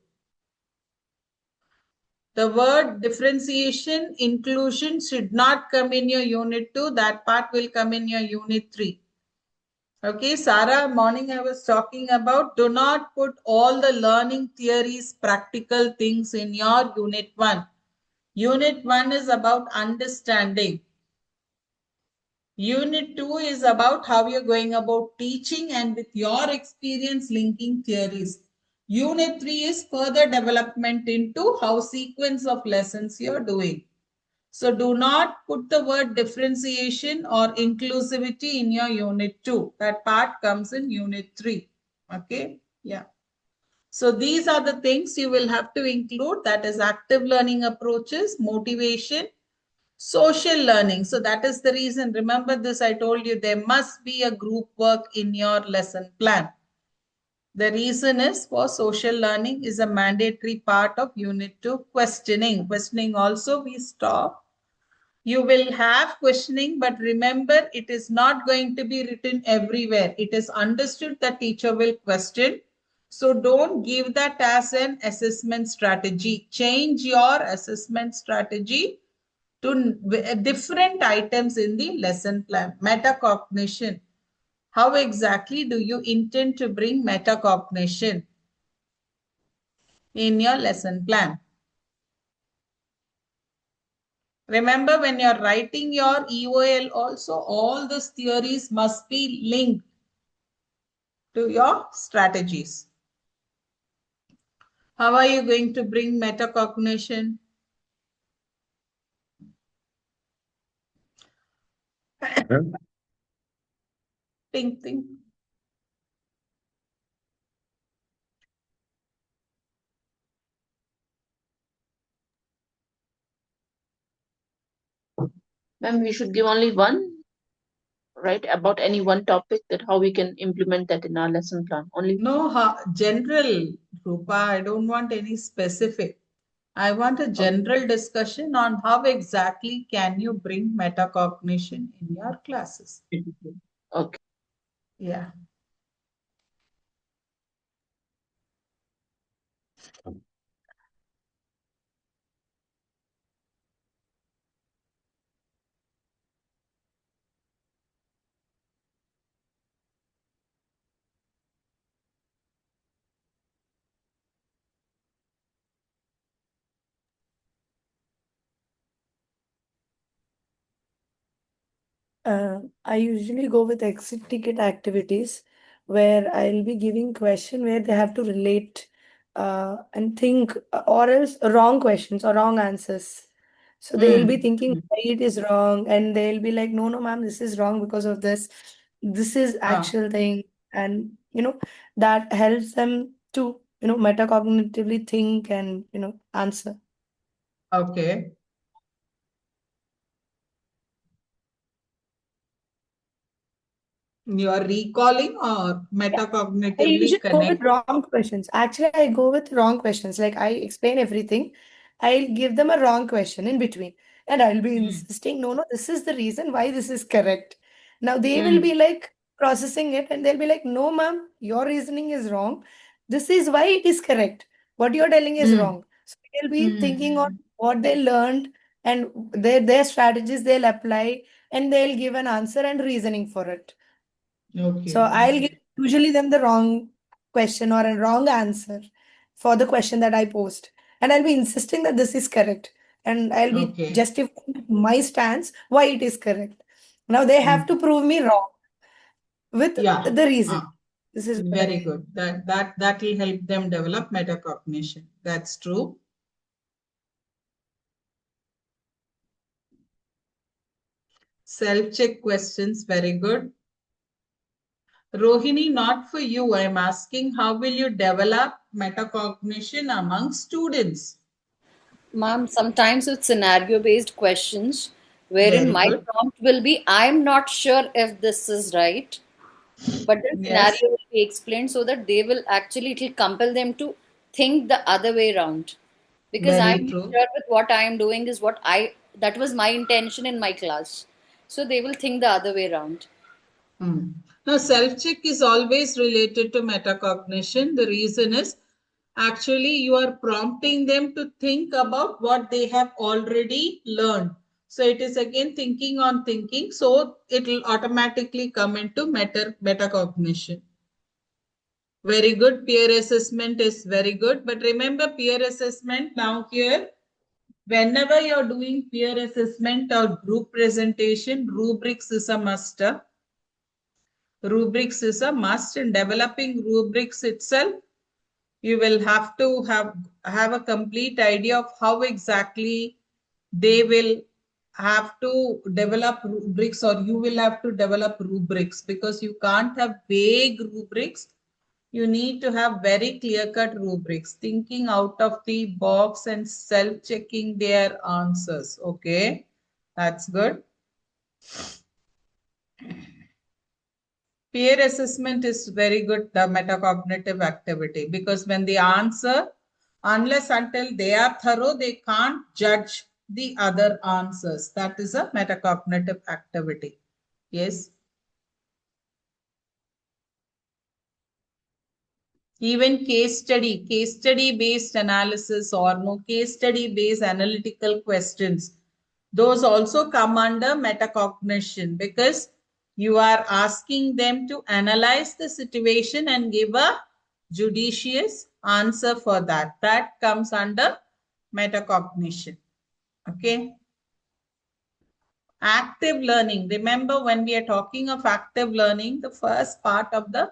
The word differentiation, inclusion should not come in your unit 2. That part will come in your unit 3. Okay, Sarah, morning I was talking about do not put all the learning theories, practical things in your unit 1. Unit 1 is about understanding. Unit 2 is about how you're going about teaching and with your experience linking theories. Unit 3 is further development into how sequence of lessons you're doing. So do not put the word differentiation or inclusivity in your unit 2. That part comes in unit 3. Okay? Yeah. So these are the things you will have to include. That is active learning approaches, motivation, social learning. So that is the reason. Remember this, I told you there must be a group work in your lesson plan. The reason is for social learning is a mandatory part of unit 2. Questioning. Questioning also we stop. You will have questioning, but remember it is not going to be written everywhere. It is understood that teacher will question. So don't give that as an assessment strategy. Change your assessment strategy to different items in the lesson plan. Metacognition. How exactly do you intend to bring metacognition in your lesson plan? Remember, when you're writing your EOL also, all these theories must be linked to your strategies. How are you going to bring metacognition? Think. Ma'am, we should give only one, right? About any one topic, that how we can implement that in our lesson plan. Only No, general, Rupa. I don't want any specific. I want a general discussion on how exactly can you bring metacognition in your classes. okay. Yeah. I usually go with exit ticket activities where I'll be giving question where they have to relate and think, or else wrong questions or wrong answers. So they'll be thinking why it is wrong, and they'll be like, no, no, ma'am, this is wrong because of this. This is actual thing, and that helps them to metacognitively think and answer. Okay. You are recalling or Yeah. I metacognitively usually go with connect? wrong questions. Actually, I go with wrong questions. Like I explain everything. I'll give them a wrong question in between. And I'll be Hmm. insisting, no, no, this is the reason why this is correct. Now they will Hmm. be like processing it and they'll be like, no, ma'am, your reasoning is wrong. This is why it is correct. What you're telling is Hmm. wrong. So they'll be Hmm. thinking on what they learned and their strategies they'll apply and they'll give an answer and reasoning for it. So Okay. I'll give usually them the wrong question or a wrong answer for the question that I post. And I'll be insisting that this is correct. And I'll be Okay. justifying my stance why it is correct. Now they have Hmm. to prove me wrong with Yeah. the reason. Ah, This is what very I good. That will help them develop metacognition. That's true. Self-check questions, very good. Rohini, not for you. I'm asking how will you develop metacognition among students? Ma'am, sometimes it's scenario based questions wherein Very my good. prompt will be I'm not sure if this is right, but then Yes, scenario will be explained so that they will actually, it will compel them to think the other way around. Because very I'm not true. sure with what I am doing is what that was my intention in my class. So they will think the other way around. Hmm. Now, self-check is always related to metacognition. The reason is actually you are prompting them to think about what they have already learned. So it is again thinking on thinking. So it will automatically come into metacognition. Very good. Peer assessment is very good. But remember peer assessment now here, whenever you're doing peer assessment or group presentation, rubrics is a must. Rubrics is a must. In developing rubrics itself, you will have to have a complete idea of how exactly they will have to develop rubrics, or you will have to develop rubrics, because you can't have vague rubrics. You need to have very clear cut rubrics, thinking out of the box and self checking their answers. Okay, that's good. Peer assessment is very good metacognitive activity, because when they answer, unless until they are thorough, they can't judge the other answers. That is a metacognitive activity. Yes. Even case study based analysis or no case study based analytical questions, those also come under metacognition, because you are asking them to analyze the situation and give a judicious answer for that. That comes under metacognition. Okay. Active learning. Remember, when we are talking of active learning, the first part of the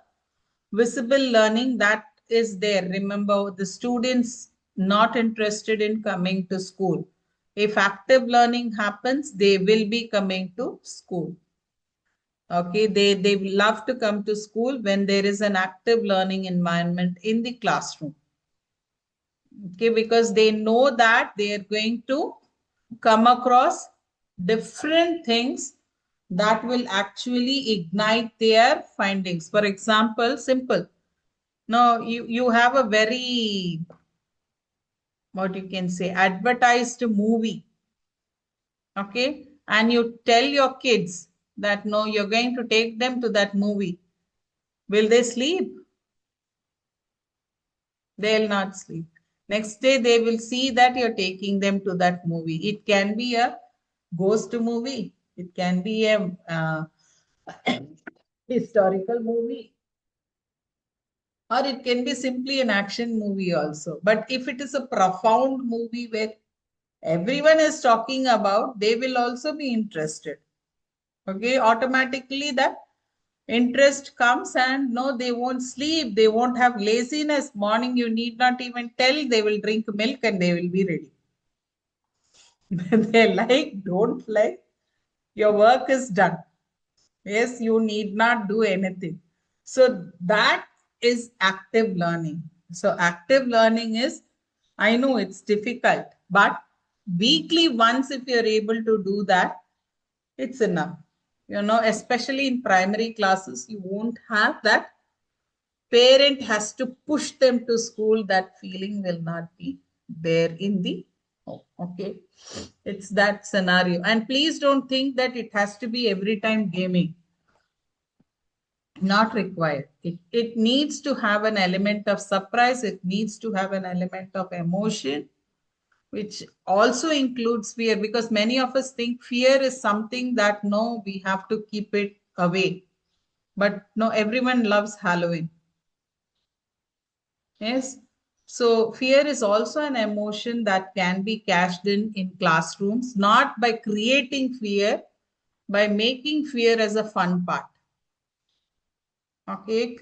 visible learning that is there. Remember, the students not interested in coming to school. If active learning happens, they will be coming to school. Okay, they love to come to school when there is an active learning environment in the classroom. Okay, because they know that they are going to come across different things that will actually ignite their findings. For example, simple. No, you have a very, what you can say, advertised movie. Okay, and you tell your kids that no, you're going to take them to that movie. Will they sleep? They'll not sleep. Next day, they will see that you're taking them to that movie. It can be a ghost movie. It can be a historical movie, or it can be simply an action movie also. But if it is a profound movie where everyone is talking about, they will also be interested. Okay, automatically that interest comes, and no, they won't sleep, they won't have laziness. Morning, you need not even tell, they will drink milk and they will be ready. They like, don't like, your work is done. Yes, you need not do anything. So that is active learning. So active learning is, I know it's difficult, but weekly once if you're able to do that, it's enough. Especially in primary classes, you won't have that. Parent has to push them to school. That feeling will not be there in the home. Okay. It's that scenario. And please don't think that it has to be every time gaming. Not required. It needs to have an element of surprise. It needs to have an element of emotion, which also includes fear, because many of us think fear is something that no, we have to keep it away. But no, everyone loves Halloween. Yes. So fear is also an emotion that can be cashed in classrooms, not by creating fear, by making fear as a fun part. Okay,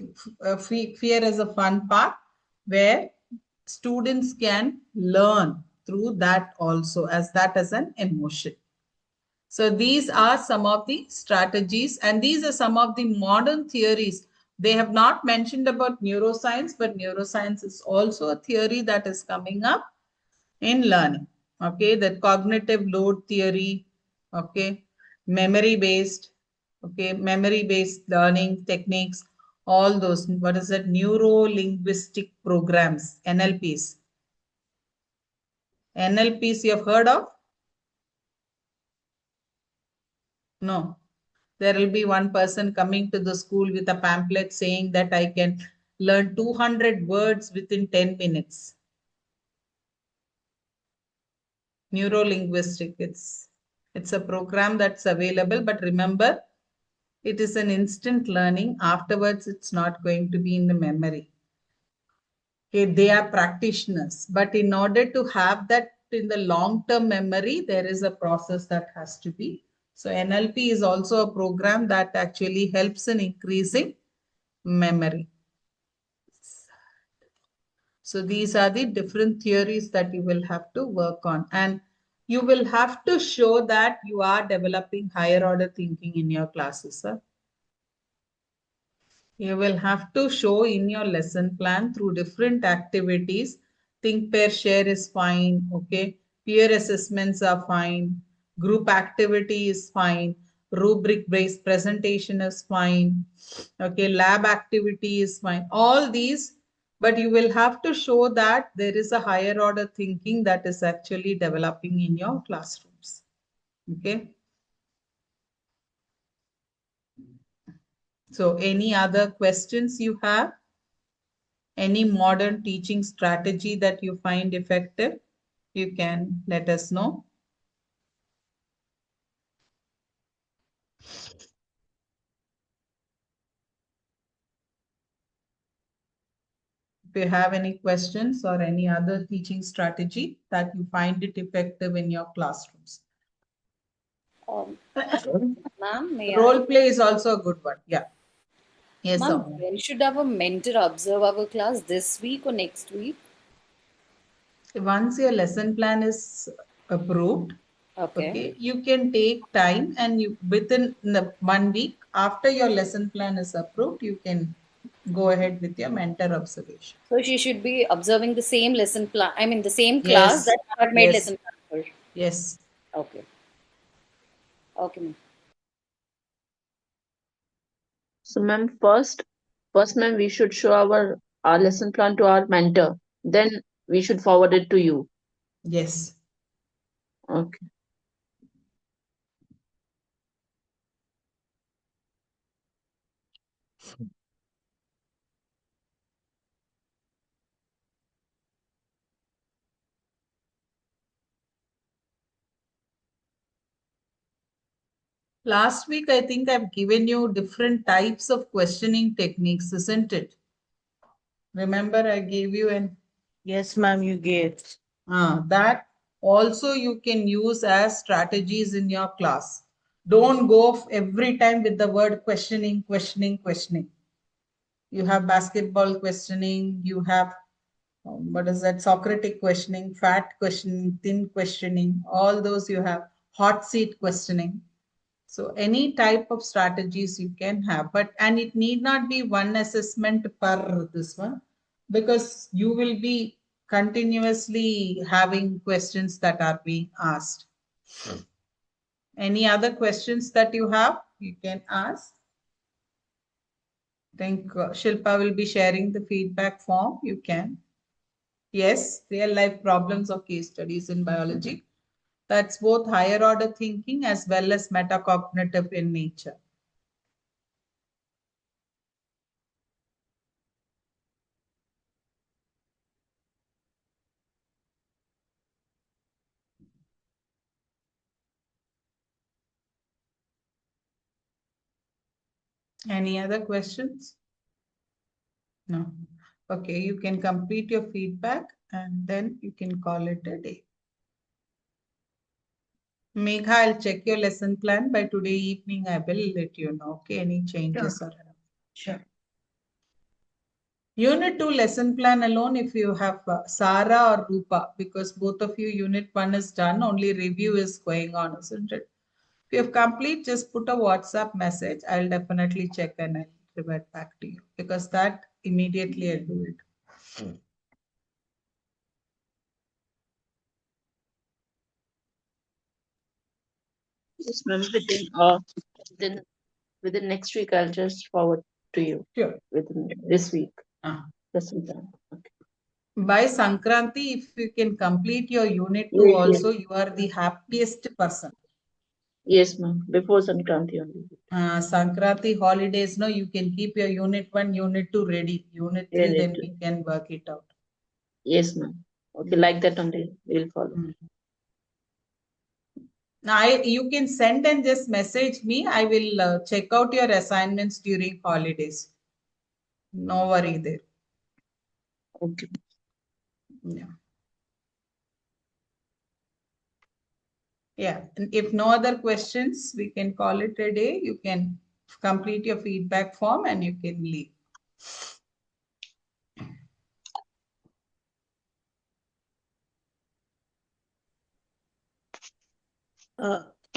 fear as a fun part where students can learn through that also as that as an emotion. So these are some of the strategies, and these are some of the modern theories. They have not mentioned about neuroscience, but neuroscience is also a theory that is coming up in learning. Okay, that cognitive load theory, okay, memory based, okay, memory based learning techniques, all those, what is it, neuro linguistic programs, NLPs. NLPs you have heard of? No. There will be one person coming to the school with a pamphlet saying that I can learn 200 words within 10 minutes. Neurolinguistic. It's a program that's available, but remember, it is an instant learning. Afterwards, it's not going to be in the memory. Okay, they are practitioners, but in order to have that in the long-term memory, there is a process that has to be. So NLP is also a program that actually helps in increasing memory. So these are the different theories that you will have to work on, and you will have to show that you are developing higher order thinking in your classes, sir. You will have to show in your lesson plan through different activities. Think, pair, share is fine. Okay. Peer assessments are fine. Group activity is fine. Rubric based presentation is fine. Okay. Lab activity is fine. All these, but you will have to show that there is a higher order thinking that is actually developing in your classrooms. Okay. So any other questions you have? Any modern teaching strategy that you find effective, you can let us know. If you have any questions or any other teaching strategy that you find it effective in your classrooms. Ma'am, may Role I? play is also a good one. Yeah. Yes, Ma'am, sir. when should our mentor observe our class, this week or next week? Once your lesson plan is approved, okay, you can take time, and you within the 1 week after your lesson plan is approved, you can go ahead with your mentor observation. So she should be observing the same lesson plan, I mean the same class Yes. that I had made Yes. lesson plan for. Yes. Okay. Okay, ma'am. So, ma'am, ma'am, we should show our lesson plan to our mentor. Then we should forward it to you. Yes. Okay. Last week, I think I've given you different types of questioning techniques, isn't it? Remember, I gave you an Yes, ma'am, you gave. that also you can use as strategies in your class. Don't go every time with the word questioning, questioning, questioning. You have basketball questioning, you have what is that, Socratic questioning, fat questioning, thin questioning, all those you have, hot seat questioning. So any type of strategies you can have, and it need not be one assessment per this one, because you will be continuously having questions that are being asked. Any other questions that you have? You can ask. I think Shilpa will be sharing the feedback form. You can. Yes, real life problems or case studies in biology. That's both higher order thinking as well as metacognitive in nature. Any other questions? No. Okay, you can complete your feedback and then you can call it a day. Megha, I'll check your lesson plan by today evening. I will let you know. Okay, any changes or Sure. Unit 2 lesson plan alone if you have Sara or Rupa, because both of you unit 1 is done, only review is going on, isn't it? If you have complete, just put a WhatsApp message. I'll definitely check and I'll revert back to you because that immediately I'll do it. Yes, ma'am. Within within next week, I'll just forward to you Sure. within this week. Ah. Lesson plan. Okay. By Sankranti, if you can complete your unit 2 Yes, also, you are the happiest person. yes, ma'am. Before Sankranti only. Sankranti holidays, no, you can keep your unit 1, unit 2 ready. Unit 3, Unit then 2. we can work it out. Yes, ma'am. Okay, like that only we'll follow. You can send and just message me. I will check out your assignments during holidays. No worry there. Okay. Yeah. Yeah. And if no other questions, we can call it a day. You can complete your feedback form and you can leave. Uh,